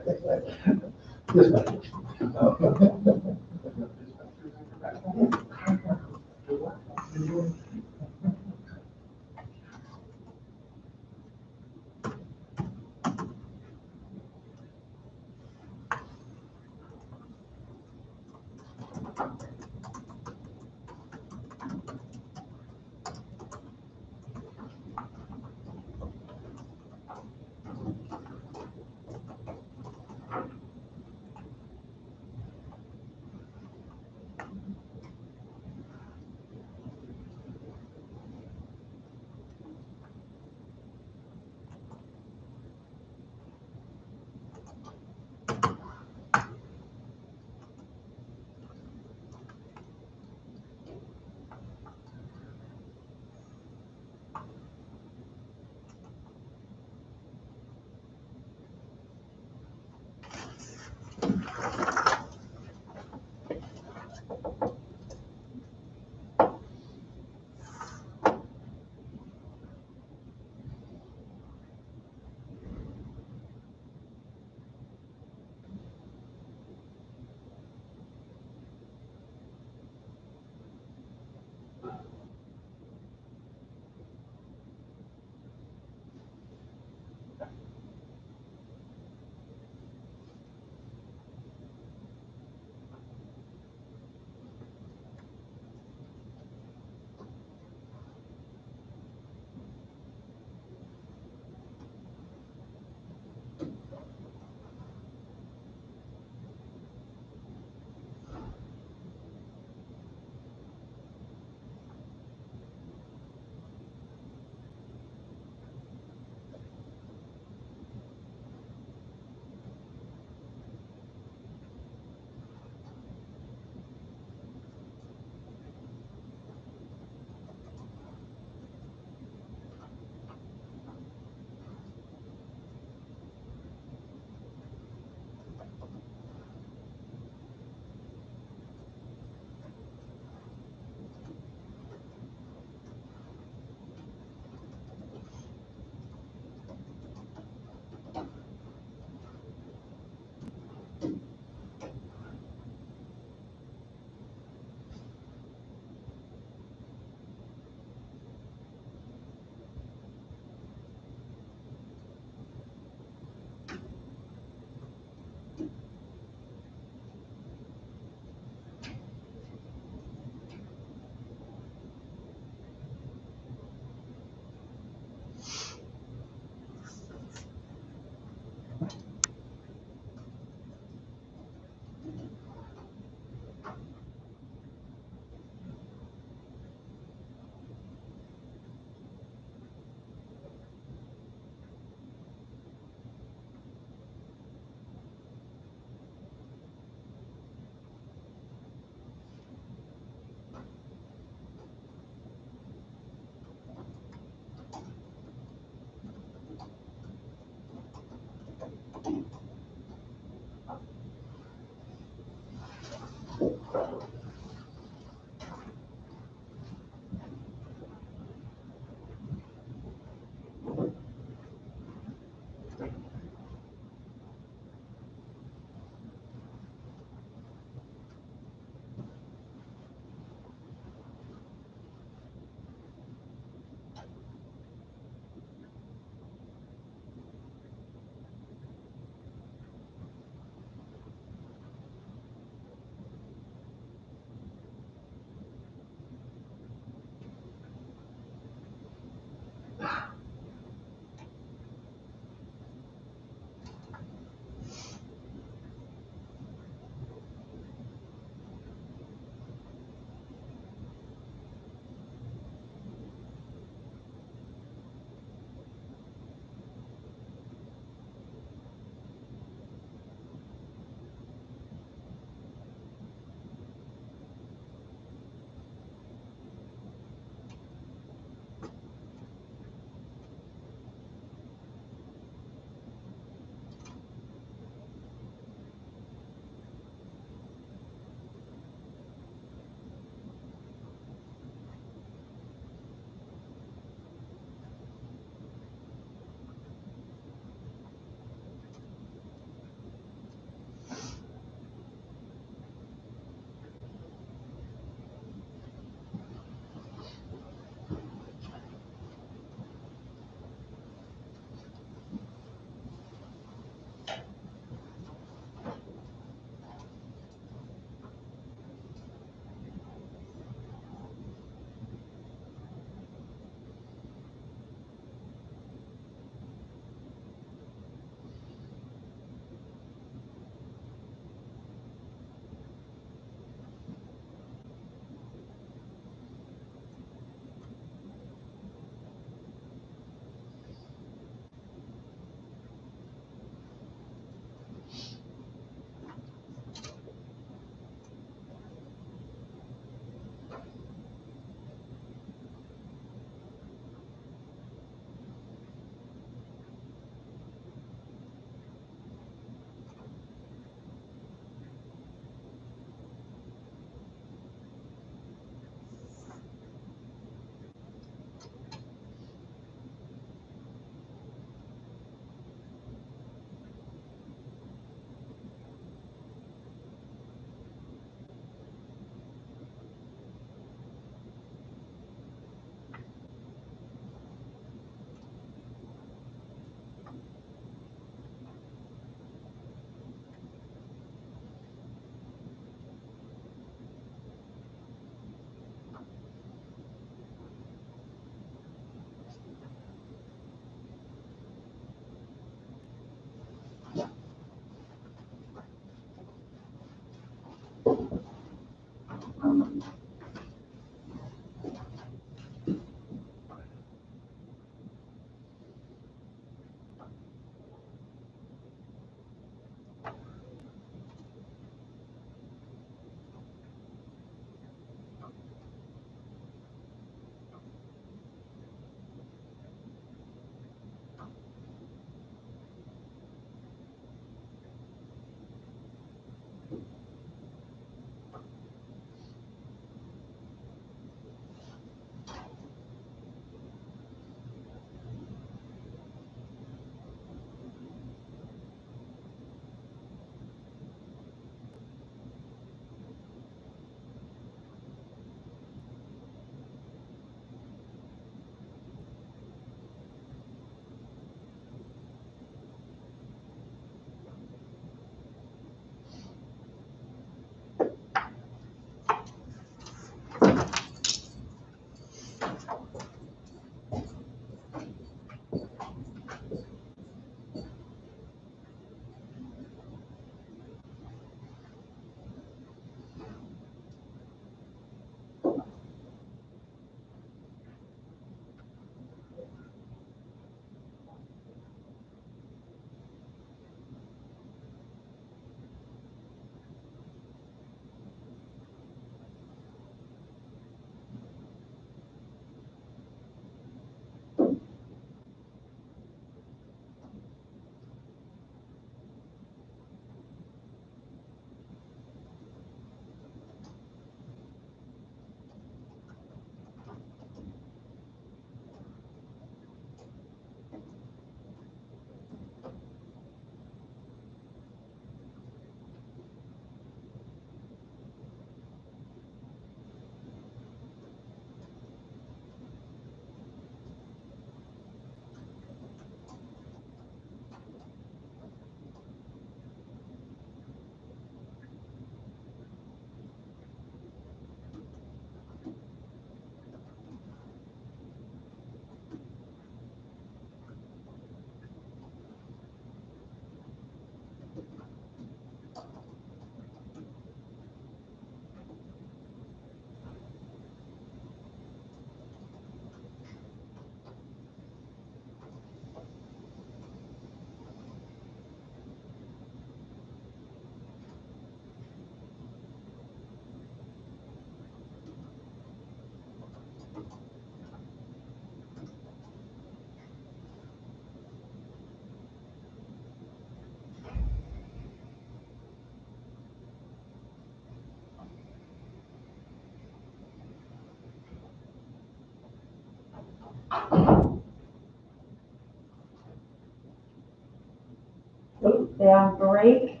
Speaker 12: They have break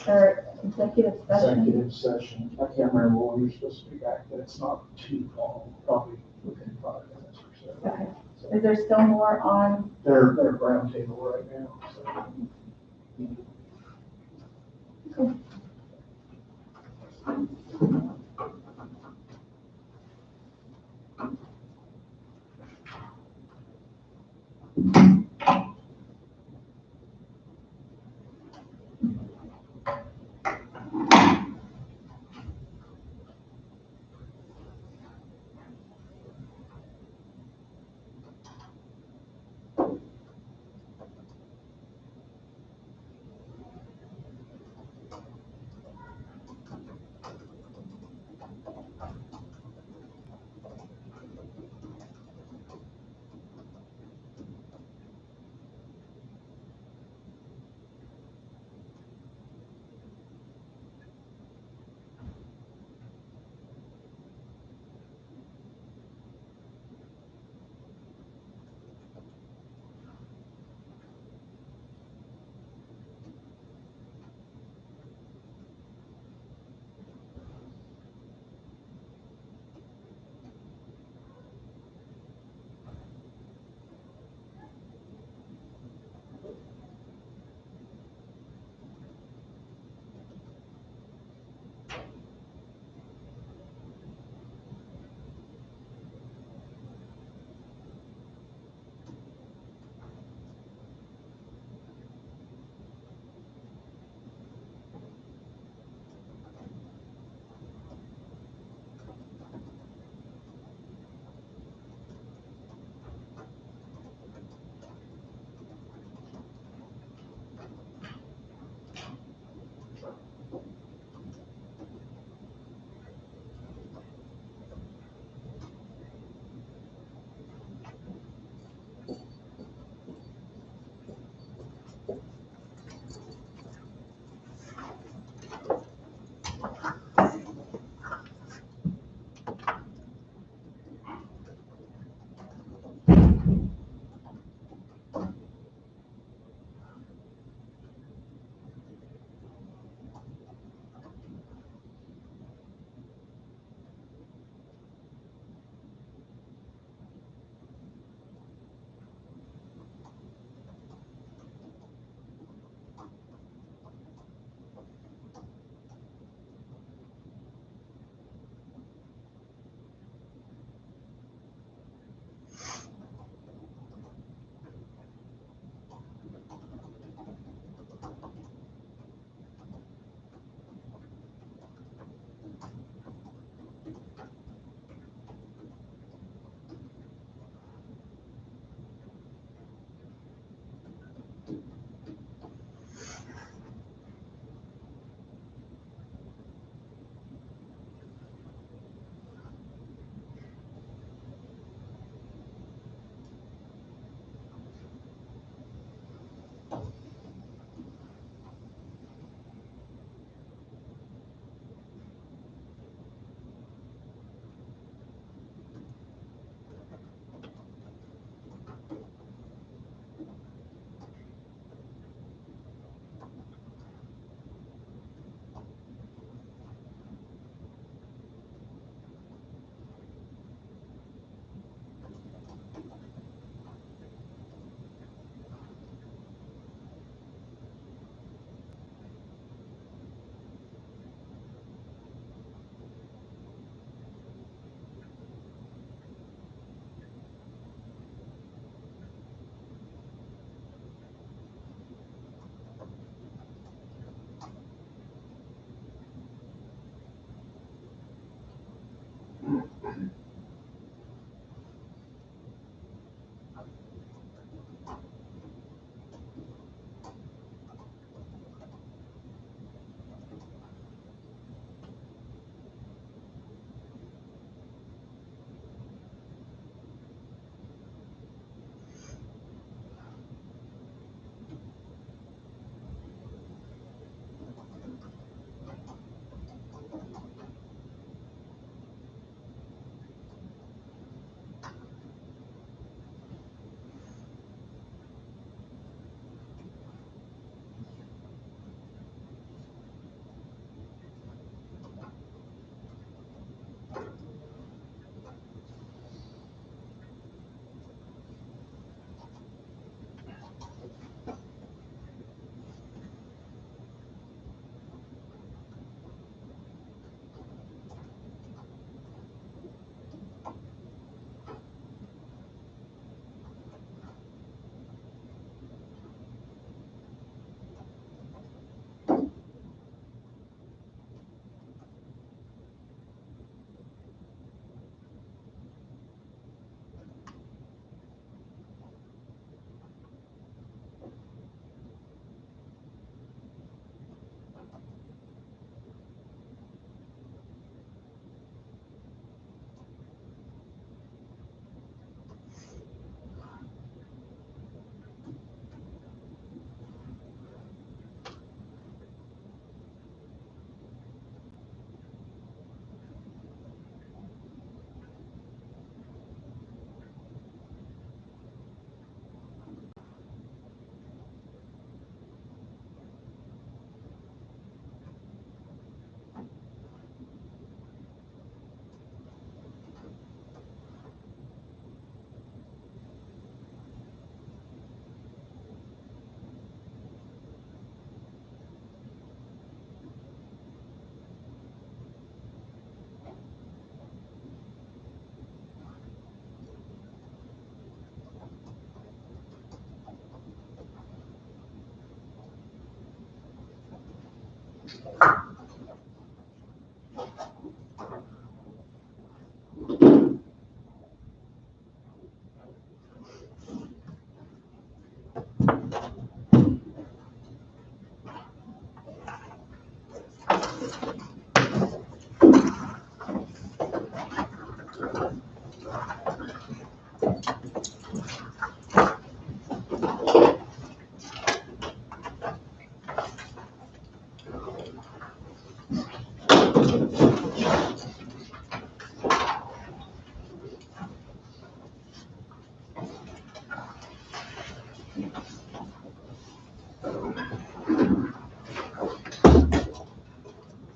Speaker 12: or executive session.
Speaker 6: Executive session. I can't remember when we're supposed to be back, but it's not too long, probably within 5 minutes or so.
Speaker 12: Okay. Is there still more on?
Speaker 6: They're round table right now, so.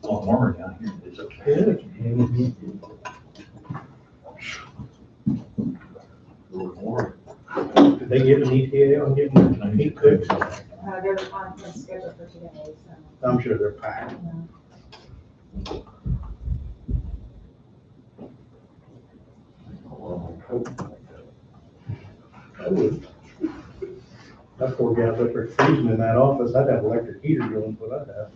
Speaker 5: A lot warmer down here. It's okay. A little warm.
Speaker 7: Did they give an ETA on getting heat fixed?
Speaker 4: They're on schedule for today, so.
Speaker 7: I'm sure they're packed. That poor guy's up there freezing in that office. I'd have electric heater going, what I'd have.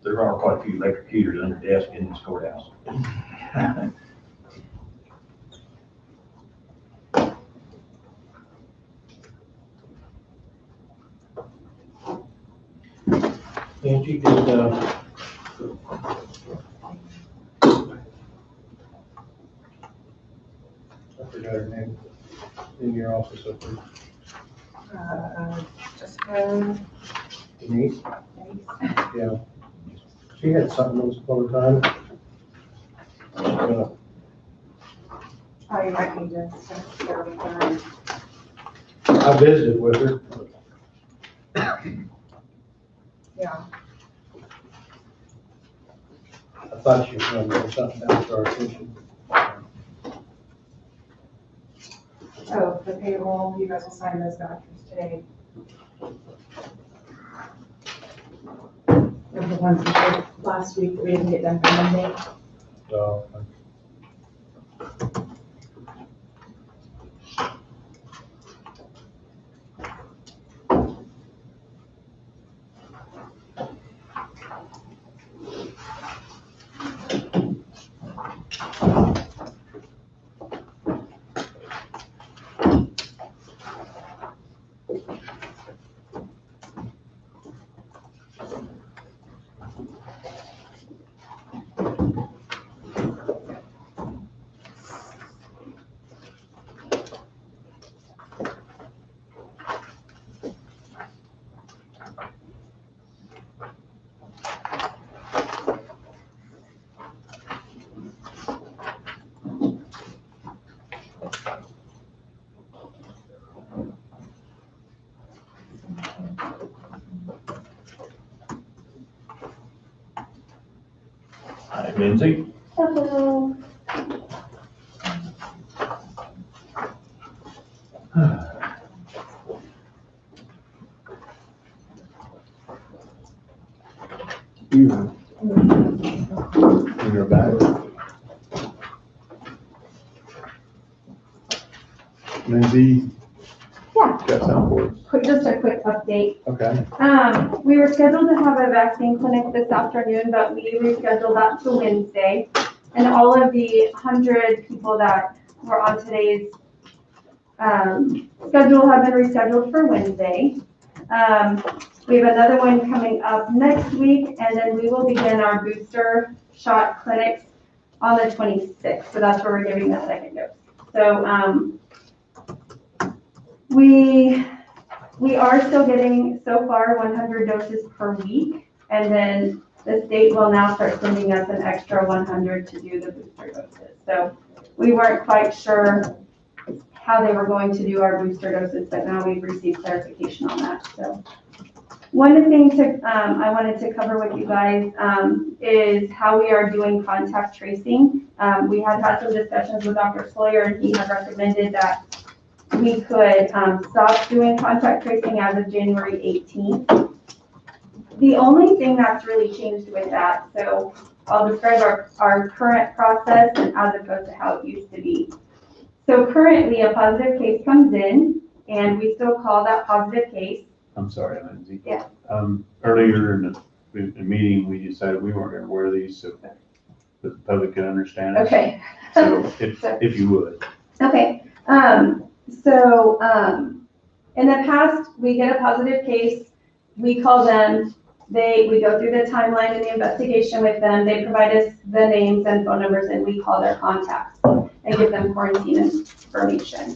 Speaker 5: There are quite a few electric heaters under the desk in this courthouse.
Speaker 7: Angie, did, I forgot her name, in your office up there.
Speaker 4: Jessica.
Speaker 7: Denise? Yeah. She had something else all the time.
Speaker 4: Oh, you might need to share with her.
Speaker 7: I visited with her.
Speaker 4: Yeah.
Speaker 7: I thought she was going to bring something down to our attention.
Speaker 4: Oh, the payroll, you guys will sign those documents today. They're the ones we did last week that we didn't get done for Monday.
Speaker 7: So,
Speaker 5: Hi, Lindsay.
Speaker 12: Hello.
Speaker 2: You. In your bag. Lindsay.
Speaker 12: Yeah.
Speaker 2: Got something for us?
Speaker 12: Just a quick update.
Speaker 2: Okay.
Speaker 12: We were scheduled to have a vaccine clinic this afternoon, but we rescheduled that to Wednesday. And all of the 100 people that were on today's schedule have been rescheduled for Wednesday. We have another one coming up next week, and then we will begin our booster shot clinics on the 26th. So that's where we're giving the second dose. So we are still getting, so far, 100 doses per week, and then the state will now start sending us an extra 100 to do the booster doses. So we weren't quite sure how they were going to do our booster doses, but now we've received clarification on that. So one of the things I wanted to cover with you guys is how we are doing contact tracing. We had some discussions with Dr. Sawyer, and he had recommended that we could stop doing contact tracing as of January 18th. The only thing that's really changed with that, so I'll describe our current process and as opposed to how it used to be. So currently a positive case comes in and we still call that positive case.
Speaker 2: I'm sorry, Lindsay.
Speaker 3: Yeah.
Speaker 2: Earlier in the meeting, we decided we weren't gonna wear these so that the public can understand us.
Speaker 3: Okay.
Speaker 2: So if you would.
Speaker 3: Okay, in the past, we get a positive case, we call them, we go through the timeline and the investigation with them, they provide us the names and phone numbers, and we call their contacts and give them quarantine information.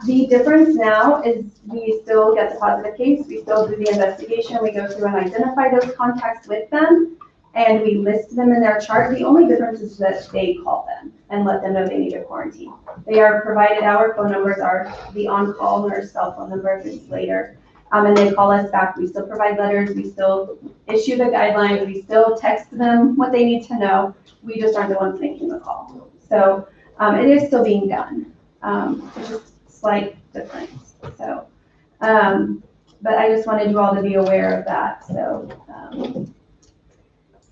Speaker 3: The difference now is we still get the positive case, we still do the investigation, we go through and identify those contacts with them, and we list them in their chart. The only difference is that they call them and let them know they need a quarantine. They are provided, our phone numbers are the on-call nurse cell phone number if it's later. And they call us back. We still provide letters. We still issue the guidelines. We still text them what they need to know. We just aren't the ones making the call. So it is still being done. It's just a slight difference. So, but I just wanted you all to be aware of that. So,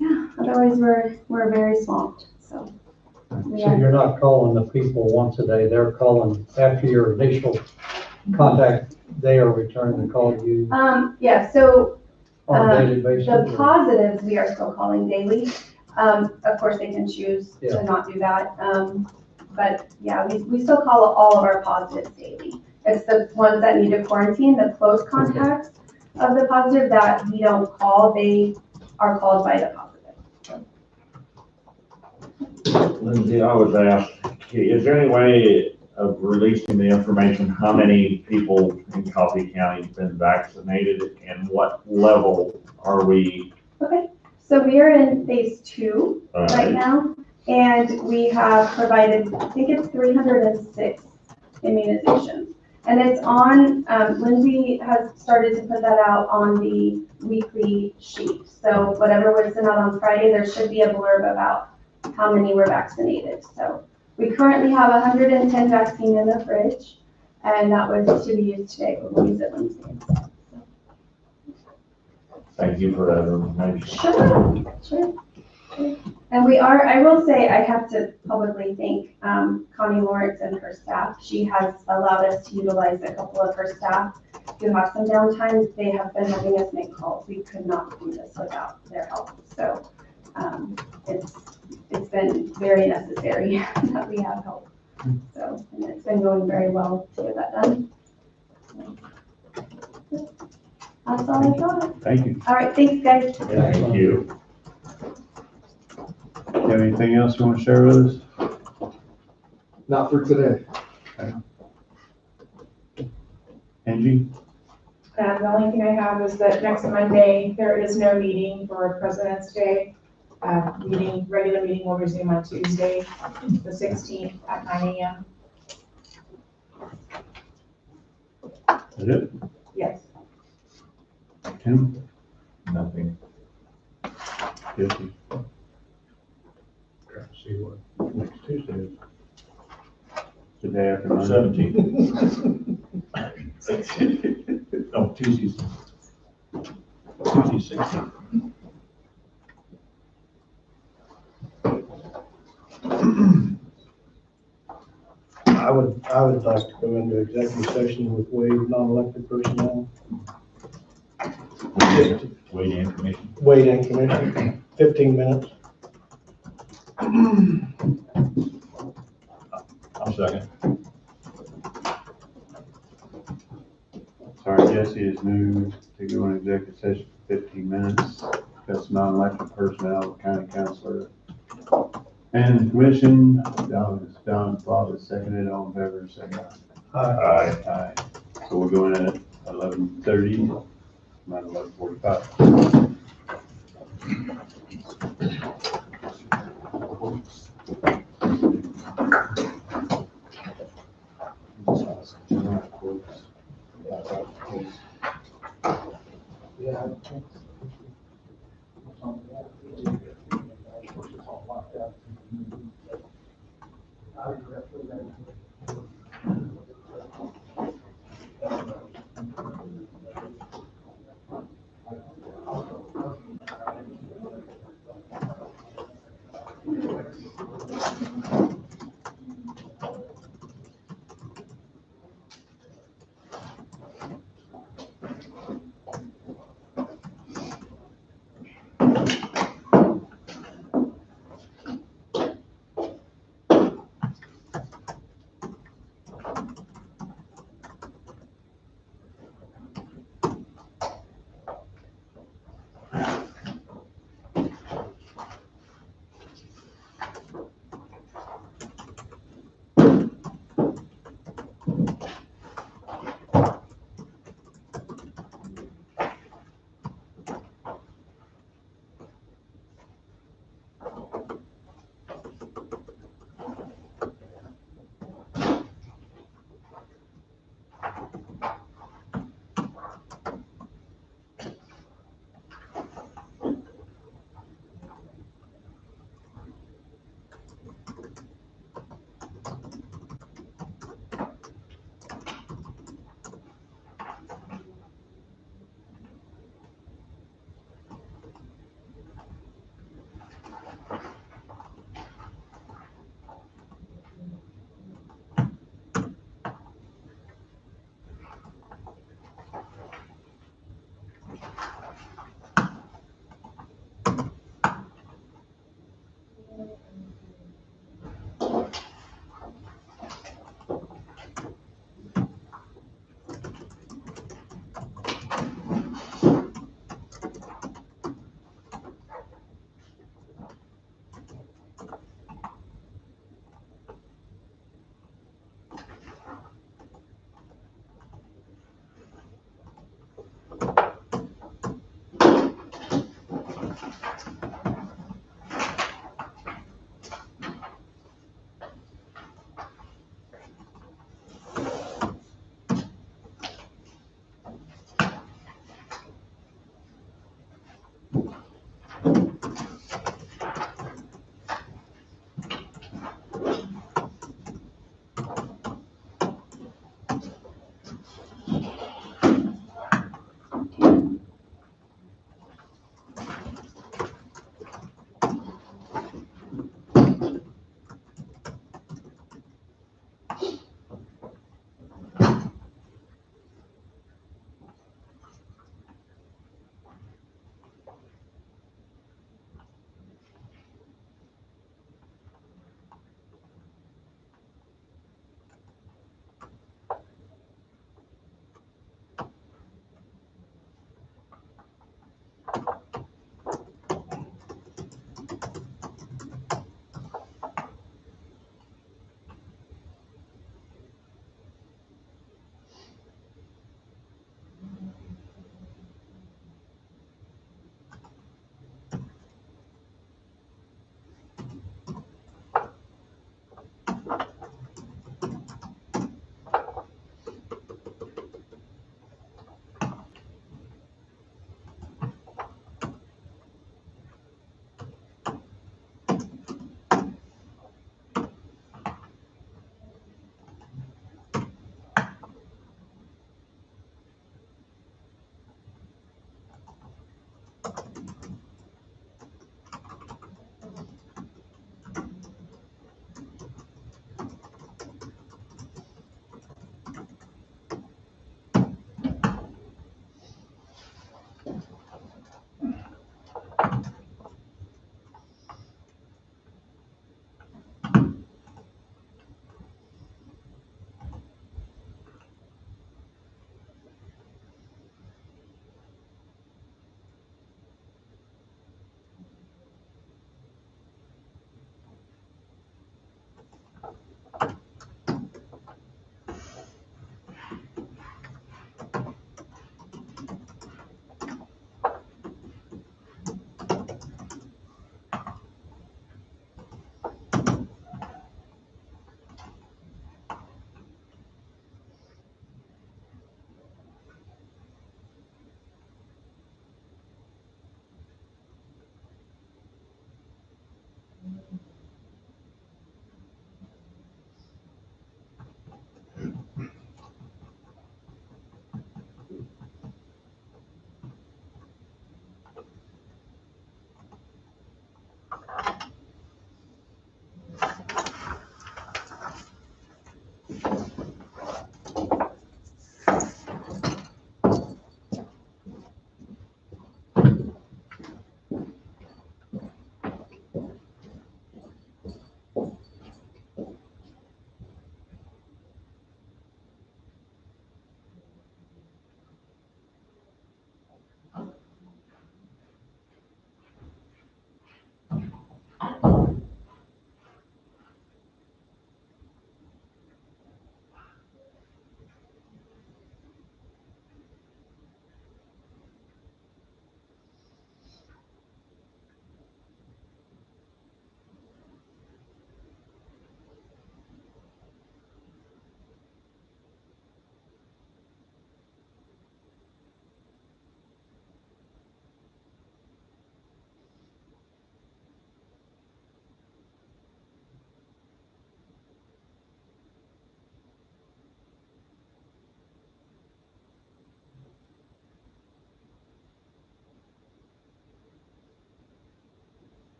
Speaker 3: yeah, otherwise we're very swamped. So.
Speaker 1: So you're not calling the people once a day, they're calling after your initial contact, they are returning the call to you
Speaker 3: Yeah, so
Speaker 1: on a daily basis?
Speaker 3: the positives we are still calling daily. Of course, they can choose to not do that. But yeah, we still call all of our positives daily. It's the ones that need to quarantine, the close contacts of the positive that we don't call, they are called by the positive.
Speaker 10: Lindsay, I was asked, is there any way of releasing the information, how many people in Coffee County have been vaccinated and what level are we?
Speaker 3: Okay, so we are in phase 2 right now, and we have provided, I think it's 306 immunizations. And it's on, Lindsay has started to put that out on the weekly sheet. So whatever was sent out on Friday, there should be a blurb about how many were vaccinated. So we currently have 110 vaccine in the fridge, and that was to be used today, but we'll use it Wednesday.
Speaker 10: Thank you for that information.
Speaker 3: Sure. And we are, I will say, I have to publicly thank Connie Lawrence and her staff. She has allowed us to utilize a couple of her staff who have some downtime. They have been helping us make calls. We could not do this without their help. So it's been very necessary that we have help. So, and it's been going very well to get that done. That's all I got.
Speaker 2: Thank you.
Speaker 3: All right, thanks, guys.
Speaker 10: Thank you.
Speaker 2: You have anything else you want to share with us?
Speaker 6: Not for today.
Speaker 2: Angie?
Speaker 4: The only thing I have is that next Monday, there is no meeting for President's Day. Regular meeting will resume on Tuesday, the 16th at 9 a.m.
Speaker 2: Is it?
Speaker 4: Yes.
Speaker 2: Tim?
Speaker 10: Nothing.
Speaker 2: Guilty.
Speaker 7: Trying to see what next Tuesday is.
Speaker 2: The day after Monday.
Speaker 5: 17th. Oh, Tuesday's 16th.
Speaker 7: I would like to go into executive session with Wade, non-elected personnel.
Speaker 5: Wade and commission.
Speaker 7: Wade and commission, 15 minutes.
Speaker 5: I'll second.
Speaker 2: Sorry, Jesse has moved to go in executive session for 15 minutes. That's non-elected personnel, county councilor. And commission, Don, Bob is seconded, all in favor, say aye.
Speaker 10: Aye.
Speaker 2: Aye. So we're going in at 11:30, not 11:45.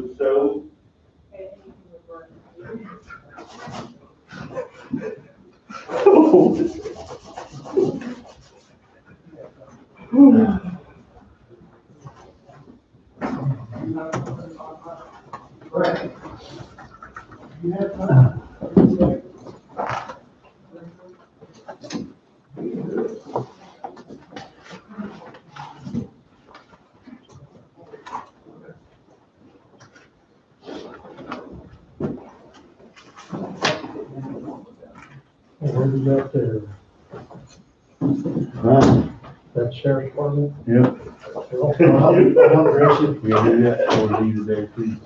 Speaker 10: wood stove.
Speaker 1: Where did that there? That sheriff's department?
Speaker 2: Yep.
Speaker 1: I'll address it.
Speaker 2: We gotta do that before we leave today, please.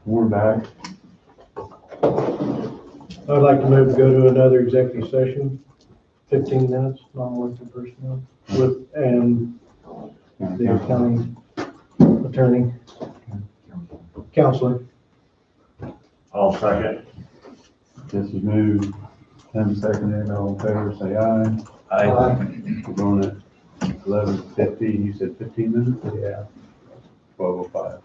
Speaker 2: We're back.
Speaker 7: I'd like to move to go to another executive session, 15 minutes, non-elected personnel, and the county attorney, counselor.
Speaker 10: I'll second.
Speaker 2: This is moved, 10 seconded, all in favor, say aye. We're going at 11:50, you said 15 minutes?
Speaker 7: Yeah.
Speaker 2: 12:05.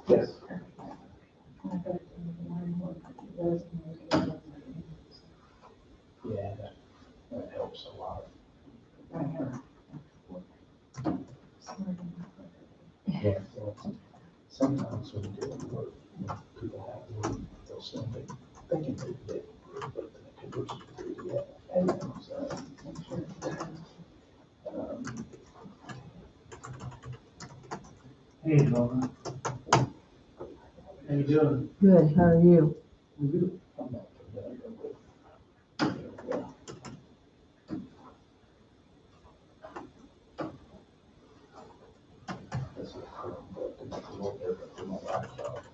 Speaker 7: Yes. Yeah, that helps a lot. Yeah, well, sometimes when you do work, people have work, they'll say they can do it, but they can do it. And hey, Laura. How you doing?
Speaker 14: Good, how are you?
Speaker 7: I'm not familiar with. This is but it's a little different from my laptop.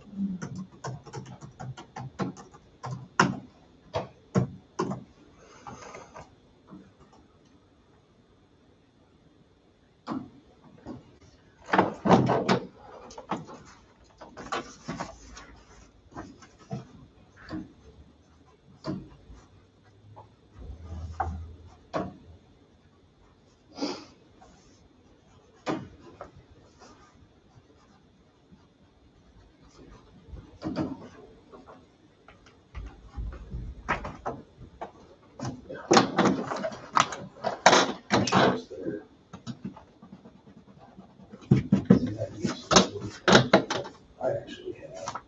Speaker 7: I actually have.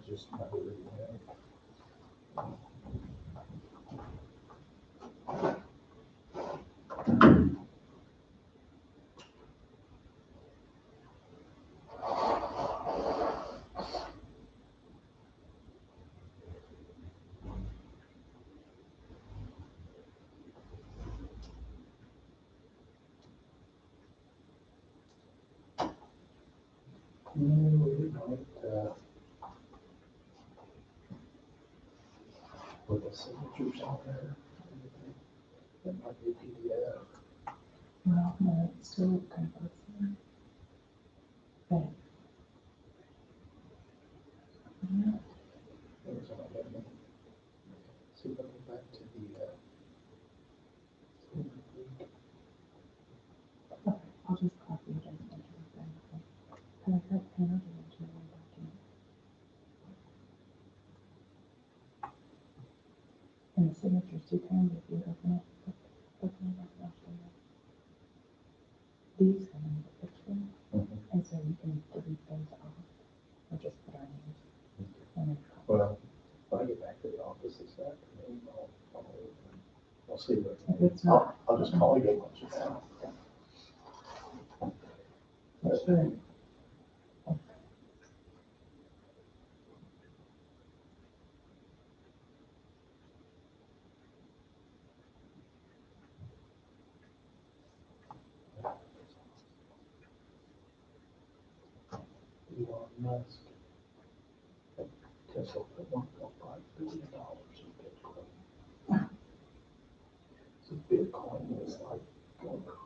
Speaker 7: Just not really We might, put the signatures on there. That might be PDF.
Speaker 14: Well, no, it's still kind of.
Speaker 7: There's an amendment. See if I go back to the,
Speaker 14: I'll just copy it and send it back. And I've got pen to the document. And the signature's too tiny if you open it. Open it up, I'll show you. These come in the picture, and so you can delete those off, or just put our names. And then copy.
Speaker 7: well, when I get back to the office this afternoon, I'll see what,
Speaker 14: If it's not,
Speaker 7: I'll just call you once you're down.
Speaker 14: it should.
Speaker 7: Elon Musk. Tesla put $1.5 billion in Bitcoin. So Bitcoin is like going crazy.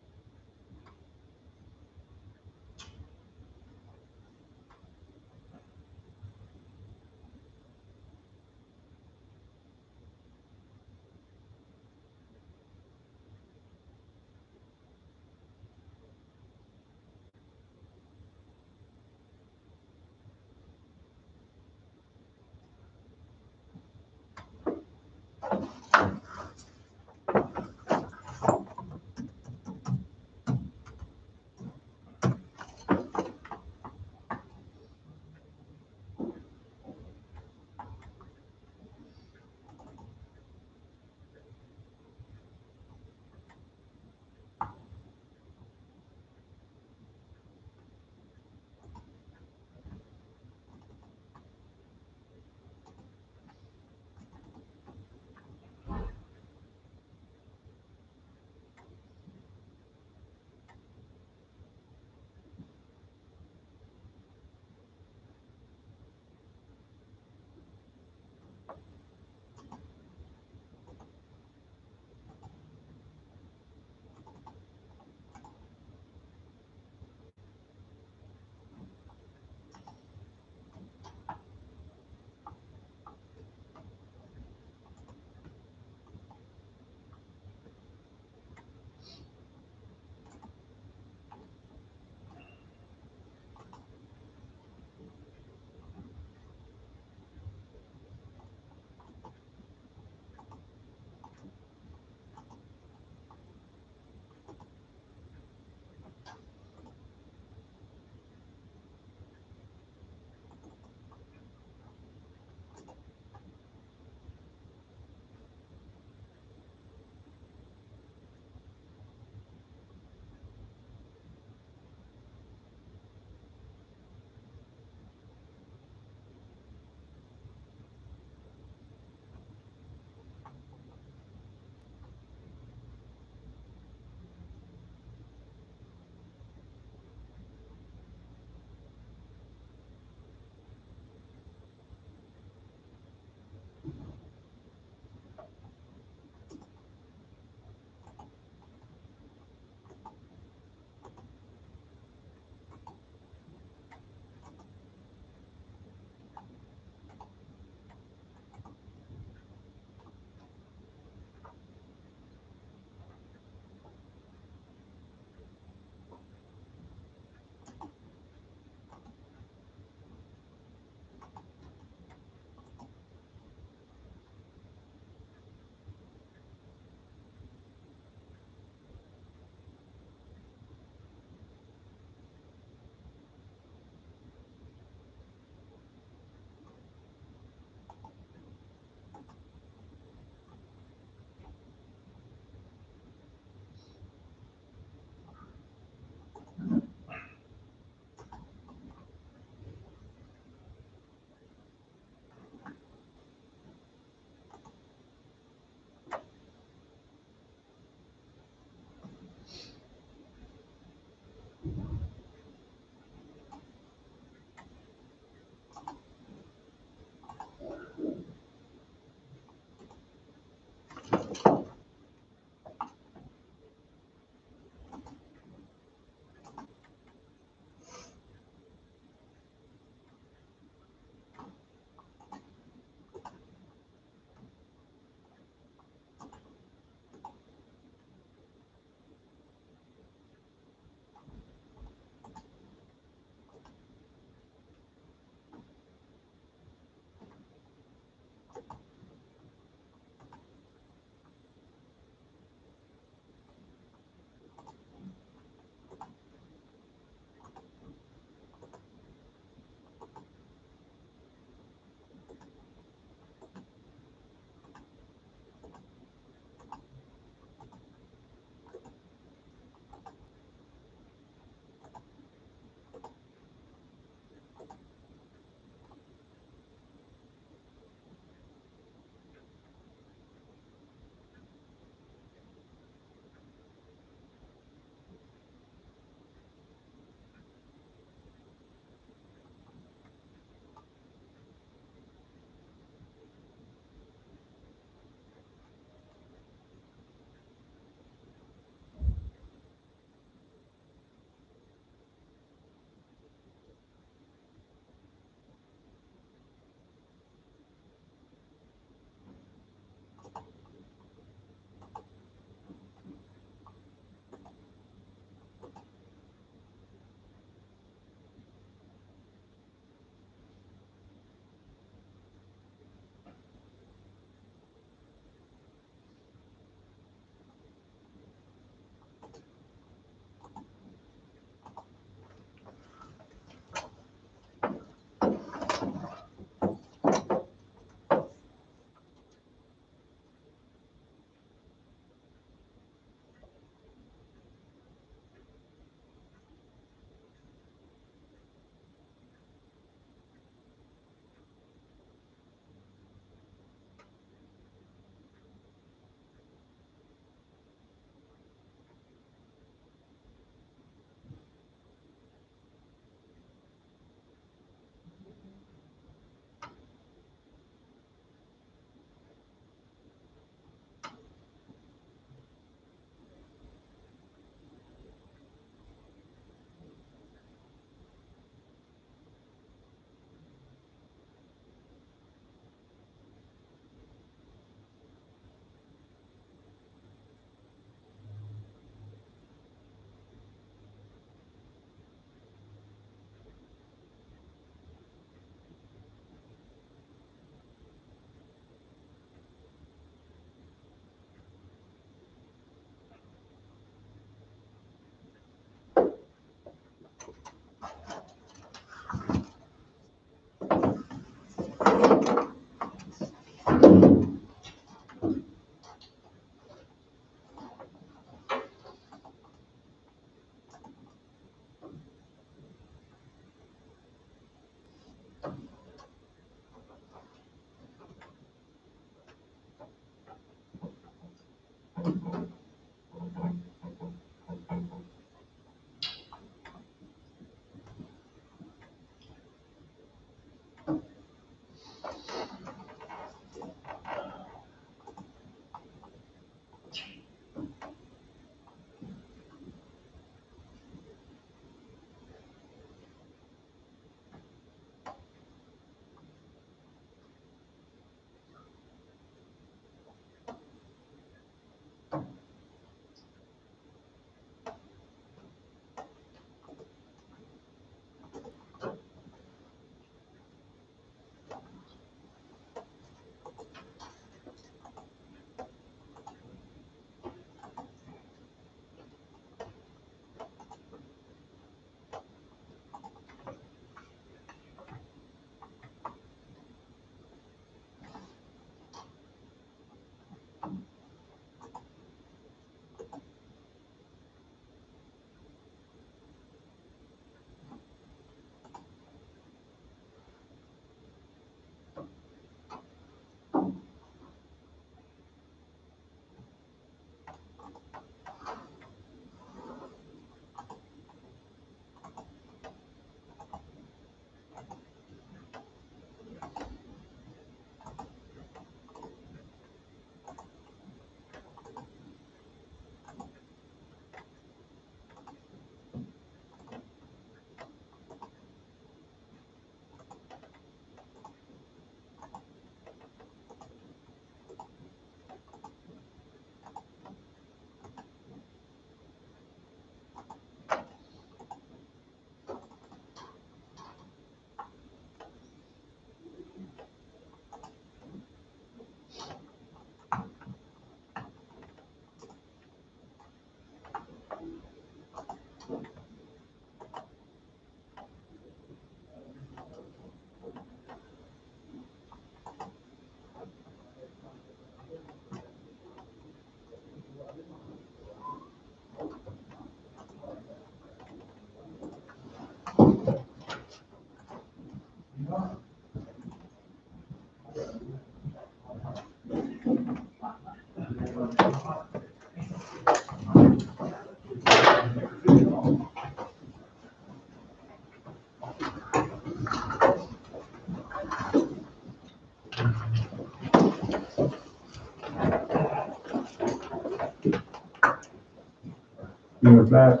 Speaker 2: You're back.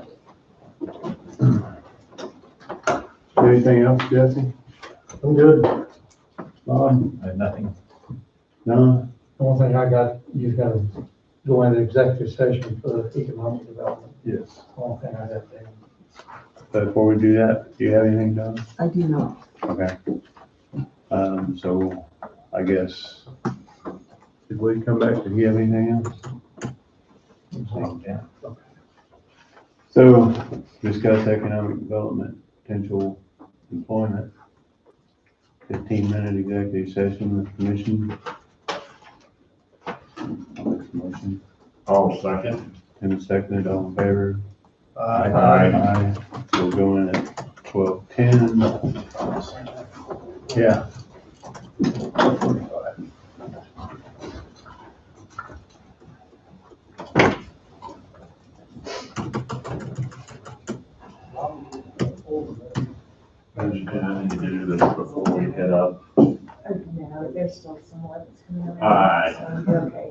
Speaker 2: Anything else, Jesse?
Speaker 1: I'm good.
Speaker 2: Bob?
Speaker 5: I have nothing.
Speaker 2: No?
Speaker 1: The only thing I got, you've got to go into executive session for the economic development.
Speaker 2: Yes.
Speaker 1: The only thing I got there.
Speaker 2: But before we do that, do you have anything, Don?
Speaker 14: I do not.
Speaker 2: Okay. So I guess, did we come back? Did you have anything else?
Speaker 5: Yeah.
Speaker 2: So discuss economic development, potential employment. 15-minute executive session with commission. I'll make a motion.
Speaker 10: All second.
Speaker 2: And a second, all in favor?
Speaker 10: Aye.
Speaker 2: We'll go in at 12:10. Yeah.
Speaker 10: I need to do this before we head up.
Speaker 14: No, there's still some more that's coming around.
Speaker 10: Aye.
Speaker 14: So you're okay.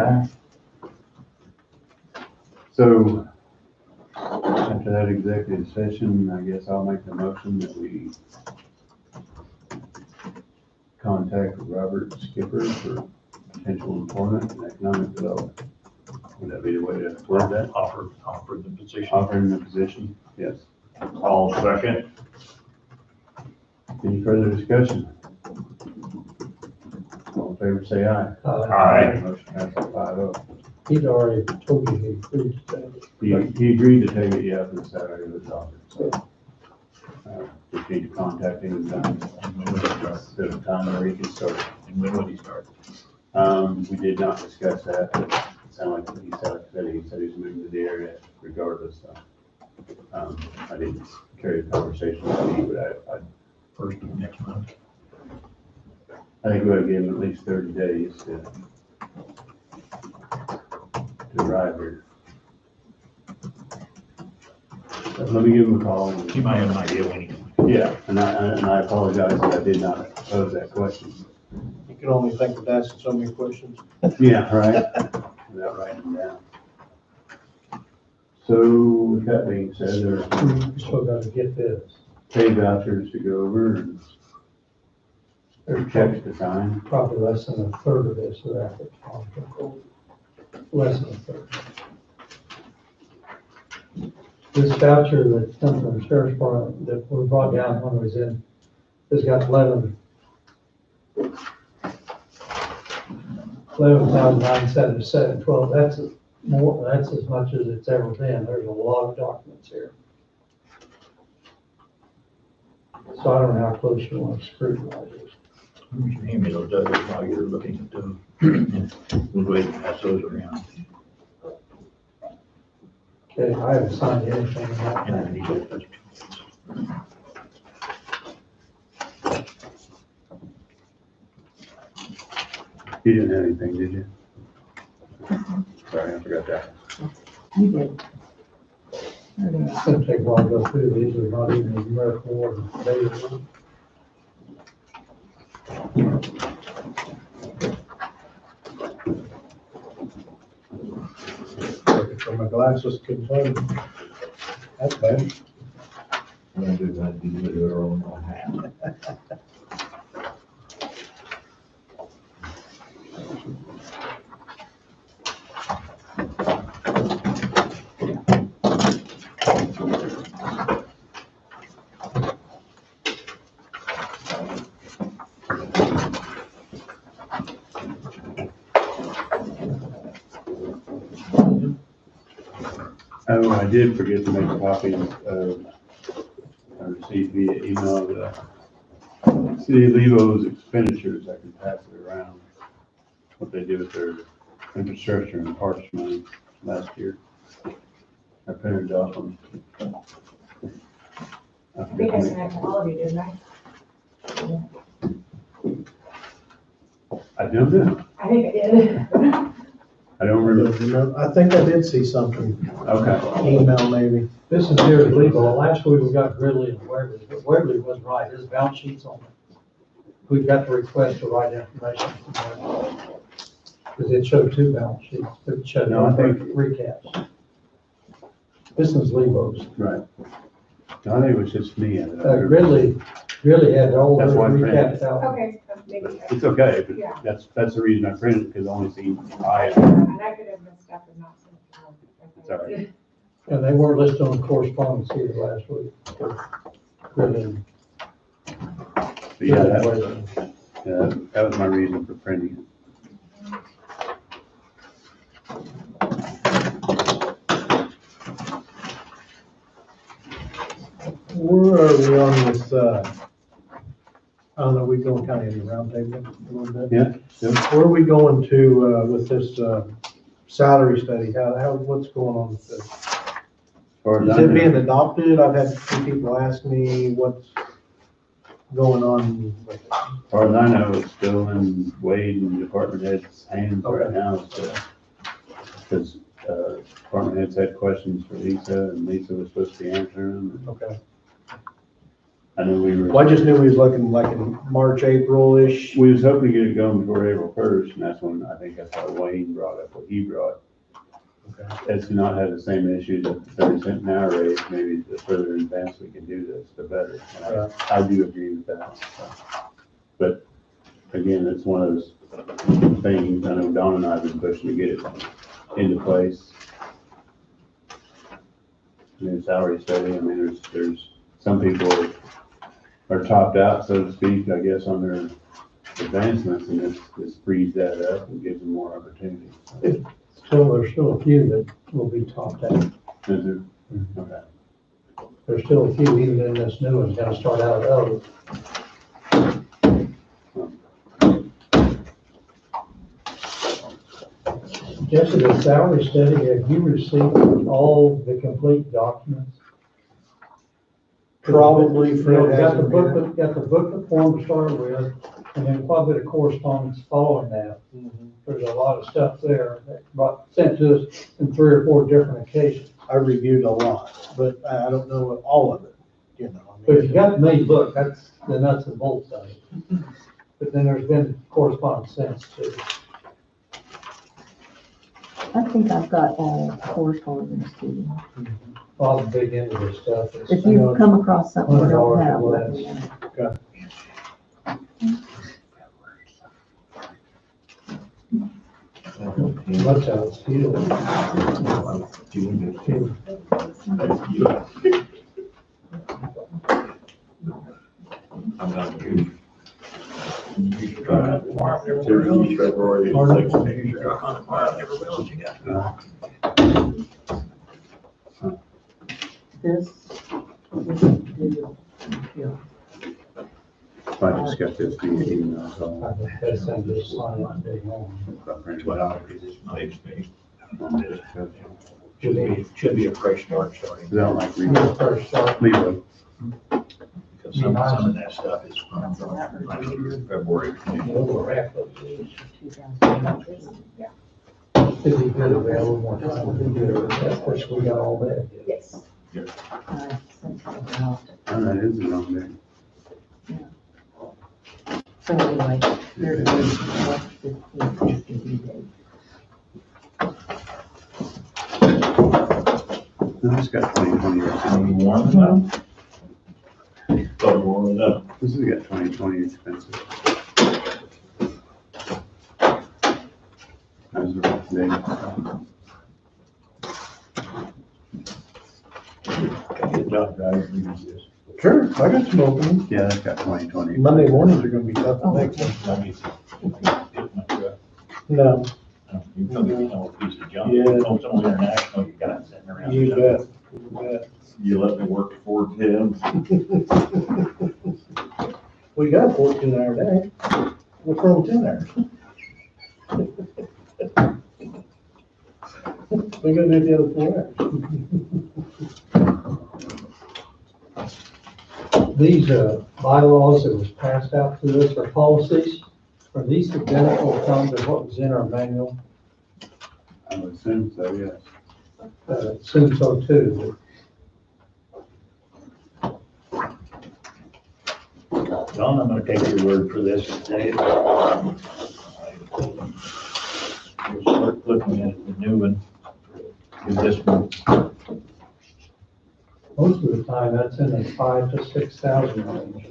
Speaker 2: Aye. So, after that executive session, I guess I'll make the motion that we contact Robert Skipper for potential employment and economic development. Would that be the way to word that?
Speaker 5: Offer the position.
Speaker 2: Offering the position, yes.
Speaker 10: All second.
Speaker 2: Any further discussion? All in favor, say aye.
Speaker 10: Aye.
Speaker 2: Motion passes 5-0.
Speaker 1: He's already told you he agreed to take it.
Speaker 2: He agreed to take it, yeah, for the salary of his office, so. Just need to contact him and set a time where he can start.
Speaker 5: And when would he start?
Speaker 2: We did not discuss that, but it sounded like he said he's moving to the area regardless, so. I didn't carry the conversation with you, but
Speaker 5: First of next month.
Speaker 2: I think we ought to give him at least 30 days to arrive here. So let me give him a call.
Speaker 5: He might have an idea when he.
Speaker 2: Yeah, and I apologize that I did not pose that question.
Speaker 7: You can only think of asking so many questions.
Speaker 2: Yeah, right, without writing them down. So with that being said, there's
Speaker 1: We still gotta get this.
Speaker 2: pay vouchers to go over and there's checks to sign.
Speaker 1: Probably less than a third of this are ethics contract. Less than a third. This voucher that comes from the sheriff's department that we brought down when we was in, has got 11,977, 12, that's more, that's as much as it's ever been. There's a lot of documents here. So I don't know how close you want to scrutinize this.
Speaker 5: You can hand me those others while you're looking at them. We'll go ahead and pass those around.
Speaker 1: Okay, I haven't signed anything about
Speaker 5: And
Speaker 1: that.
Speaker 5: then these others.
Speaker 2: You didn't have anything, did you? Sorry, I forgot that.
Speaker 14: You did.
Speaker 1: It's gonna take a while to go through these, are not even in American War.
Speaker 7: From my glasses, couldn't find it. That's bad.
Speaker 10: I'm gonna do that, you do it on my hand.
Speaker 2: Oh, I did forget to make copies of, I received via email the City of Levo's expenditures. I can pass it around. What they did with their infrastructure and parks money last year. I printed it off them. I
Speaker 4: I think
Speaker 2: forgot
Speaker 4: I
Speaker 2: to
Speaker 4: sent it to all of you, didn't I?
Speaker 2: I don't know.
Speaker 4: I think I did.
Speaker 2: I don't remember.
Speaker 7: I think I did see something,
Speaker 2: Okay.
Speaker 7: email maybe.
Speaker 1: This is very legal. Last week we got Gridley and Webley, but Webley was right. His balance sheet's on it. We've got the request to write information from them. Because it showed two balance sheets. It showed
Speaker 2: No, I think-
Speaker 1: recaps. This is Levo's.
Speaker 2: Right. No, I think it was just me.
Speaker 1: Gridley had all the
Speaker 2: That's why I printed
Speaker 1: recaps
Speaker 2: it.
Speaker 1: out.
Speaker 4: Okay, maybe.
Speaker 2: It's okay, but
Speaker 4: Yeah.
Speaker 2: that's the reason I printed it, because I only seen I.
Speaker 4: And I could have messed up and not sent it to all.
Speaker 2: It's all right.
Speaker 1: And they weren't listed on correspondence here last week. Gridley and
Speaker 2: But yeah, that was my reason for printing it.
Speaker 7: Where are we on this, I don't know, we going kind of in the round table a little bit?
Speaker 2: Yeah.
Speaker 7: Where are we going to, with this, salary study? What's going on with this?
Speaker 2: As far as
Speaker 7: Is
Speaker 2: I
Speaker 7: it
Speaker 2: know-
Speaker 7: being adopted? I've had a few people ask me what's going on with it.
Speaker 2: As far as I know, it's still in Wade and department head's hands right now, so. Because, department heads had questions for Lisa, and Lisa was supposed to be answering them.
Speaker 7: Okay.
Speaker 2: I knew we were.
Speaker 7: Well, I just knew we was looking like in March, April-ish.
Speaker 2: We was hoping to get it going before April 1st, and that's when, I think that's why Wayne brought up what he brought. It's not have the same issues at the 30 cent an hour rate, maybe the further in advance we can do this, the better. And I do agree with that. So. But again, it's one of those things, I know Don and I have been pushing to get it into place. New salary study, I mean, there's some people are topped out, so to speak, I guess, on their advancements, and this frees that up and gives them more opportunity.
Speaker 1: There's still a few that will be topped out.
Speaker 2: Is there? Okay.
Speaker 1: There's still a few, even in this new one, gonna start out low. Jesse, the salary study, have you received all the complete documents?
Speaker 7: Probably Fred
Speaker 1: Got the
Speaker 7: hasn't
Speaker 1: booklet, got the booklet form to start with, and then quite a bit of correspondence following that. There's a lot of stuff there that got sent to us in 3 or 4 different occasions.
Speaker 7: I reviewed a lot, but I don't know all of it, you know. I mean,
Speaker 1: But if you got the main book, that's the nuts and bolts of it. But then there's been correspondence since too.
Speaker 14: I think I've got all correspondence to you.
Speaker 1: Bob's big into this stuff.
Speaker 14: If you come across something you don't have,
Speaker 1: $100
Speaker 14: let me know.
Speaker 1: Much of it's field.
Speaker 5: I'm not good. February 16th.
Speaker 14: This.
Speaker 2: I just got this via email, so.
Speaker 1: That's on this line on day one.
Speaker 5: Should be a fresh start starting.
Speaker 2: I don't like
Speaker 1: Your
Speaker 2: reading.
Speaker 1: first start.
Speaker 2: Leeway.
Speaker 5: Because some of that stuff is from February.
Speaker 1: Should be good available more time to do it. Of course, we got all that.
Speaker 4: Yes.
Speaker 2: Oh, that is the wrong day.
Speaker 14: So anyway, there's March 15th is the due date.
Speaker 2: No, it's got 2020.
Speaker 5: Warm enough. So warm enough.
Speaker 2: This has got 2020 expenses. That was the rough day.
Speaker 5: Good job, guys. We use this.
Speaker 7: Sure, I got some openings.
Speaker 2: Yeah, that's got 2020.
Speaker 7: Monday mornings are gonna be tough to make.
Speaker 5: Let me see.
Speaker 7: No,
Speaker 5: You come in on a piece of junk.
Speaker 7: Yeah.
Speaker 5: Oh, some international you got sitting around.
Speaker 7: you bet, you bet.
Speaker 10: You let me work 4 10s.
Speaker 7: We got a 14-hour day. We'll throw 10 hours. We gotta do the other 4 hours.
Speaker 1: These bylaws that was passed out to us are policies. Are these identical to what was in our manual?
Speaker 2: I would assume so, yes.
Speaker 1: Assume so too.
Speaker 5: John, I'm gonna take your word for this. We'll start looking at the new one. Give this one.
Speaker 1: Most of the time, that's in the 5,000 to 6,000 range.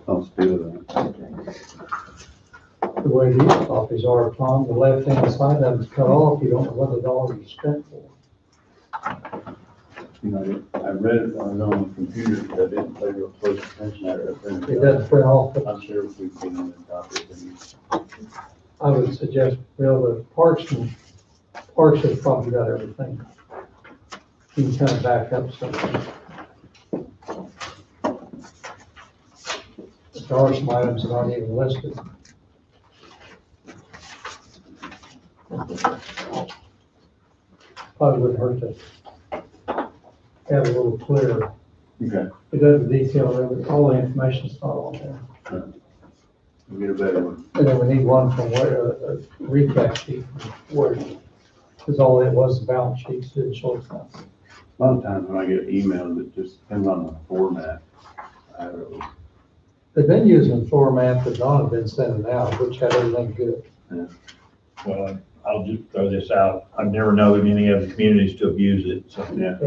Speaker 2: I'll steal that.
Speaker 1: The way these copies are, Tom, the left-hand side of it's cut off, you don't know what the dollar you spent for.
Speaker 2: You know, I read it on the computer, but I didn't pay real close attention at it.
Speaker 1: It doesn't print off, but
Speaker 2: I'm sure if we can in the copy, then
Speaker 1: I would suggest, Bill, that Parks has probably got everything. You can kind of back up something. There are some items that aren't even listed. Probably wouldn't hurt to have a little clearer.
Speaker 2: Okay.
Speaker 1: It doesn't detail every, all the information's not on there.
Speaker 2: We'll get a better one.
Speaker 1: And then we need one from where, a recap sheet from where, because all it was, the balance sheets didn't show us that.
Speaker 2: A lot of times when I get emails, it just depends on the format. I really,
Speaker 1: They've been using the format that Don had been sending out, which had everything good.
Speaker 5: Well, I'll just throw this out. I've never known any other communities to abuse it, so.
Speaker 2: yeah.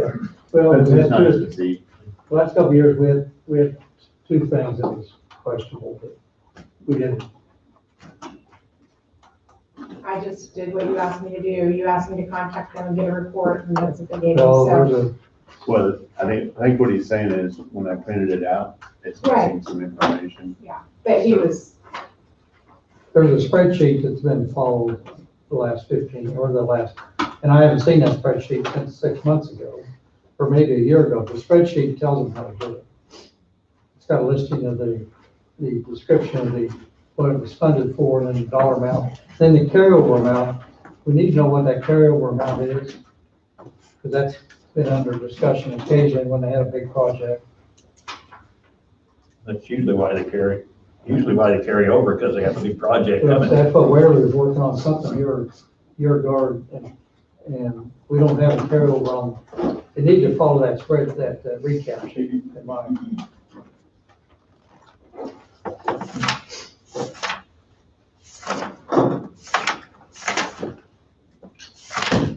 Speaker 1: Well,
Speaker 2: It's
Speaker 1: we
Speaker 2: just
Speaker 1: had
Speaker 2: nice
Speaker 1: two,
Speaker 2: to see.
Speaker 1: the last couple of years, we had two things that was questionable, but we didn't.
Speaker 4: I just did what you asked me to do. You asked me to contact them and get a report, and that's what they gave me,
Speaker 1: No,
Speaker 4: so.
Speaker 1: there's a,
Speaker 2: Well, I think what he's saying is when I printed it out, it's missing some information.
Speaker 4: But he was,
Speaker 1: there's a spreadsheet that's been followed the last 15, or the last, and I haven't seen that spreadsheet since 6 months ago, or maybe a year ago. The spreadsheet tells them how to do it. It's got a listing of the description of what it was funded for, and then the dollar amount, then the carryover amount. We need to know what that carryover amount is, because that's been under discussion occasionally when they had a big project.
Speaker 5: That's usually why they carry over, because they have a big project
Speaker 1: Well,
Speaker 5: coming.
Speaker 1: that's what Ware was working on, something your guard, and we don't have a carryover on. They need to follow that recap sheet in mind.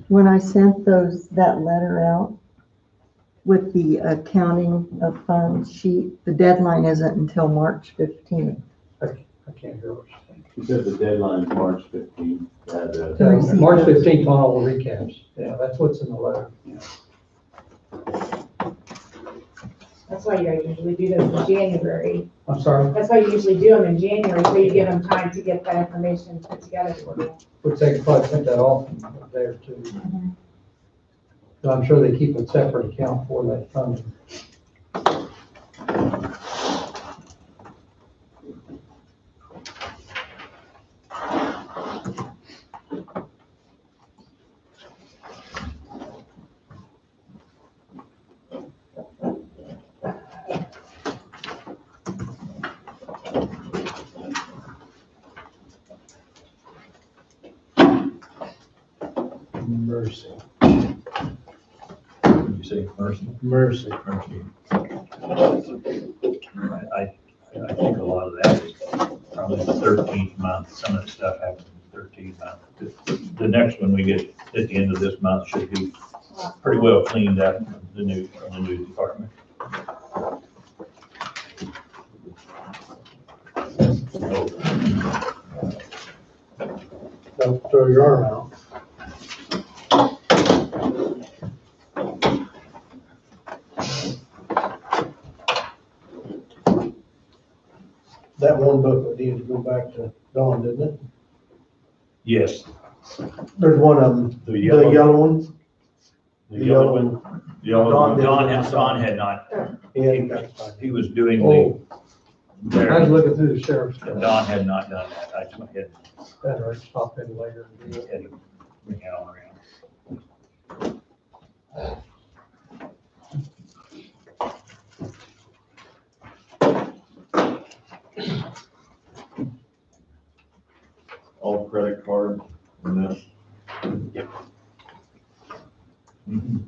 Speaker 14: When I sent that letter out with the accounting of funds sheet, the deadline isn't until March 15th.
Speaker 1: I can't hear what you're saying.
Speaker 2: He said the deadline is March 15th.
Speaker 1: March 15th on all the recaps. Yeah, that's what's in the letter.
Speaker 4: that's why you guys usually do this in January.
Speaker 1: I'm sorry,
Speaker 4: That's why you usually do them in January, so you give them time to get that information put together for you.
Speaker 1: would take, probably take that off in a day or two. But I'm sure they keep a separate account for that funding.
Speaker 7: Mercy.
Speaker 5: You say mercy?
Speaker 7: Mercy.
Speaker 5: Mercy. I think a lot of that is probably the 13th month. Some of the stuff happens in the 13th month. The next one we get at the end of this month should be pretty well cleaned up from the new department.
Speaker 7: Don't throw your arm out. That one book needed to go back to Dawn, didn't it?
Speaker 5: Yes.
Speaker 7: There's one of them,
Speaker 5: The
Speaker 7: the
Speaker 5: yellow,
Speaker 7: yellow ones.
Speaker 5: the yellow one. Don had not,
Speaker 7: Yeah.
Speaker 5: he was doing
Speaker 1: Oh,
Speaker 5: the,
Speaker 1: I was looking through the sheriff's.
Speaker 5: and Don had not done that. I just had
Speaker 1: Better stop in later and do it.
Speaker 5: to bring it on around.
Speaker 10: All credit card and this.
Speaker 5: Mhm.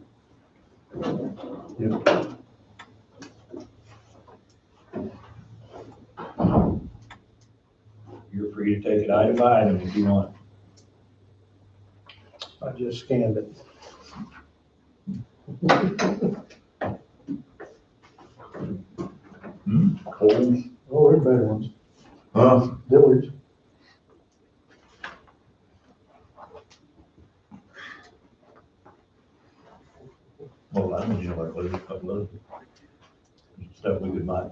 Speaker 5: You're free to take it item by item if you want.
Speaker 7: I just scanned it.
Speaker 5: Cold.
Speaker 7: Oh, there's better ones.
Speaker 10: Huh?
Speaker 7: Dillard's.
Speaker 5: Well, So I don't know what it was, a couple of stuff we could buy.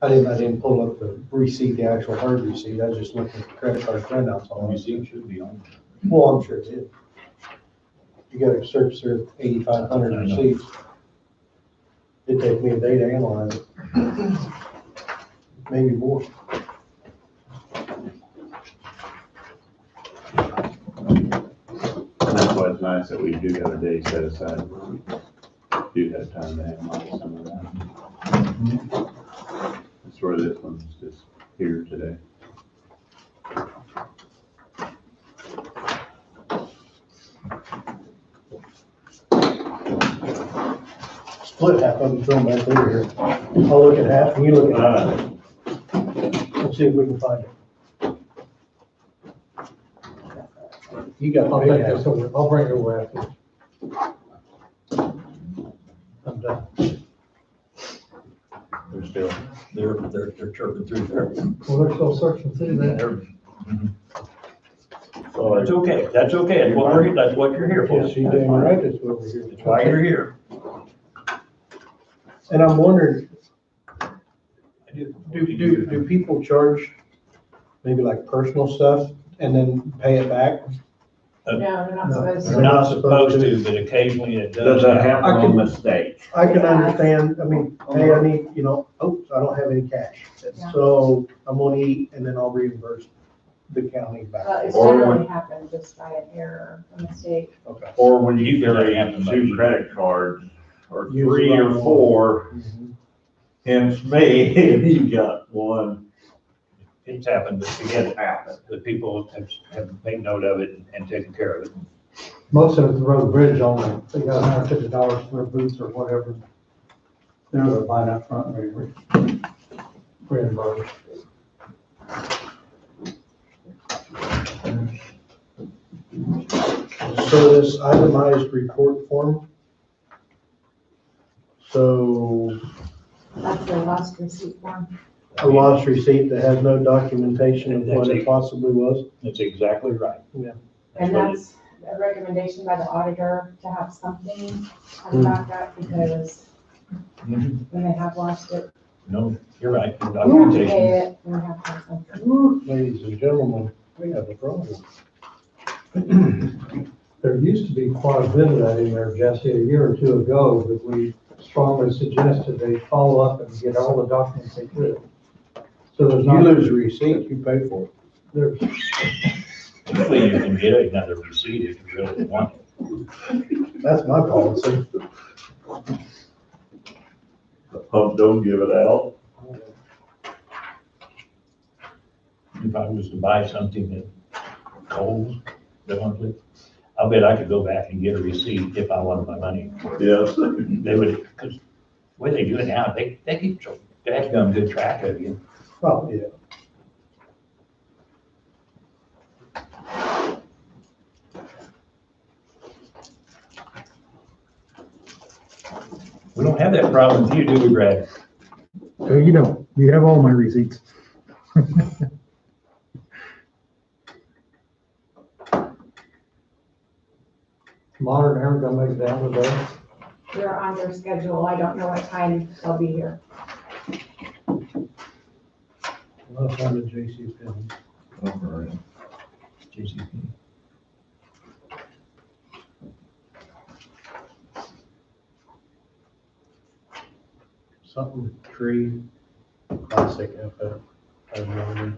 Speaker 7: I didn't pull up the receipt, the actual hard receipt, I was just looking at the credit card printouts on it.
Speaker 5: Receipt should be on.
Speaker 7: Well, I'm sure it is. You gotta search through 8,500
Speaker 5: I know.
Speaker 7: receipts. It'd take me a day to analyze it. Maybe more.
Speaker 2: That's why it's nice that we do have a day set aside where we do have time to analyze some of that. That's where this one's just here today.
Speaker 7: Split half of them, throw them back over here. I'll look at half and you look at half. Let's see if we can find it. You got
Speaker 1: I'll
Speaker 7: the big
Speaker 1: take
Speaker 7: half.
Speaker 1: this over, I'll bring it over after. I'm done.
Speaker 2: They're still,
Speaker 5: They're chirping through there.
Speaker 1: Well, they're still searching through that.
Speaker 5: That's okay, that's okay, that's what you're here for.
Speaker 7: Yes, you damn right, that's what we're here.
Speaker 5: That's why you're here.
Speaker 7: And I'm wondering, do people charge maybe like personal stuff and then pay it back?
Speaker 4: No, they're not supposed
Speaker 5: We're
Speaker 4: to.
Speaker 5: not supposed to, but occasionally it does.
Speaker 10: Does that happen
Speaker 7: I can-
Speaker 10: on mistake?
Speaker 7: I can
Speaker 4: Yeah.
Speaker 7: understand, I mean, hey, I need, oops, I don't have any cash.
Speaker 4: Yeah.
Speaker 7: So I'm gonna eat and then I'll reimburse the county back.
Speaker 4: It's
Speaker 10: Or
Speaker 4: generally
Speaker 10: when-
Speaker 4: happened just by an error, a mistake.
Speaker 7: Okay.
Speaker 10: Or when you
Speaker 5: Usually that
Speaker 10: carry
Speaker 5: happens by
Speaker 10: 2
Speaker 5: email.
Speaker 10: credit cards, or
Speaker 7: Usually
Speaker 10: 3 or
Speaker 7: by
Speaker 10: 4,
Speaker 7: Mhm.
Speaker 10: hence me, and you got one.
Speaker 5: It's happened, but again, the people have made note of it and taken care of it.
Speaker 1: Most of it's the road bridge only, they got $150 for their boots or whatever. They're gonna buy that front and reimburse.
Speaker 7: So this itemized report form. So
Speaker 4: That's the last receipt form.
Speaker 7: a lost receipt that has no documentation of what it possibly was.
Speaker 5: That's exactly right.
Speaker 7: Yeah.
Speaker 4: And
Speaker 5: what it-
Speaker 4: that's a recommendation by the auditor to have something as backup because
Speaker 5: Mhm.
Speaker 4: when they have lost it,
Speaker 5: No, you're right. the
Speaker 4: we have to
Speaker 5: documentation.
Speaker 4: pay it and we have to have something.
Speaker 7: Ladies and gentlemen, we have a problem.
Speaker 1: There used to be quite a bit of that in there, Jesse, a year or two ago, that we strongly suggested they follow up and get all the documents they could. So there's
Speaker 7: You
Speaker 1: not,
Speaker 7: lose a receipt, you pay for it.
Speaker 1: there's,
Speaker 5: Usually you can get another receipt if you really want it.
Speaker 7: That's my policy.
Speaker 10: The pump don't give it out.
Speaker 5: If I was to buy something that Kohl's, I'll bet I could go back and get a receipt if I wanted my money.
Speaker 10: Yes.
Speaker 5: They would, because the way they do it now, they keep, they have done good track of you.
Speaker 7: Oh, yeah.
Speaker 5: We don't have that problem with you, do we, Brad?
Speaker 6: You don't, you have all my receipts.
Speaker 1: modern ever gonna make it down today.
Speaker 4: We're on their schedule. I don't know what time they'll be here.
Speaker 7: I'll find a J.C. Penney.
Speaker 5: JCP.
Speaker 7: Something tree, classic, I don't know.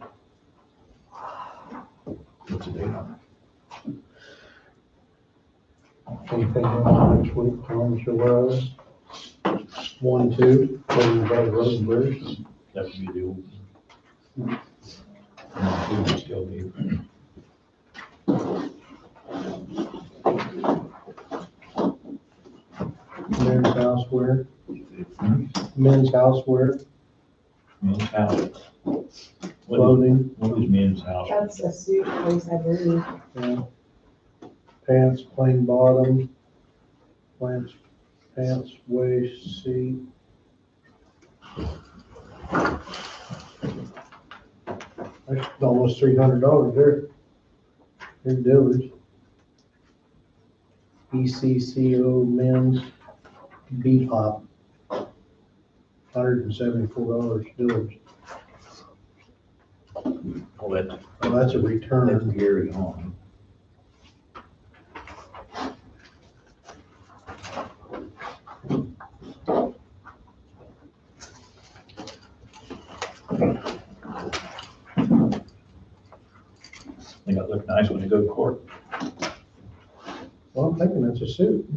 Speaker 5: What's the date on
Speaker 1: Anything on next week, Tom, sure was.
Speaker 7: 1, 2, over by the road and bridge.
Speaker 5: it? That would be the old. And food would still be.
Speaker 7: Men's houseware. Men's houseware,
Speaker 5: Men's house. What
Speaker 7: clothing,
Speaker 5: is men's house?
Speaker 4: That's a suit place, I believe.
Speaker 7: yeah. Pants, plain bottom, pants, waist, seat. That's almost $300 there. In Dillard's. ECCO men's B-pop, $174 billers.
Speaker 5: Well, that's,
Speaker 7: Well, that's a
Speaker 5: that's
Speaker 7: return.
Speaker 5: Gary on. They got to look nice when they go to court.
Speaker 7: Well, I'm thinking that's a suit.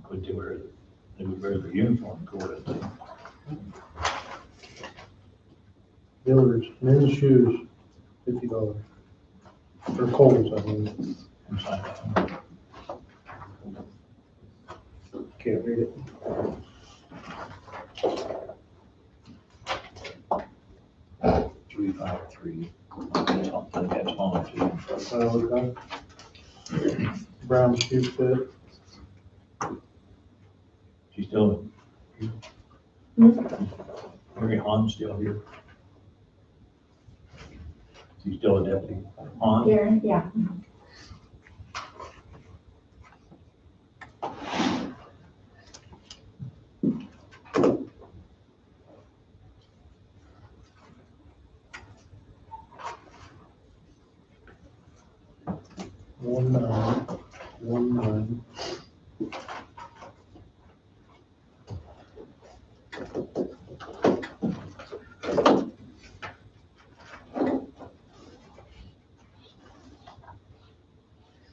Speaker 5: Could they would wear their uniform to court, I think.
Speaker 7: Billers, men's shoes, $50. For Kohl's, I mean.
Speaker 5: I'm sorry.
Speaker 7: Can't read it.
Speaker 5: Three, five, three. I think that's on too.
Speaker 7: Okay. Brown shoe fit.
Speaker 5: She's still. Mary Hahn's still here. She's still a deputy. Hahn?
Speaker 4: Gary, yeah.
Speaker 7: One nine.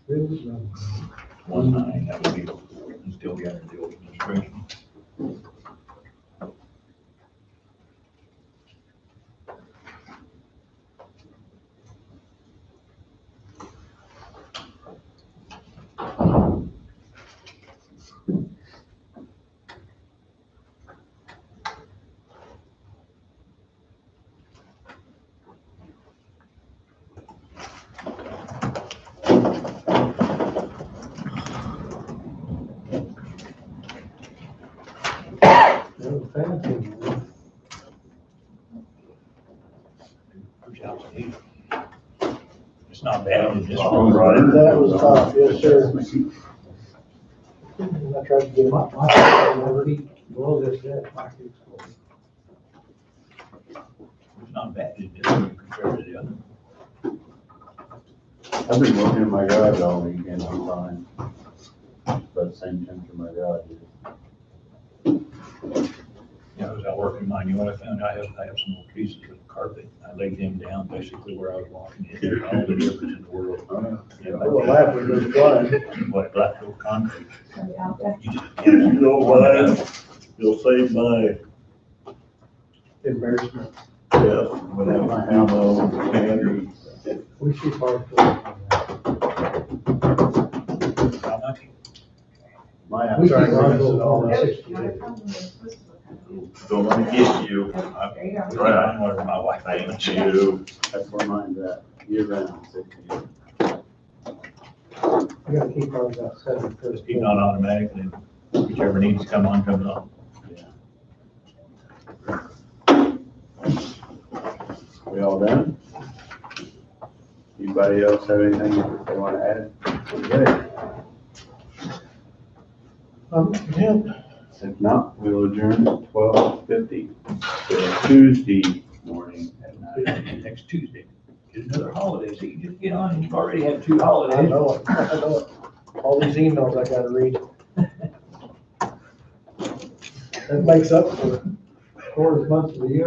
Speaker 7: Really?
Speaker 5: 19, that would be, and still getting the administration. It's not bad, it's just.
Speaker 7: That was tough, yes, sir. I tried to get it.
Speaker 5: It's not bad, it's just compared to the other.
Speaker 2: I've been working in my garage all weekend, I'm fine. About the same temperature my garage is.
Speaker 5: Yeah, I was out working mine, you know what I found, I have some old pieces of carpet, I laid them down basically where I was walking, it made all the difference in the world. Yeah,
Speaker 7: I will laugh when it goes flying.
Speaker 5: What, black oak concrete.
Speaker 10: You know what? You'll save my,
Speaker 7: Embarrassment.
Speaker 10: yes,
Speaker 2: Without my ammo, candy.
Speaker 7: We should park.
Speaker 5: How much?
Speaker 2: My
Speaker 7: We
Speaker 2: house.
Speaker 7: should park all the 68.
Speaker 10: don't let me get you.
Speaker 5: Right, whatever my wife.
Speaker 10: Thank you.
Speaker 2: That's where mine's at, year round, 60.
Speaker 7: We gotta keep ours about 7 first.
Speaker 5: Just keep it on automatic, and then whichever needs to come on, comes on.
Speaker 2: We all done? Anybody else have anything they want to add? Okay.
Speaker 7: Yeah.
Speaker 2: If not, we'll adjourn at 12:50, Tuesday morning at 9.
Speaker 5: Next Tuesday, get another holiday, so you just get on, you've already had 2
Speaker 7: I
Speaker 5: holidays.
Speaker 7: know it, I know it. All these emails I gotta read. That makes up for 4 months of the year.